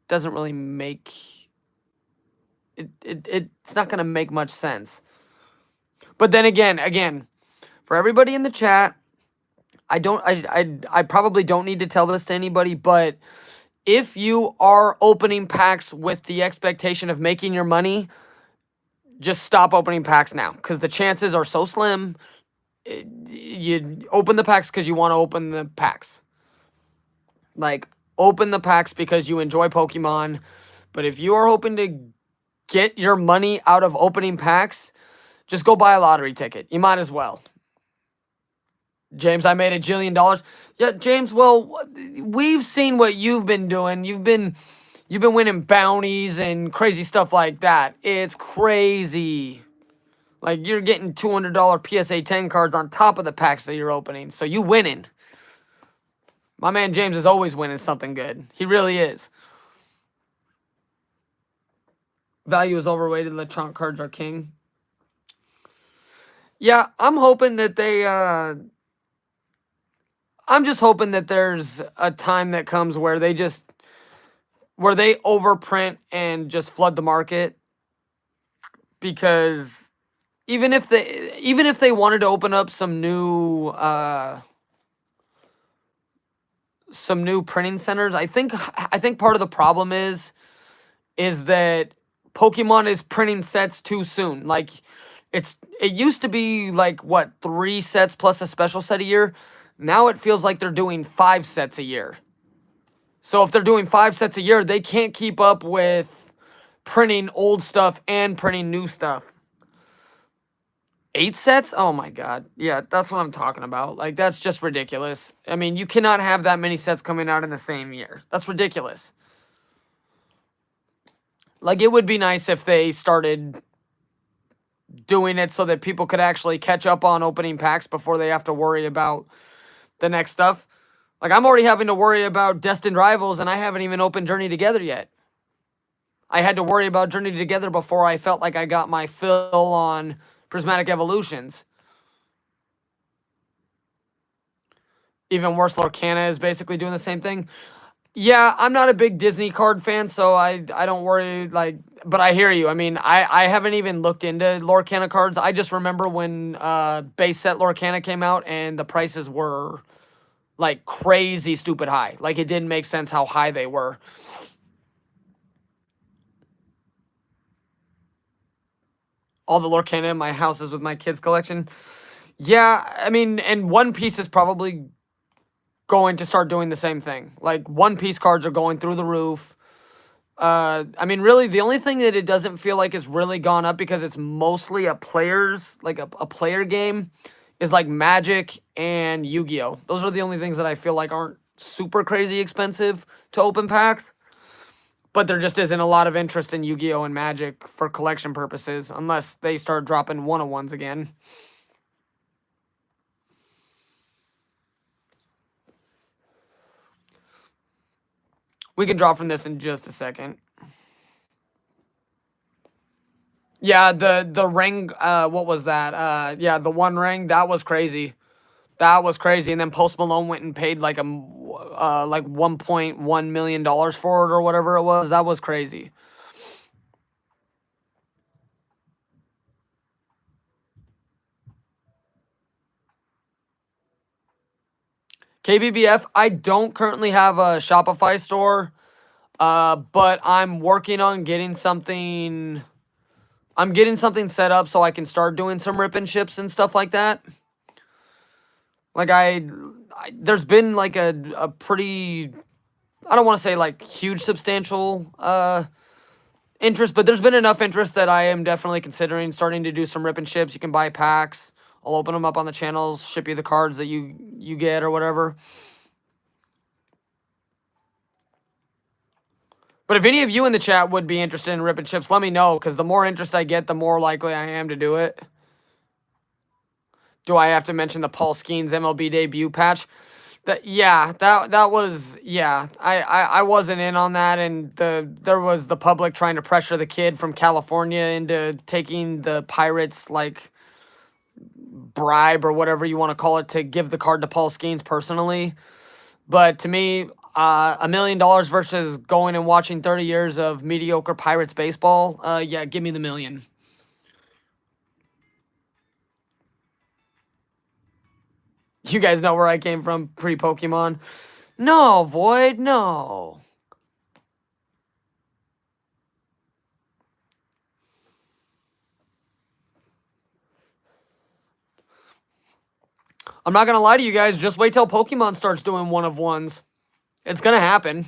doesn't really make it's not gonna make much sense. But then again, for everybody in the chat, I probably don't need to tell this to anybody, but if you are opening packs with the expectation of making your money, just stop opening packs now because the chances are so slim. You open the packs because you want to open the packs. Like, open the packs because you enjoy Pokemon. But if you are hoping to get your money out of opening packs, just go buy a lottery ticket. You might as well. James, I made $1 jillion. Yeah, James, well, we've seen what you've been doing. You've been winning bounties and crazy stuff like that. It's crazy. Like, you're getting $200 PSA 10 cards on top of the packs that you're opening. So you winning. My man James is always winning something good. He really is. Value is overrated. Lechonk cards are king. Yeah, I'm hoping that I'm just hoping that there's a time that comes where they overprint and just flood the market. Because even if they wanted to open up some new printing centers, I think part of the problem is that Pokemon is printing sets too soon. Like, it used to be like, what, 3 sets plus a special set a year? Now it feels like they're doing 5 sets a year. So if they're doing 5 sets a year, they can't keep up with printing old stuff and printing new stuff. 8 sets? Oh my god. Yeah, that's what I'm talking about. Like, that's just ridiculous. I mean, you cannot have that many sets coming out in the same year. That's ridiculous. Like, it would be nice if they started doing it so that people could actually catch up on opening packs before they have to worry about the next stuff. Like, I'm already having to worry about Destined Rivals, and I haven't even opened Journey Together yet. I had to worry about Journey Together before I felt like I got my fill on Prismatic Evolutions. Even worse, Lorcana is basically doing the same thing. Yeah, I'm not a big Disney card fan, so I don't worry, like, but I hear you. I mean, I haven't even looked into Lorcana cards. I just remember when base set Lorcana came out and the prices were like crazy stupid high. Like it didn't make sense how high they were. All the Lorcana in my house is with my kids' collection. Yeah, I mean, and One Piece is probably going to start doing the same thing. Like One Piece cards are going through the roof. I mean, really, the only thing that it doesn't feel like has really gone up because it's mostly a player's, like a player game, is like Magic and Yu-Gi-Oh! Those are the only things that I feel like aren't super crazy expensive to open packs. But there just isn't a lot of interest in Yu-Gi-Oh! And Magic for collection purposes, unless they start dropping one-on-ones again. We can draw from this in just a second. Yeah, the ring, what was that? Yeah, the One Ring, that was crazy. That was crazy. And then Post Malone went and paid like like $1.1 million for it or whatever it was. That was crazy. KBBF, I don't currently have a Shopify store, but I'm working on getting something. I'm getting something set up so I can start doing some rip and ships and stuff like that. Like there's been like a pretty, I don't want to say like huge substantial interest, but there's been enough interest that I am definitely considering starting to do some rip and ships. You can buy packs. I'll open them up on the channels, ship you the cards that you get or whatever. But if any of you in the chat would be interested in rip and ships, let me know, because the more interest I get, the more likely I am to do it. Do I have to mention the Paul Skeens MLB debut patch? That was, yeah, I wasn't in on that, and there was the public trying to pressure the kid from California into taking the Pirates like bribe or whatever you want to call it to give the card to Paul Skeens personally. But to me, $1 million versus going and watching 30 years of mediocre Pirates baseball, yeah, give me the million. You guys know where I came from pre-Pokemon. No, Void, no. I'm not going to lie to you guys. Just wait till Pokemon starts doing one-of-ones. It's going to happen.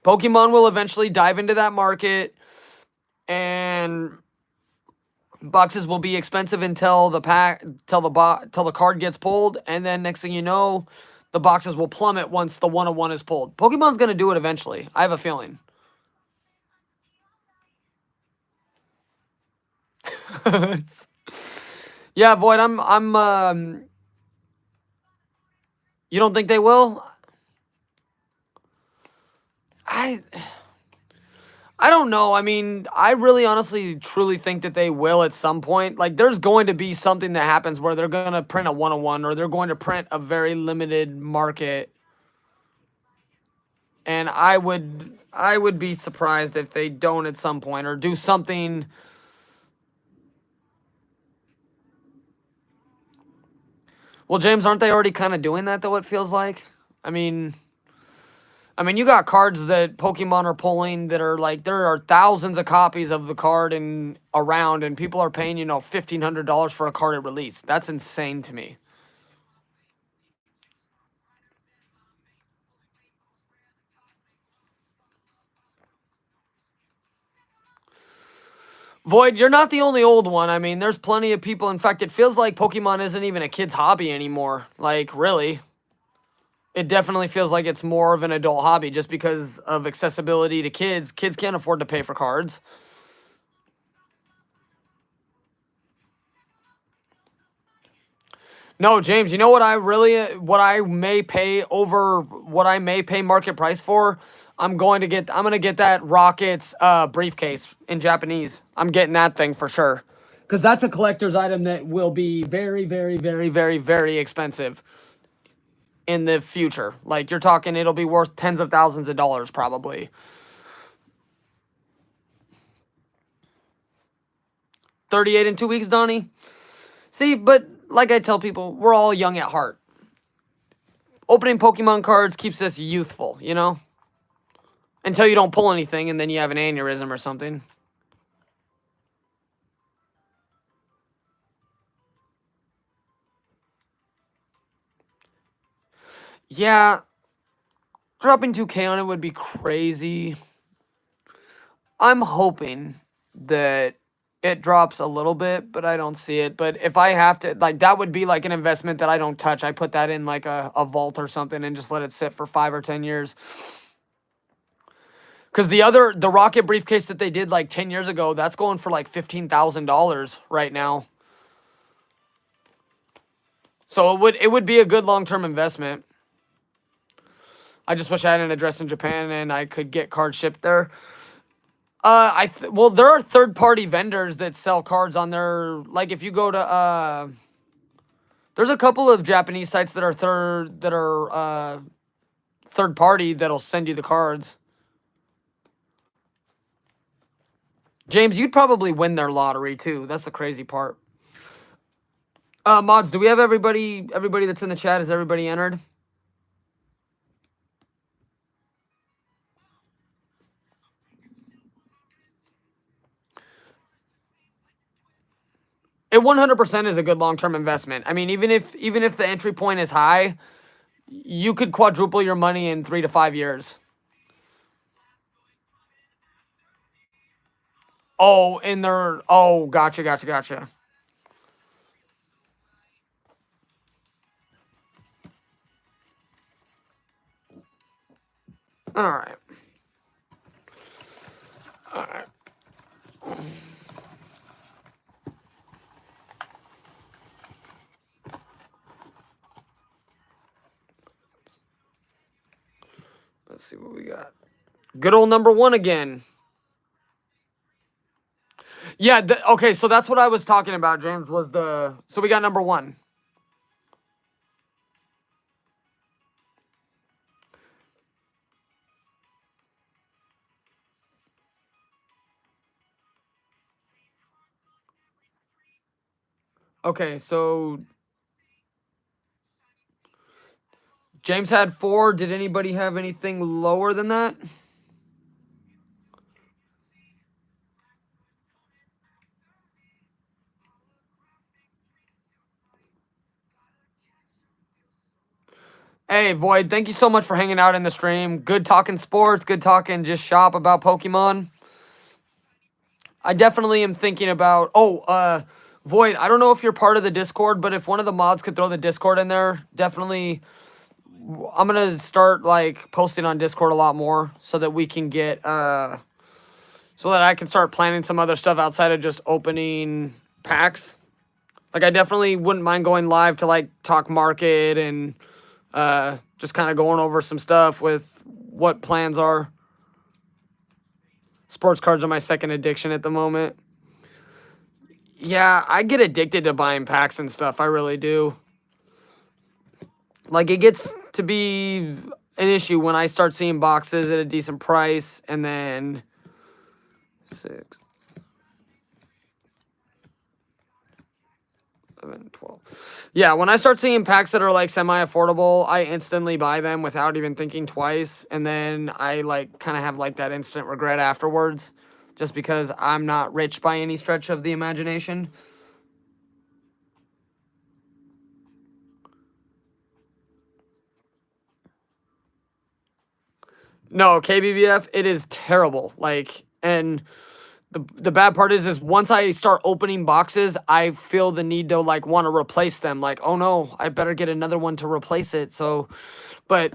Pokemon will eventually dive into that market, and boxes will be expensive until the card gets pulled, and then next thing you know, the boxes will plummet once the one-of-one is pulled. Pokemon's going to do it eventually. I have a feeling. Yeah, Void, you don't think they will? I don't know. I mean, I really honestly truly think that they will at some point. Like there's going to be something that happens where they're going to print a one-on-one, or they're going to print a very limited market. And I would be surprised if they don't at some point, or do something. Well, James, aren't they already kind of doing that though, it feels like? I mean, you got cards that Pokemon are pulling that are like, there are thousands of copies of the card and around, and people are paying, $1,500 for a card at release. That's insane to me. Void, you're not the only old one. I mean, there's plenty of people. In fact, it feels like Pokemon isn't even a kid's hobby anymore. Like, really. It definitely feels like it's more of an adult hobby just because of accessibility to kids. Kids can't afford to pay for cards. No, James, you know what what I may pay over what I may pay market price for? I'm gonna get that Rockets briefcase in Japanese. I'm getting that thing for sure. Cause that's a collector's item that will be very, very, very, very, very expensive in the future. Like you're talking it'll be worth tens of thousands of dollars probably. 38 in 2 weeks, Donnie. See, but like I tell people, we're all young at heart. Opening Pokemon cards keeps us youthful, you know? Until you don't pull anything and then you have an aneurysm or something. Yeah, dropping 2K on it would be crazy. I'm hoping that it drops a little bit, but I don't see it. But if I have to, like, that would be like an investment that I don't touch. I put that in like a vault or something and just let it sit for 5 or 10 years. Because the Rocket briefcase that they did like 10 years ago, that's going for like $15,000 right now. So it would be a good long-term investment. I just wish I had an address in Japan and I could get cards shipped there. Well, there are third-party vendors that sell cards on their, like if you go to there's a couple of Japanese sites that are third party that'll send you the cards. James, you'd probably win their lottery too. That's the crazy part. Mods, do we have everybody that's in the chat? Is everybody entered? It 100% is a good long-term investment. I mean, even if the entry point is high, you could quadruple your money in 3 to 5 years. Oh, in their gotcha. All right. All right. Let's see what we got. Good old number 1 again. Yeah, okay, so that's what I was talking about, James, was so we got number 1. Okay, so James had 4. Did anybody have anything lower than that? Hey, Void, thank you so much for hanging out in the stream. Good talking sports, good talking just shop about Pokemon. I definitely am thinking about... Oh, Void, I don't know if you're part of the Discord, but if one of the mods could throw the Discord in there, definitely... I'm going to start, like, posting on Discord a lot more so that we can get... so that I can start planning some other stuff outside of just opening packs. Like, I definitely wouldn't mind going live to, like, talk market and... just kind of going over some stuff with what plans are. Sports cards are my second addiction at the moment. Yeah, I get addicted to buying packs and stuff. I really do. Like, it gets to be an issue when I start seeing boxes at a decent price and then 6, 11, 12. Yeah, when I start seeing packs that are like semi-affordable, I instantly buy them without even thinking twice. And then I like kind of have like that instant regret afterwards just because I'm not rich by any stretch of the imagination. No, KBBF, it is terrible. Like, and the bad part is once I start opening boxes, I feel the need to like want to replace them. Like, oh no, I better get another one to replace it. So, but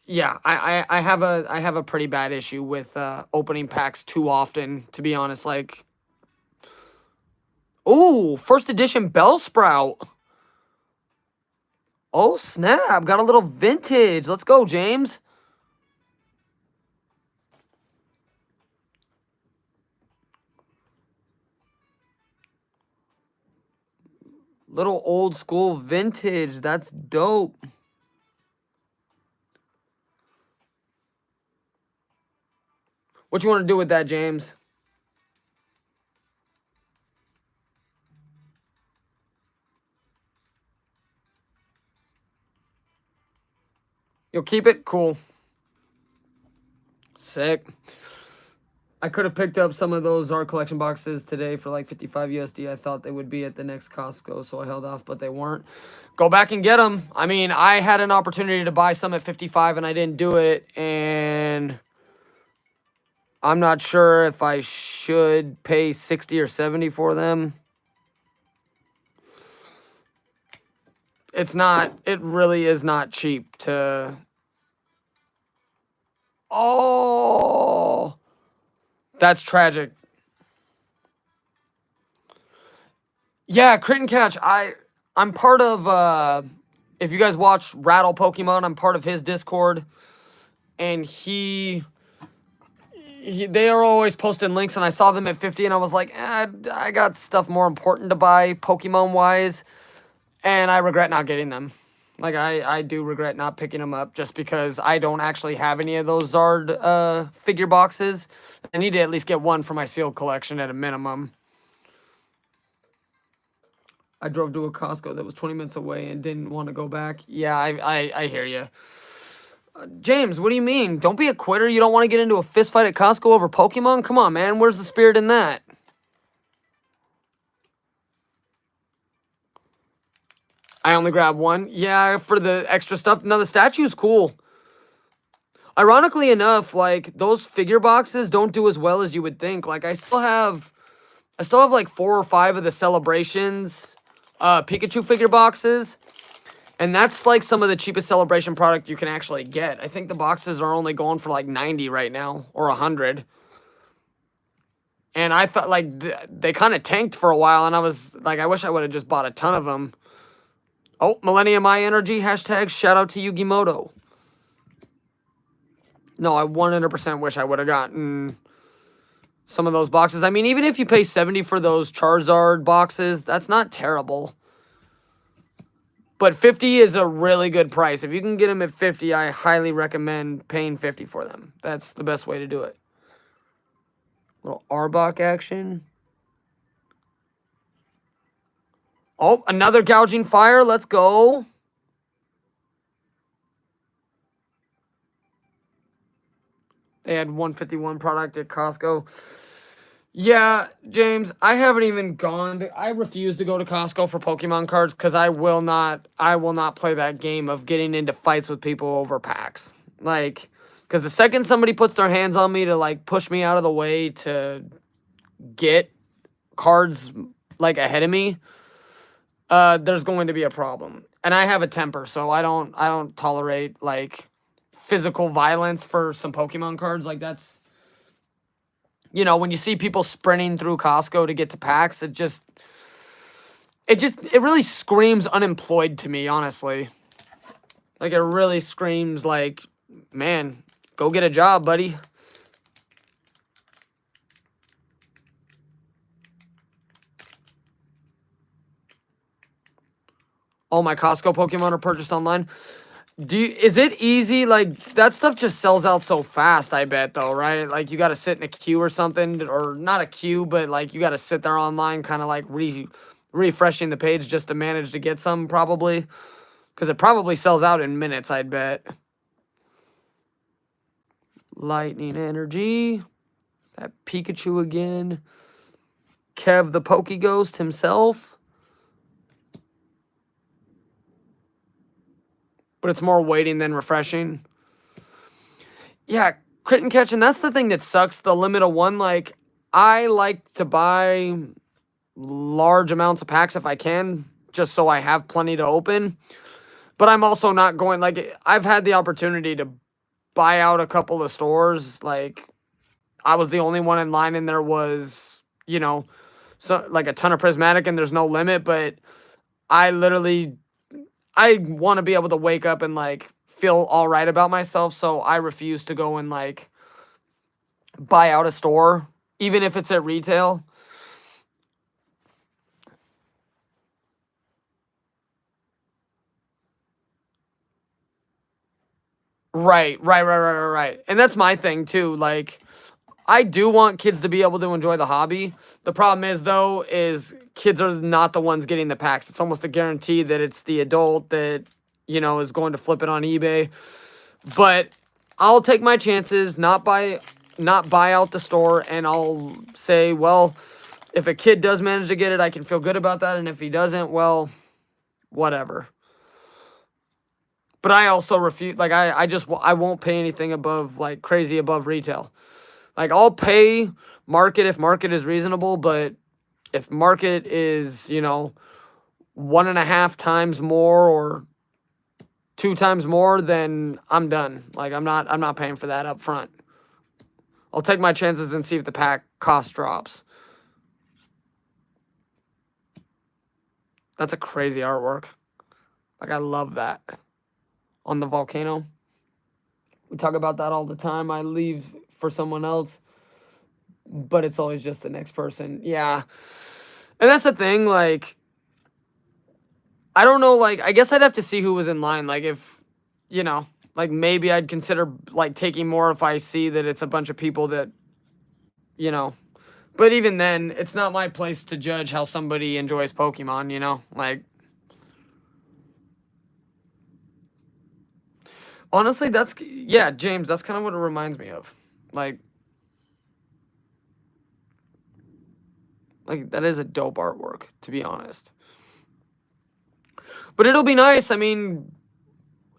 yeah, I have a pretty bad issue with opening packs too often, to be honest. Like, ooh, first edition Bellsprout. Oh, snap. Got a little vintage. Let's go, James. Little old school vintage. That's dope. What you want to do with that, James? You'll keep it? Cool. Sick. I could have picked up some of those art collection boxes today for like 55 USD. I thought they would be at the next Costco, so I held off, but they weren't. Go back and get them. I mean, I had an opportunity to buy some at 55 and I didn't do it, and I'm not sure if I should pay 60 or 70 for them. It's not, it really is not cheap to... Oh, that's tragic. Yeah, Crit and Catch. I'm part of if you guys watch Rattle Pokemon, I'm part of his Discord. And they are always posting links, and I saw them at 50 and I was like, I got stuff more important to buy Pokemon wise, and I regret not getting them. Like I do regret not picking them up just because I don't actually have any of those Zard figure boxes. I need to at least get one for my sealed collection at a minimum. I drove to a Costco that was 20 minutes away and didn't want to go back. Yeah, I hear you. James, what do you mean? Don't be a quitter. You don't want to get into a fist fight at Costco over Pokemon? Come on, man. Where's the spirit in that? I only grabbed one. Yeah, for the extra stuff. No, the statue's cool. Ironically enough, like, those figure boxes don't do as well as you would think. Like, I still have like 4 or 5 of the Celebrations Pikachu figure boxes. And that's like some of the cheapest Celebration product you can actually get. I think the boxes are only going for like 90 right now, or 100. And I thought, like, they kind of tanked for a while, and I was like, I wish I would have just bought a ton of them. Oh, Millennium Eye Energy, hashtag shout out to Yugimoto. No, I 100% wish I would have gotten some of those boxes. I mean, even if you pay 70 for those Charizard boxes, that's not terrible. But 50 is a really good price. If you can get them at 50, I highly recommend paying 50 for them. That's the best way to do it. Little Arbok action. Oh, another Gouging Fire. Let's go. They had 151 product at Costco. Yeah, James, I haven't even gone I refuse to go to Costco for Pokemon cards because I will not play that game of getting into fights with people over packs. Like, because the second somebody puts their hands on me to, like, push me out of the way to get cards, like, ahead of me, there's going to be a problem. And I have a temper, so I don't tolerate, like, physical violence for some Pokemon cards. Like, that's, you know, when you see people sprinting through Costco to get to packs, it really screams unemployed to me, honestly. Like, it really screams like, man, go get a job, buddy. All my Costco Pokemon are purchased online. Is it easy? Like, that stuff just sells out so fast, I bet, though, right? Like, you got to sit in a queue or something, or not a queue, but, like, you got to sit there online, kind of, like, refreshing the page just to manage to get some, probably. Because it probably sells out in minutes, I'd bet. Lightning Energy. That Pikachu again. Kev the Pokeghost himself. But it's more waiting than refreshing. Yeah, Crit and Catch, and that's the thing that sucks, the limit of one. Like, I like to buy large amounts of packs if I can, just so I have plenty to open. But I'm also not going, like, I've had the opportunity to buy out a couple of stores. Like, I was the only one in line, and there was, you know, so, like, a ton of Prismatic, and there's no limit. But I literally, I want to be able to wake up and like feel all right about myself, so I refuse to go and like buy out a store, even if it's at retail. Right. And that's my thing too. Like, I do want kids to be able to enjoy the hobby. The problem is, though, is kids are not the ones getting the packs. It's almost a guarantee that it's the adult that, you know, is going to flip it on eBay. But I'll take my chances, not buy out the store, and I'll say, well, if a kid does manage to get it, I can feel good about that, and if he doesn't, well, whatever. But I also refuse, like, I won't pay anything above, like, crazy above retail. Like, I'll pay market if market is reasonable, but if market is, you know, 1.5 times more or 2 times more, then I'm done. Like, I'm not paying for that up front. I'll take my chances and see if the pack cost drops. That's a crazy artwork. Like, I love that. On the volcano. We talk about that all the time. I leave for someone else, but it's always just the next person. Yeah. And that's the thing, like, I don't know, like, I guess I'd have to see who was in line. Like, if, you know, like, maybe I'd consider, like, taking more if I see that it's a bunch of people that, you know. But even then, it's not my place to judge how somebody enjoys Pokemon, you know? Like, honestly, yeah, James, that's kind of what it reminds me of. Like, that is a dope artwork, to be honest. But it'll be nice. I mean,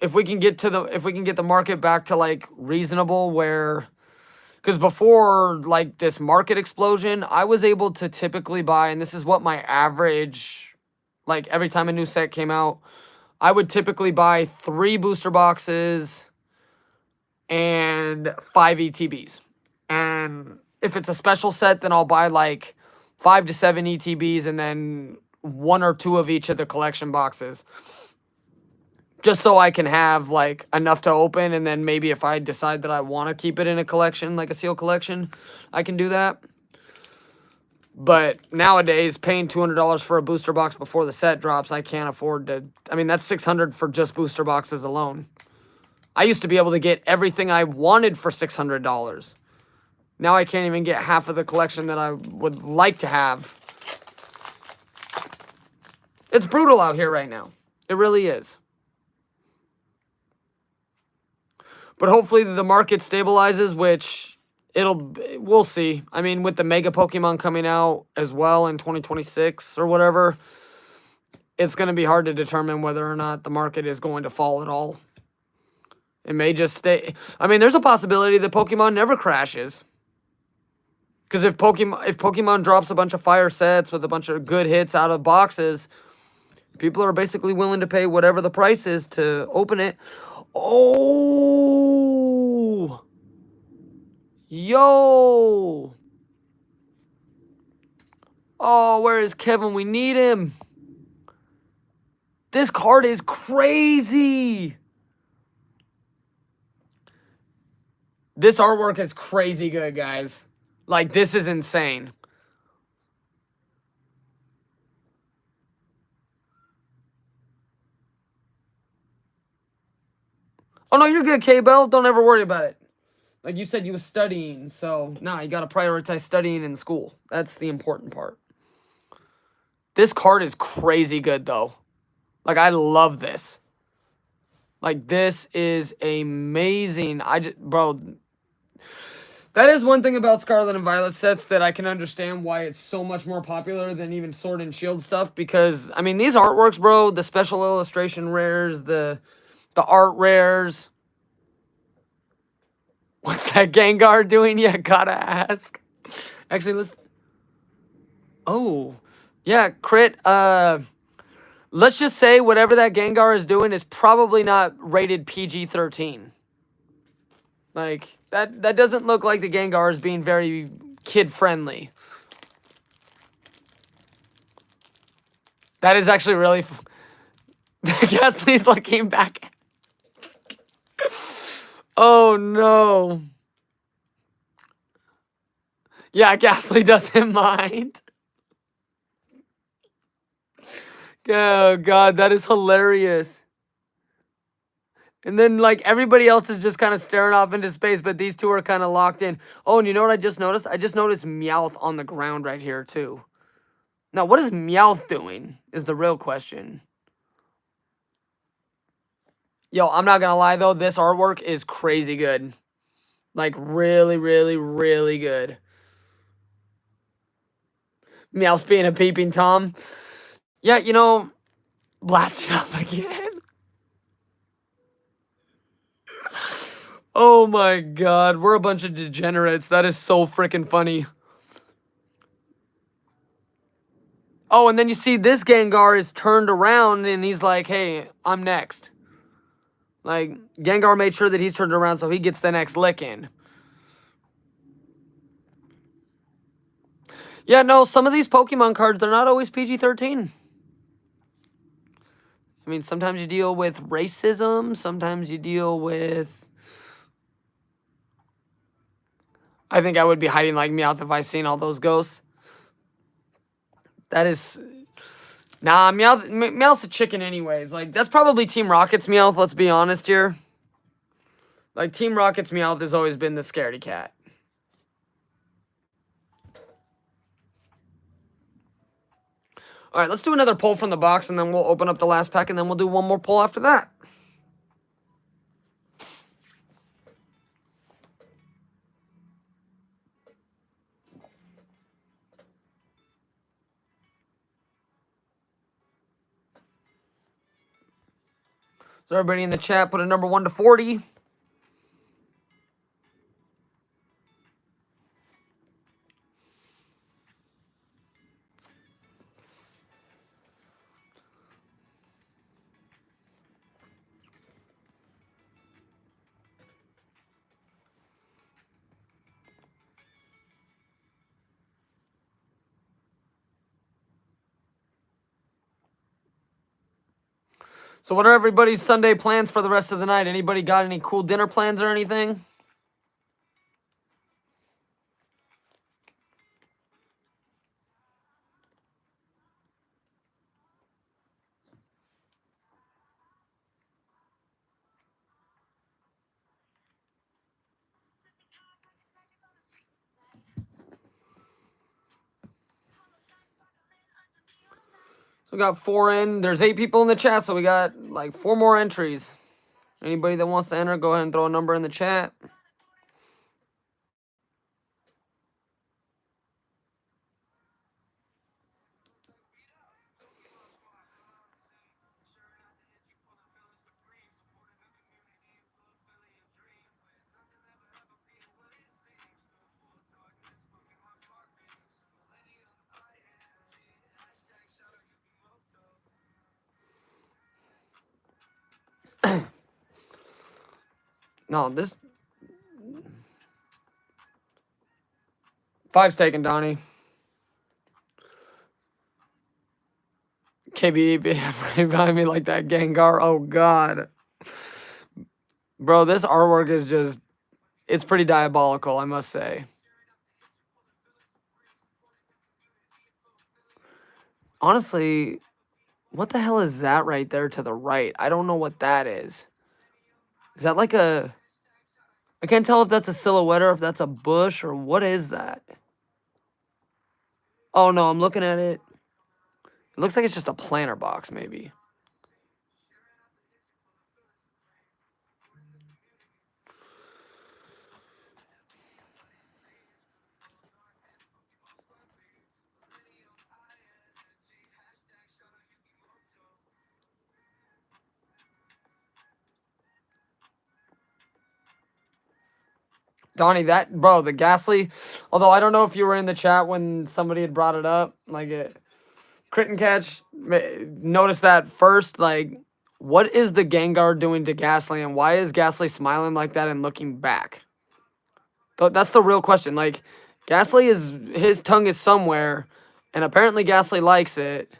if we can get the market back to like reasonable, where, because before like this market explosion, I was able to typically buy, and this is what my average, like every time a new set came out, I would typically buy 3 booster boxes and 5 ETBs. And if it's a special set, then I'll buy like 5 to 7 ETBs and then 1 or 2 of each of the collection boxes. Just so I can have like enough to open, and then maybe if I decide that I want to keep it in a collection, like a seal collection, I can do that. But nowadays, paying $200 for a booster box before the set drops, I can't afford to. I mean, that's $600 for just booster boxes alone. I used to be able to get everything I wanted for $600. Now I can't even get half of the collection that I would like to have. It's brutal out here right now. It really is. But hopefully the market stabilizes, which we'll see. I mean, with the Mega Pokemon coming out as well in 2026 or whatever, it's going to be hard to determine whether or not the market is going to fall at all. It may just stay. I mean, there's a possibility that Pokemon never crashes. Because if Pokemon drops a bunch of fire sets with a bunch of good hits out of boxes, people are basically willing to pay whatever the price is to open it. Oh! Yo! Oh, where is Kevin? We need him. This card is crazy. This artwork is crazy good, guys. Like, this is insane. Oh, no, you're good, K-Bell. Don't ever worry about it. Like you said, you was studying, so, nah, you got to prioritize studying in school. That's the important part. This card is crazy good, though. Like, I love this. Like, this is amazing. Bro, that is one thing about Scarlet and Violet sets that I can understand why it's so much more popular than even Sword and Shield stuff. Because, I mean, these artworks, bro, the special illustration rares, the art rares. What's that Gengar doing? Yeah, gotta ask. Actually, let's... Oh, yeah, Crit. Let's just say whatever that Gengar is doing is probably not rated PG-13. Like, that doesn't look like the Gengar is being very kid-friendly. That is actually really... Gasly's looking back. Oh no. Yeah, Gasly doesn't mind. Oh god, that is hilarious. And then like everybody else is just kind of staring off into space, but these two are kind of locked in. Oh, and you know what I just noticed? I just noticed Meowth on the ground right here too. Now, what is Meowth doing is the real question. Yo, I'm not gonna lie though, this artwork is crazy good. Like really, really, really good. Meowth being a peeping Tom. Yeah, you know, blast it up again. Oh my god, we're a bunch of degenerates. That is so freaking funny. Oh, and then you see this Gengar is turned around and he's like, hey, I'm next. Like, Gengar made sure that he's turned around so he gets the next lick in. Yeah, no, some of these Pokemon cards, they're not always PG-13. I mean, sometimes you deal with racism. Sometimes you deal with... I think I would be hiding like Meowth if I seen all those ghosts. That is... Nah, Meowth's a chicken anyways. Like, that's probably Team Rocket's Meowth, let's be honest here. Like, Team Rocket's Meowth has always been the scaredy cat. All right, let's do another pull from the box, and then we'll open up the last pack, and then we'll do one more pull after that. So everybody in the chat, put a number 1 to 40. So what are everybody's Sunday plans for the rest of the night? Anybody got any cool dinner plans or anything? So we got 4 in. There's 8 people in the chat, so we got like 4 more entries. Anybody that wants to enter, go ahead and throw a number in the chat. No, this... 5's taken, Donnie. KB right behind me like that Gengar. Oh, God. Bro, this artwork is just... It's pretty diabolical, I must say. Honestly, what the hell is that right there to the right? I don't know what that is. Is that like a... I can't tell if that's a silhouette or if that's a bush or what is that? Oh, no, I'm looking at it. It looks like it's just a planter box, maybe. Donnie, that... Bro, the Ghastly... Although, I don't know if you were in the chat when somebody had brought it up. Like, it... Crit and Catch, notice that first. Like, what is the Gengar doing to Ghastly, and why is Ghastly smiling like that and looking back? That's the real question. Like, Ghastly is... His tongue is somewhere, and apparently Ghastly likes it.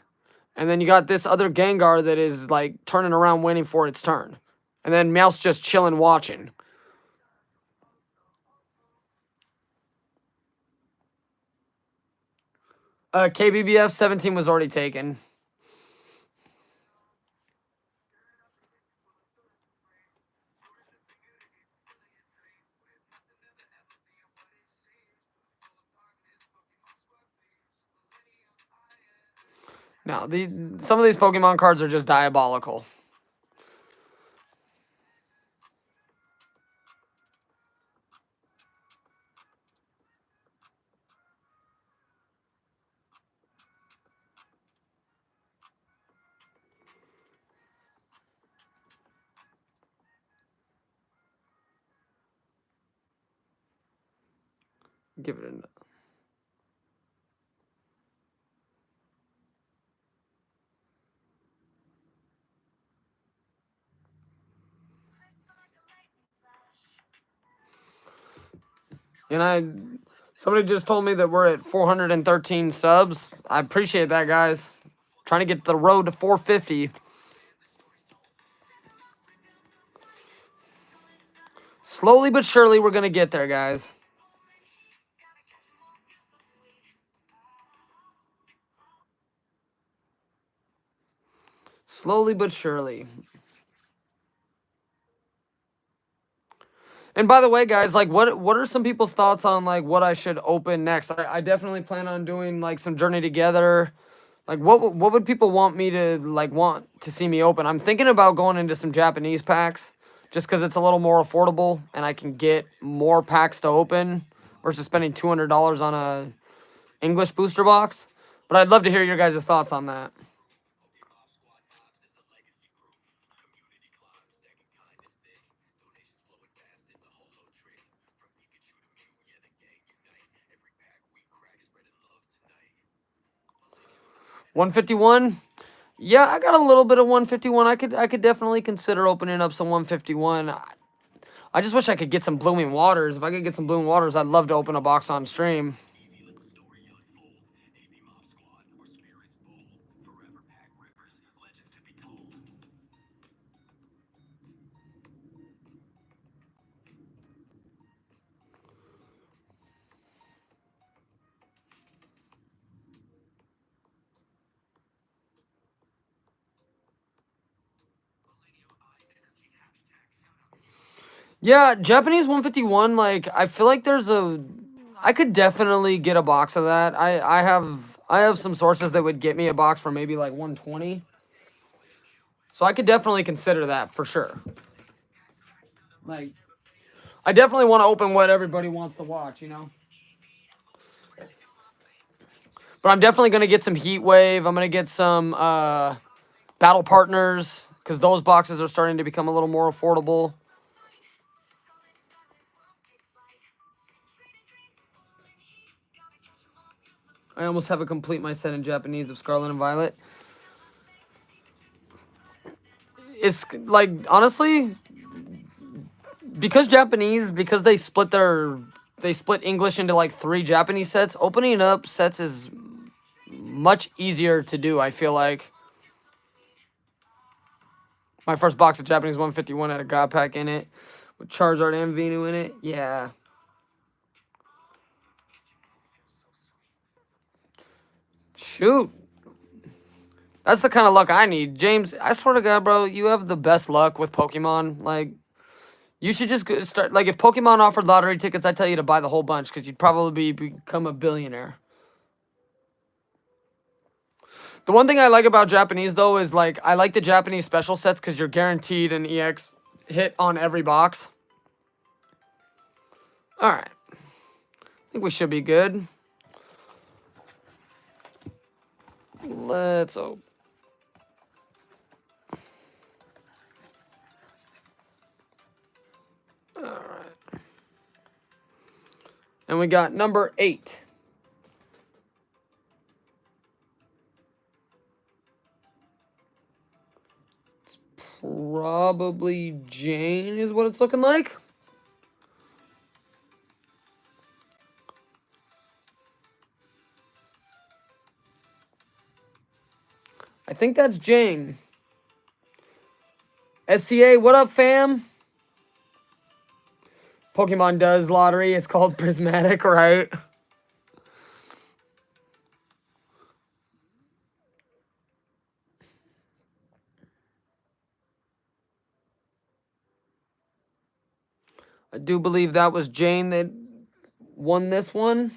And then you got this other Gengar that is like turning around waiting for its turn. And then Meowth's just chilling watching. KBBF 17 was already taken. Now, some of these Pokemon cards are just diabolical. Give it a... And somebody just told me that we're at 413 subs. I appreciate that, guys. Trying to get the road to 450. Slowly but surely, we're going to get there, guys. Slowly but surely. And by the way, guys, like, what are some people's thoughts on, like, what I should open next? I definitely plan on doing, like, some Journey Together. Like, what would people want me to, like, want to see me open? I'm thinking about going into some Japanese packs just because it's a little more affordable and I can get more packs to open versus spending $200 on a English booster box. But I'd love to hear your guys' thoughts on that. $151. Yeah, I got a little bit of 151. I could definitely consider opening up some 151. I just wish I could get some Blooming Waters. If I could get some Blooming Waters, I'd love to open a box on stream. Yeah, Japanese 151, like, I feel like I could definitely get a box of that. I have some sources that would get me a box for maybe like 120. So I could definitely consider that for sure. Like, I definitely want to open what everybody wants to watch, you know? But I'm definitely going to get some Heat Wave. I'm going to get some Battle Partners because those boxes are starting to become a little more affordable. I almost have a complete my set in Japanese of Scarlet and Violet. It's like, honestly, because they split English into like 3 Japanese sets, opening up sets is much easier to do, I feel like. My first box of Japanese 151 had a God Pack in it with Charizard and Venu in it. Yeah. Shoot. That's the kind of luck I need. James, I swear to God, bro, you have the best luck with Pokemon. Like, you should just start. Like, if Pokemon offered lottery tickets, I'd tell you to buy the whole bunch because you'd probably become a billionaire. The one thing I like about Japanese, though, is, like, I like the Japanese special sets because you're guaranteed an EX hit on every box. All right. I think we should be good. Let's open. All right. And we got number 8. It's probably Jane is what it's looking like. I think that's Jane. SCA, what up, fam? Pokemon does lottery. It's called Prismatic, right? I do believe that was Jane that won this one.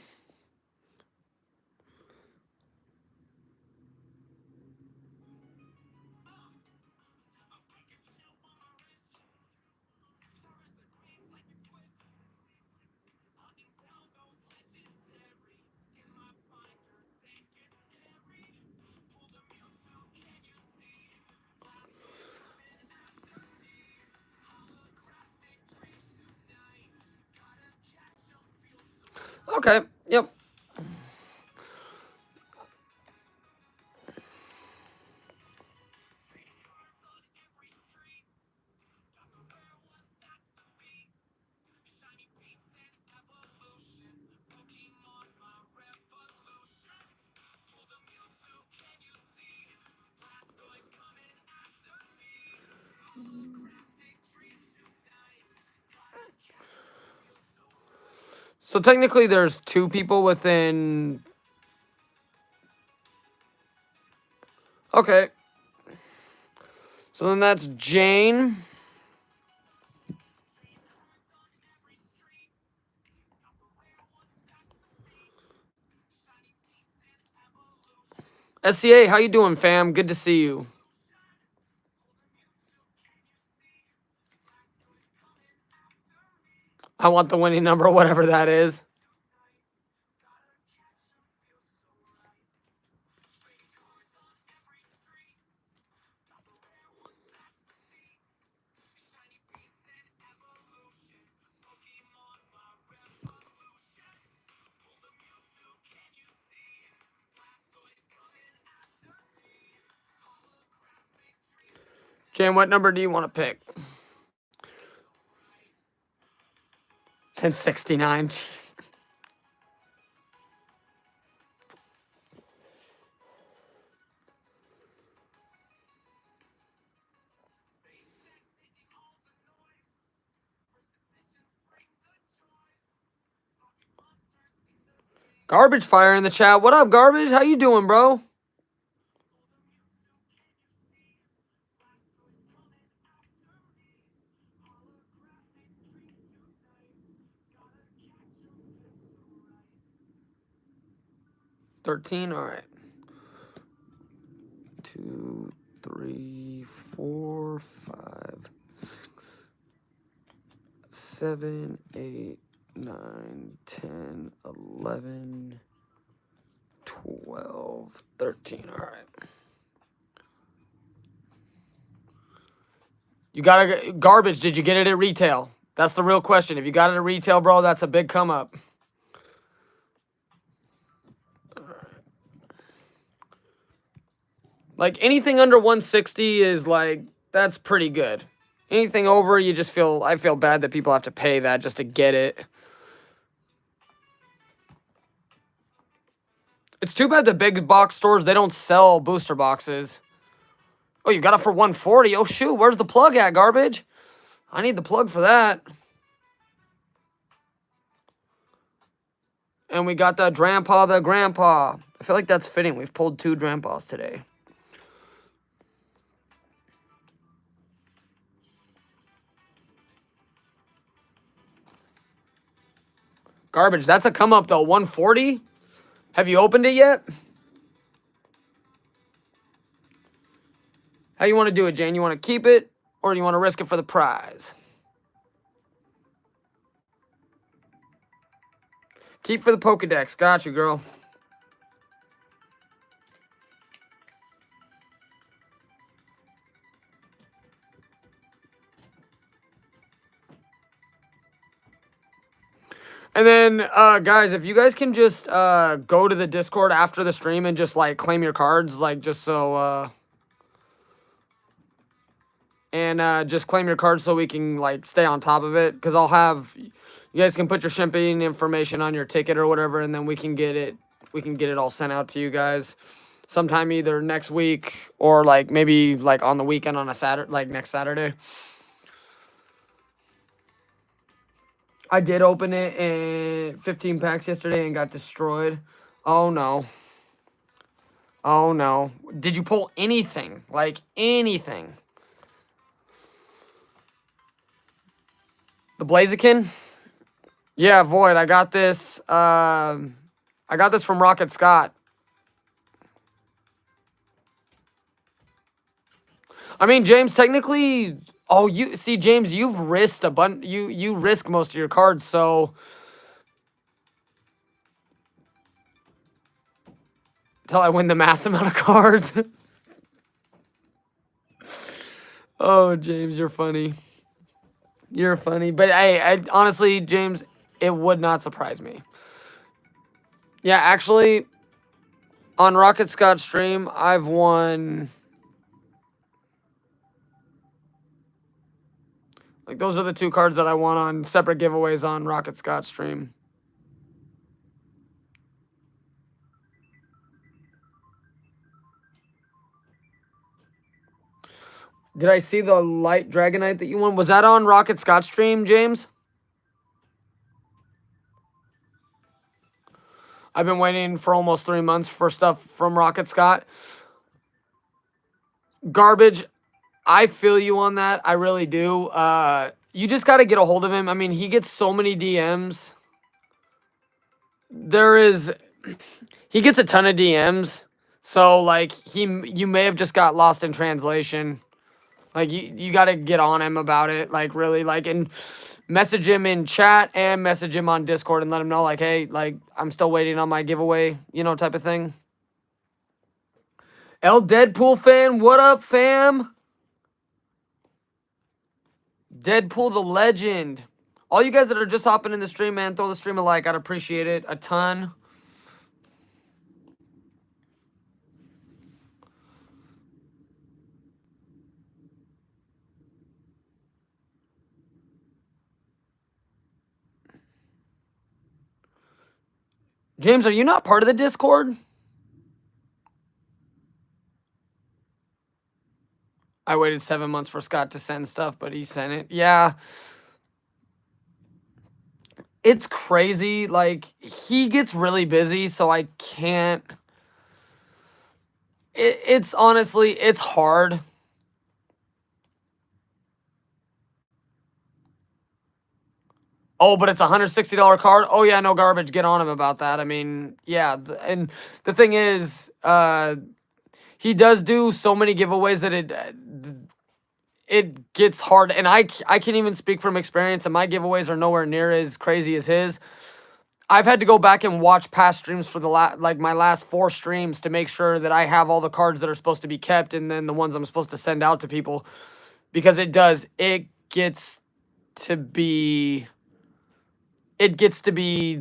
Okay, yep. So technically there's two people within... Okay. So then that's Jane. SCA, how you doing, fam? Good to see you. I want the winning number, whatever that is. Jane, what number do you want to pick? 1069. Garbage Fire in the chat. What up, Garbage? How you doing, bro? $13. All right. 2, 3, 4, 5, 7, 8, 9, 10, 11, 12, 13. All right. You got to Garbage. Did you get it at retail? That's the real question. If you got it at retail, bro, that's a big come up. Like anything under 160 is like, that's pretty good. Anything over, you just feel, I feel bad that people have to pay that just to get it. It's too bad the big box stores, they don't sell booster boxes. Oh, you got it for 140. Oh, shoot. Where's the plug at, Garbage? I need the plug for that. And we got the Grandpa the Grandpa. I feel like that's fitting. We've pulled 2 Grandpas today. Garbage. That's a come up, though. 140? Have you opened it yet? How you want to do it, Jane? You want to keep it, or do you want to risk it for the prize? Keep for the Pokedex. Got you, girl. And then, guys, if you guys can just go to the Discord after the stream and just, like, claim your cards, like, just so... just claim your cards so we can, like, stay on top of it. Because I'll have... You guys can put your shipping information on your ticket or whatever, and then we can get it all sent out to you guys. sometime either next week or like maybe like on the weekend on a Saturday, like next Saturday. I did open it in 15 packs yesterday and got destroyed. Oh no. Oh no. Did you pull anything? Like anything? The Blaziken? Yeah, Void. I got this. I got this from Rocket Scott. I mean, James, technically, oh, you see, James, you've risked a bunch. You risk most of your cards, so until I win the mass amount of cards. Oh, James, you're funny. You're funny, but I honestly, James, it would not surprise me. Yeah, actually, on Rocket Scott stream, I've won. Like, those are the 2 cards that I won on separate giveaways on Rocket Scott stream. Did I see the Light Dragonite that you won? Was that on Rocket Scott stream, James? I've been waiting for almost 3 months for stuff from Rocket Scott. Garbage. I feel you on that. I really do. You just got to get a hold of him. I mean, he gets so many DMs. He gets a ton of DMs. So, like, you may have just got lost in translation. Like, you got to get on him about it. Like, really, like, and message him in chat and message him on Discord and let him know, like, hey, like, I'm still waiting on my giveaway, you know, type of thing. L Deadpool fan, what up, fam? Deadpool the legend. All you guys that are just hopping in the stream, man, throw the stream a like. I'd appreciate it a ton. James, are you not part of the Discord? I waited 7 months for Scott to send stuff, but he sent it. Yeah. It's crazy. Like, he gets really busy, so I can't. It's honestly, it's hard. Oh, but it's a $160 card? Oh, yeah, no garbage. Get on him about that. I mean, yeah. And the thing is, he does do so many giveaways that it gets hard. And I can even speak from experience, and my giveaways are nowhere near as crazy as his. I've had to go back and watch past streams for my last 4 streams to make sure that I have all the cards that are supposed to be kept and then the ones I'm supposed to send out to people, because it gets to be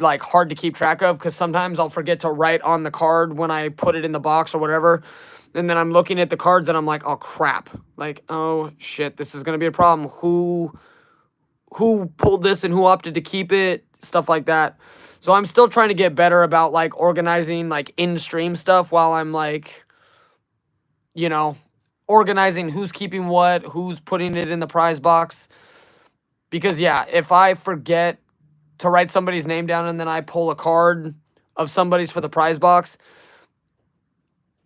like hard to keep track of, because sometimes I'll forget to write on the card when I put it in the box or whatever, and then I'm looking at the cards and I'm like, oh crap, like, oh shit, this is gonna be a problem. Who pulled this and who opted to keep it, stuff like that. So I'm still trying to get better about like organizing like in-stream stuff while I'm like, you know, organizing who's keeping what, who's putting it in the prize box. Because yeah, if I forget to write somebody's name down and then I pull a card of somebody's for the prize box,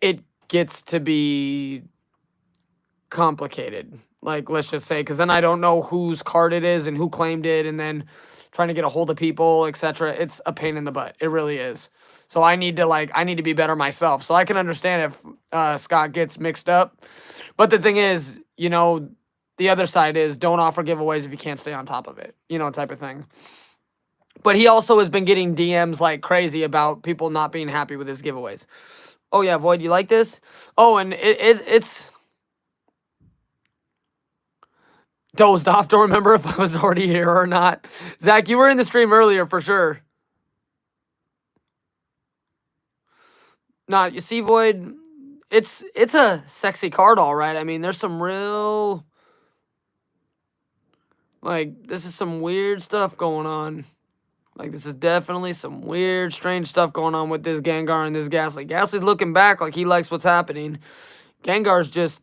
it gets to be complicated. Like, let's just say, because then I don't know whose card it is and who claimed it, and then trying to get a hold of people, etc. It's a pain in the butt. It really is. So I need to be better myself. So I can understand if Scott gets mixed up. But the thing is, you know, the other side is don't offer giveaways if you can't stay on top of it, you know, type of thing. But he also has been getting DMs like crazy about people not being happy with his giveaways. Oh yeah, Void, you like this? Oh, and it's dozed off. Don't remember if I was already here or not. Zach, you were in the stream earlier for sure. Nah, you see, Void, it's a sexy card, all right. I mean, there's some real, like, this is some weird stuff going on. Like, this is definitely some weird, strange stuff going on with this Gengar and this Ghastly. Ghastly's looking back like he likes what's happening. Gengar's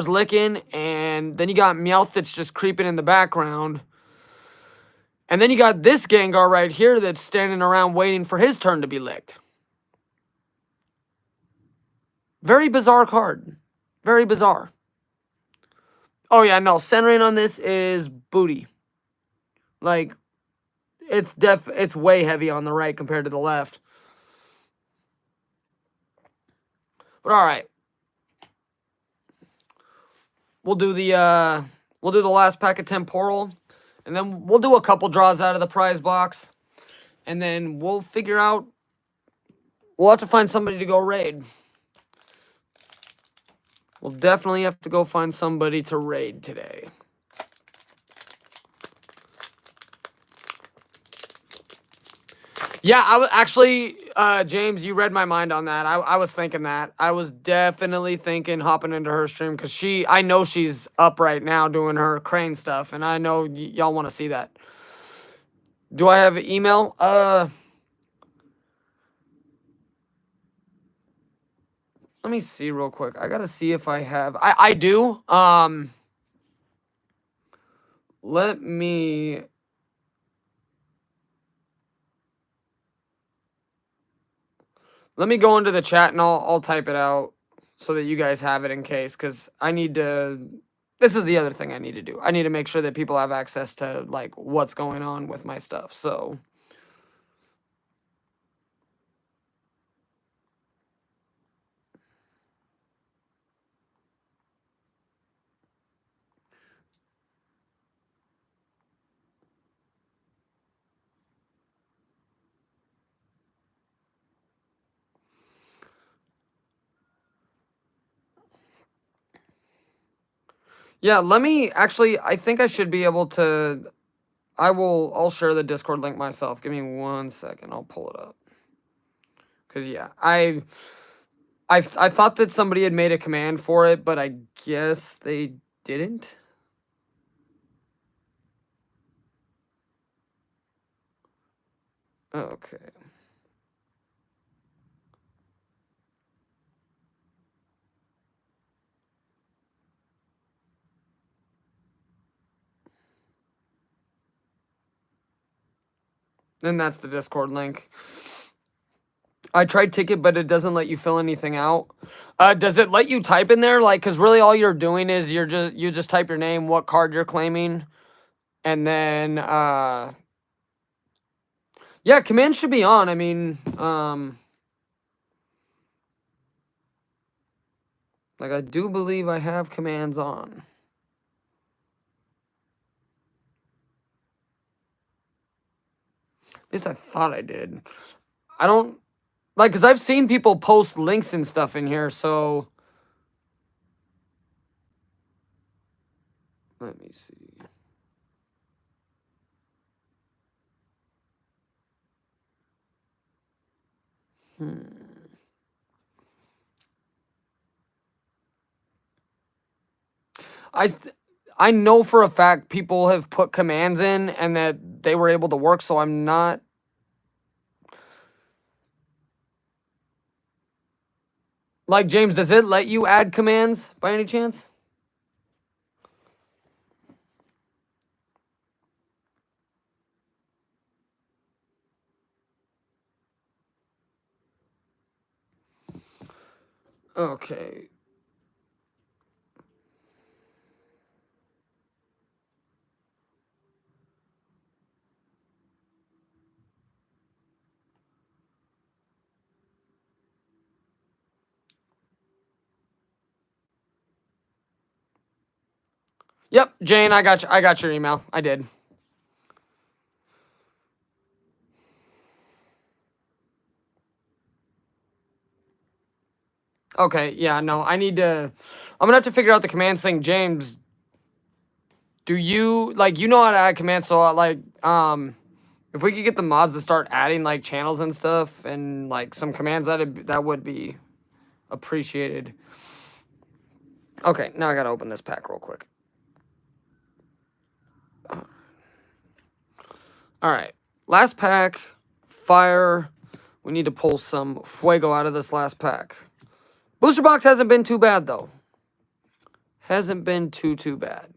licking, and then you got Meowth that's just creeping in the background. And then you got this Gengar right here that's standing around waiting for his turn to be licked. Very bizarre card. Very bizarre. Oh, yeah, no. Centering on this is booty. Like, it's way heavy on the right compared to the left. But all right. We'll do the last pack of Temporal. And then we'll do a couple draws out of the prize box. And then we'll figure out... We'll have to find somebody to go raid. We'll definitely have to go find somebody to raid today. Yeah, I was actually, James, you read my mind on that. I was thinking that. I was definitely thinking hopping into her stream because I know she's up right now doing her crane stuff, and I know y'all want to see that. Do I have an email? Let me see real quick. I gotta see if I have. I do. Let me go into the chat and I'll type it out so that you guys have it in case, because I need to. This is the other thing I need to do. I need to make sure that people have access to like what's going on with my stuff. So. Yeah, let me actually, I think I should be able to, I'll share the Discord link myself. Give me 1 second, I'll pull it up. Cause yeah, I thought that somebody had made a command for it, but I guess they didn't. Okay. And that's the Discord link. I tried Ticket, but it doesn't let you fill anything out. Does it let you type in there? Like, cause really all you're doing is you just type your name, what card you're claiming, and then yeah, command should be on. I mean, like I do believe I have commands on. At least I thought I did. I don't like, cause I've seen people post links and stuff in here, so let me see. I know for a fact people have put commands in and that they were able to work, so I'm not. Like, James, does it let you add commands by any chance? Okay. Yep, Jane, I got you. I got your email. I did. Okay, yeah, no, I need to. I'm gonna have to figure out the commands thing, James. Do you like you know how to add commands? So like, if we could get the mods to start adding like channels and stuff and like some commands, that would be appreciated. Okay, now I gotta open this pack real quick. All right. Last pack. Fire. We need to pull some fuego out of this last pack. Booster box hasn't been too bad, though. Hasn't been too bad.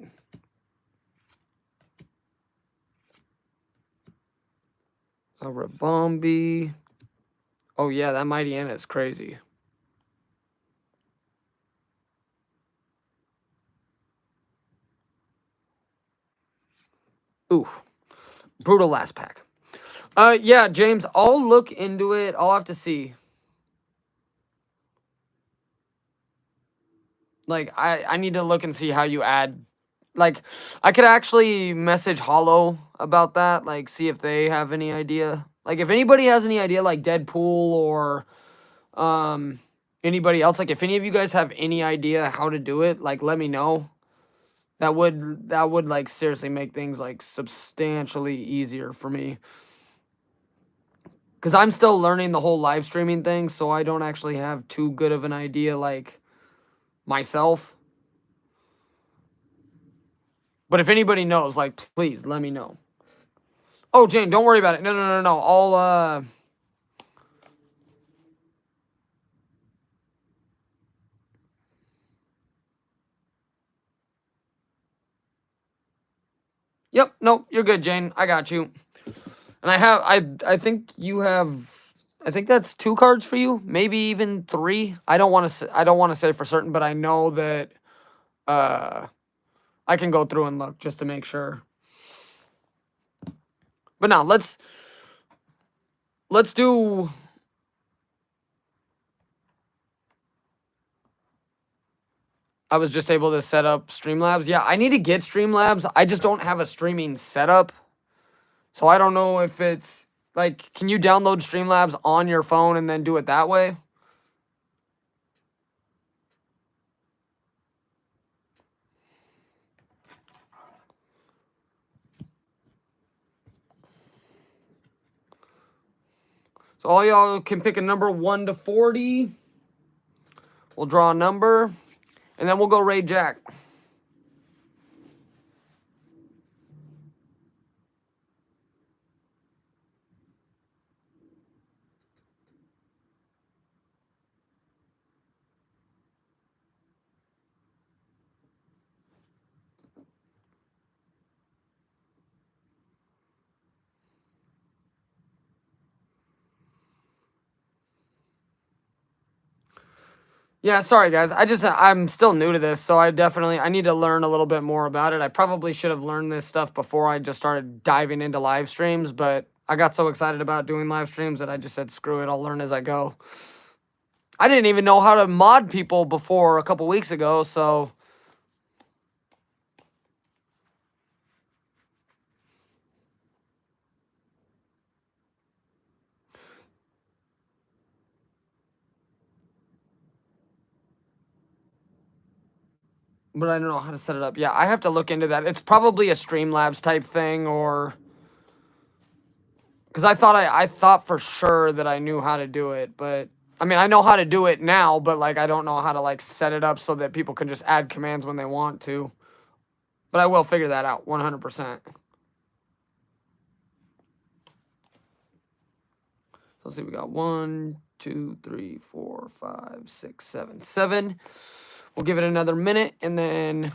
A Rabombi. Oh, yeah, that Mighty Anna is crazy. Ooh. Brutal last pack. Yeah, James, I'll look into it. I'll have to see. Like, I need to look and see how you add. Like, I could actually message Hollow about that. Like, see if they have any idea. Like, if anybody has any idea, like Deadpool or anybody else, like if any of you guys have any idea how to do it, like let me know. That would like seriously make things like substantially easier for me. Cause I'm still learning the whole live streaming thing, so I don't actually have too good of an idea like myself. But if anybody knows, like please let me know. Oh, Jane, don't worry about it. No. I'll Yep, nope, you're good, Jane. I got you. And I think you have I think that's 2 cards for you, maybe even 3. I don't want to say for certain, but I know that I can go through and look just to make sure. But now let's do I was just able to set up Streamlabs. Yeah, I need to get Streamlabs. I just don't have a streaming setup. So I don't know if it's like, can you download Streamlabs on your phone and then do it that way? So all y'all can pick a number 1 to 40. We'll draw a number, and then we'll go raid Jack. Yeah, sorry guys. I'm still new to this, so I need to learn a little bit more about it. I probably should have learned this stuff before I just started diving into live streams, but I got so excited about doing live streams that I just said, screw it, I'll learn as I go. I didn't even know how to mod people before a couple weeks ago, so but I don't know how to set it up. Yeah, I have to look into that. It's probably a Streamlabs type thing, or because I thought for sure that I knew how to do it, but I mean I know how to do it now, but like I don't know how to like set it up so that people can just add commands when they want to. But I will figure that out 100%. Let's see, we got 1, 2, 3, 4, 5, 6, 7, 7. We'll give it another minute and then.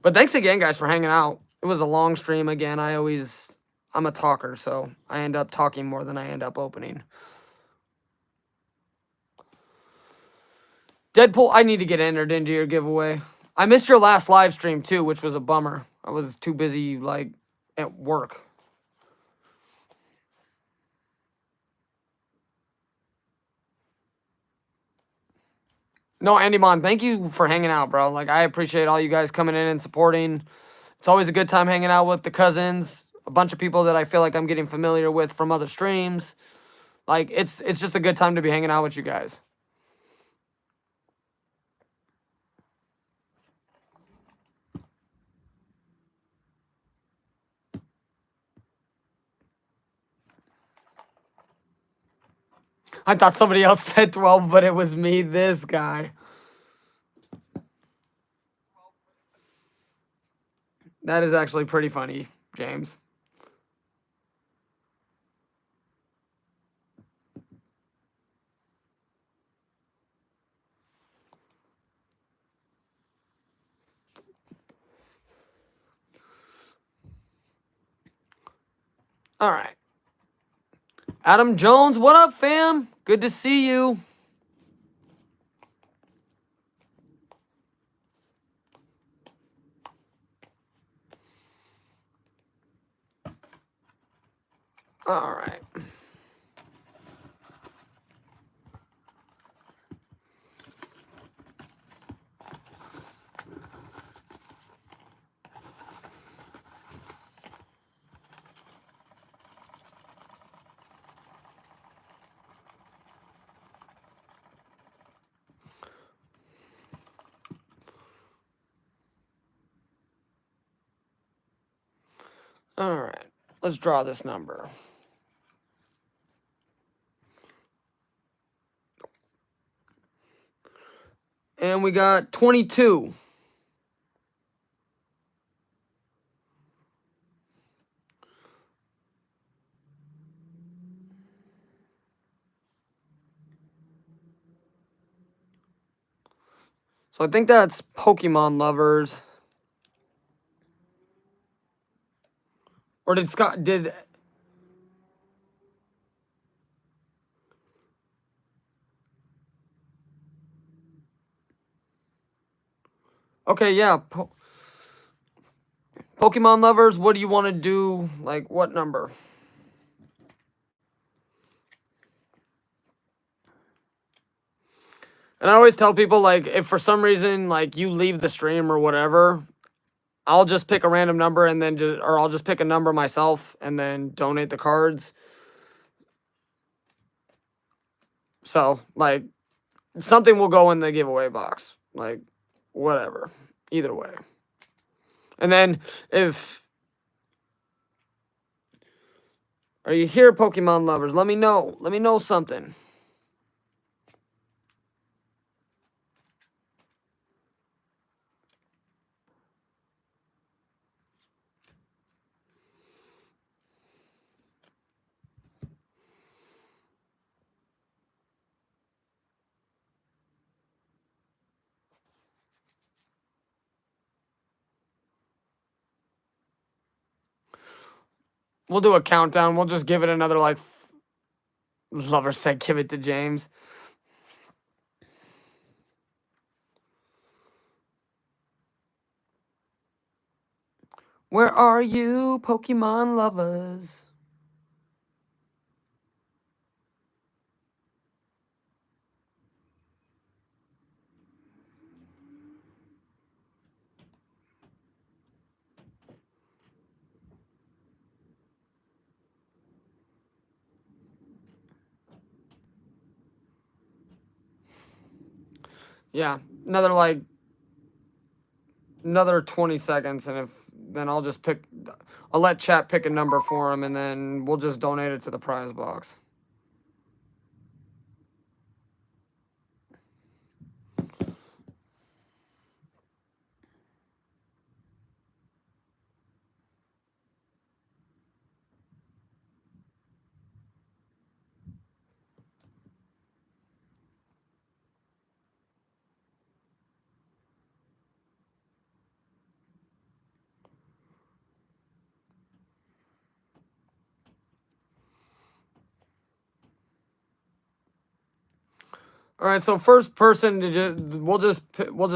But thanks again, guys, for hanging out. It was a long stream again. I'm a talker, so I end up talking more than I end up opening. Deadpool, I need to get entered into your giveaway. I missed your last live stream too, which was a bummer. I was too busy like at work. No, Andy Mon, thank you for hanging out, bro. Like, I appreciate all you guys coming in and supporting. It's always a good time hanging out with the cousins. A bunch of people that I feel like I'm getting familiar with from other streams. Like, it's just a good time to be hanging out with you guys. I thought somebody else said 12, but it was me, this guy. That is actually pretty funny, James. All right. Adam Jones, what up, fam? Good to see you. All right. All right. Let's draw this number. And we got 22. So I think that's Pokemon lovers. Or did Scott did Okay, yeah. Pokemon lovers, what do you want to do? Like what number? And I always tell people, like, if for some reason, like, you leave the stream or whatever, I'll just pick a random number and then or I'll just pick a number myself and then donate the cards. So, like, something will go in the giveaway box. Like, whatever. Either way. And then, are you here, Pokemon lovers? Let me know. Let me know something. We'll do a countdown. We'll just give it another, like, lover said give it to James. Where are you, Pokemon lovers? Yeah, another 20 seconds, and then I'll let chat pick a number for him, and then we'll just donate it to the prize box. All right, so first person to we'll just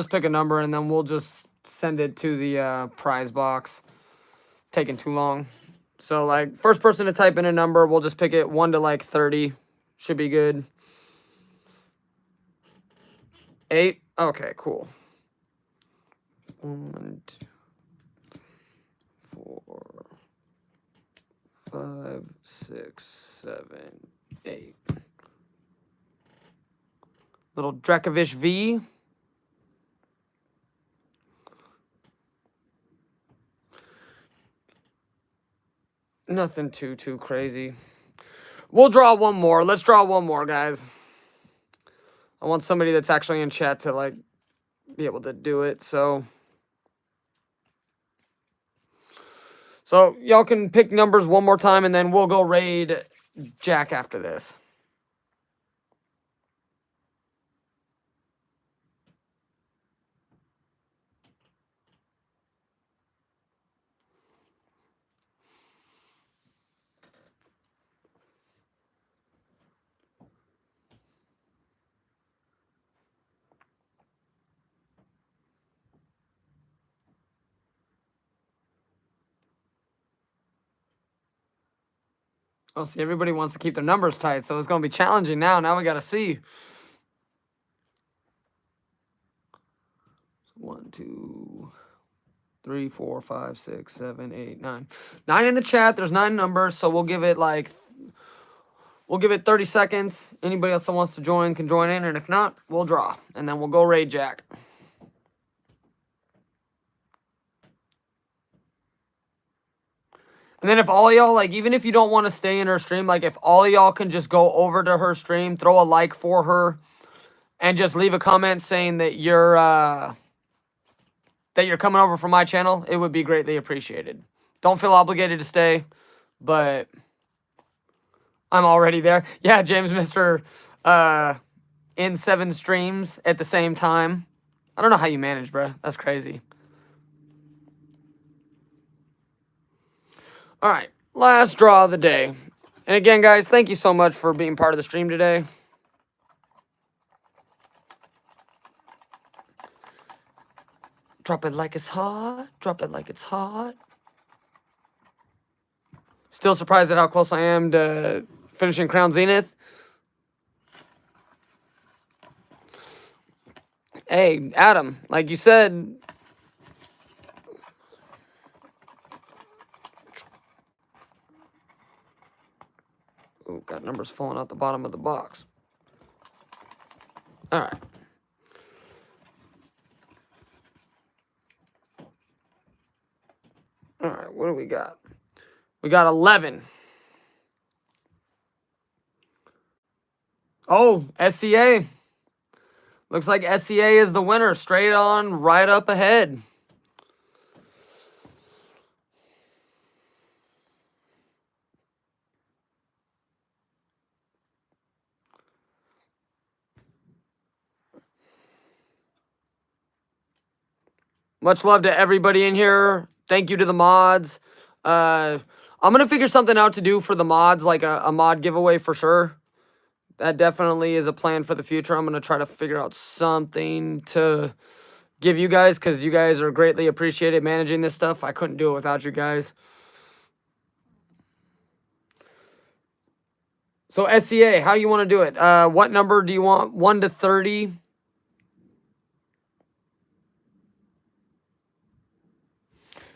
pick a number, and then we'll just send it to the prize box. Taking too long. So, like, first person to type in a number, we'll just pick it 1 to, like, 30. Should be good. 8? Okay, cool. 1, 2, 4, 5, 6, 7, 8. Little Dracovish V. Nothing too crazy. We'll draw one more. Let's draw one more, guys. I want somebody that's actually in chat to, like, be able to do it, so y'all can pick numbers one more time, and then we'll go raid Jack after this. Oh, see, everybody wants to keep their numbers tight, so it's going to be challenging now. Now we got to see. 1, 2, 3, 4, 5, 6, 7, 8, 9. 9 in the chat. There's 9 numbers, so we'll give it like... We'll give it 30 seconds. Anybody else that wants to join can join in, and if not, we'll draw. And then we'll go raid Jack. And then if all y'all, like, even if you don't want to stay in her stream, like, if all y'all can just go over to her stream, throw a like for her, and just leave a comment saying that you're coming over from my channel, it would be greatly appreciated. Don't feel obligated to stay, but I'm already there. Yeah, James, Mr. In 7 streams at the same time. I don't know how you manage, bro. That's crazy. All right, last draw of the day. And again, guys, thank you so much for being part of the stream today. Drop it like it's hot. Drop it like it's hot. Still surprised at how close I am to finishing Crown Zenith. Hey, Adam, like you said... Oh, got numbers falling out the bottom of the box. All right. All right, what do we got? We got 11. Oh, SCA. Looks like SCA is the winner. Straight on, right up ahead. Much love to everybody in here. Thank you to the mods. I'm going to figure something out to do for the mods, like a mod giveaway for sure. That definitely is a plan for the future. I'm going to try to figure out something to give you guys, because you guys are greatly appreciated managing this stuff. I couldn't do it without you guys. So SCA, how do you want to do it? What number do you want? 1 to 30?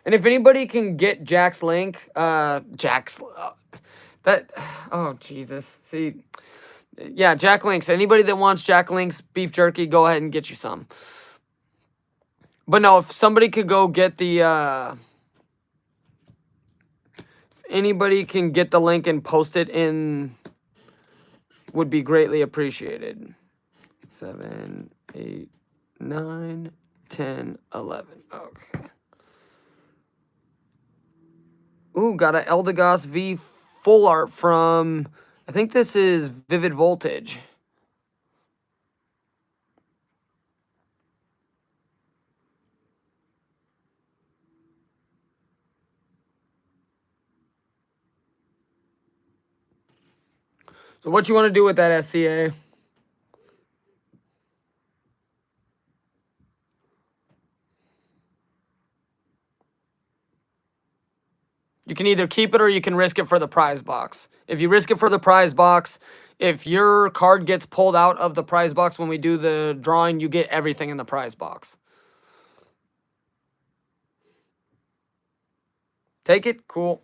And if anybody can get Jack's link, oh, Jesus. See, yeah, Jack links. Anybody that wants Jack links beef jerky, go ahead and get you some. But no, if somebody could go get the, if anybody can get the link and post it in, would be greatly appreciated. 7, 8, 9, 10, 11. Okay. Ooh, got a Eldegoss V full art from, I think this is Vivid Voltage. So what you want to do with that SCA? You can either keep it or you can risk it for the prize box. If you risk it for the prize box, if your card gets pulled out of the prize box when we do the drawing, you get everything in the prize box. Take it? Cool.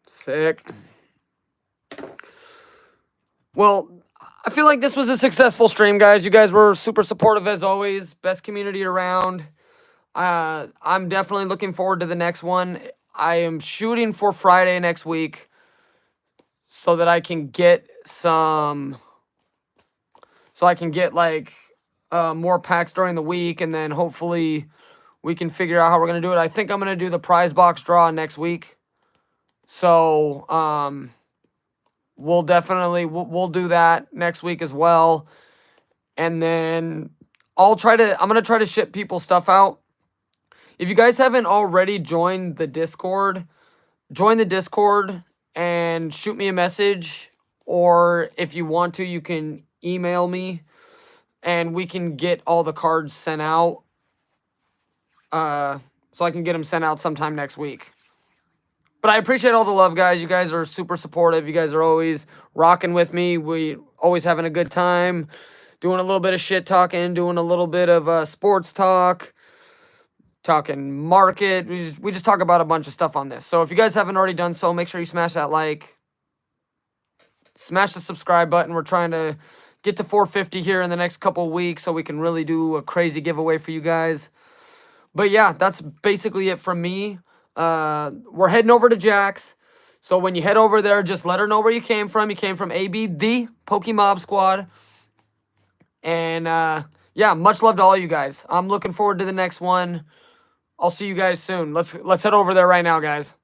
Sick. Well, I feel like this was a successful stream, guys. You guys were super supportive as always. Best community around. I'm definitely looking forward to the next one. I am shooting for Friday next week so that I can get some... So I can get, like, more packs during the week, and then hopefully we can figure out how we're going to do it. I think I'm going to do the prize box draw next week. So, we'll definitely, we'll do that next week as well. And then I'm going to try to ship people stuff out. If you guys haven't already joined the Discord, join the Discord and shoot me a message or if you want to, you can email me and we can get all the cards sent out. So I can get them sent out sometime next week. But I appreciate all the love, guys. You guys are super supportive. You guys are always rocking with me. We always having a good time, doing a little bit of shit talking, doing a little bit of sports talk, talking market. We just talk about a bunch of stuff on this. So if you guys haven't already done so, make sure you smash that like, smash the subscribe button. We're trying to get to 450 here in the next couple weeks so we can really do a crazy giveaway for you guys. But yeah, that's basically it from me. We're heading over to Jack's. So when you head over there, just let her know where you came from. You came from AB, the Pokemob Squad. And yeah, much love to all you guys. I'm looking forward to the next one. I'll see you guys soon. Let's head over there right now, guys.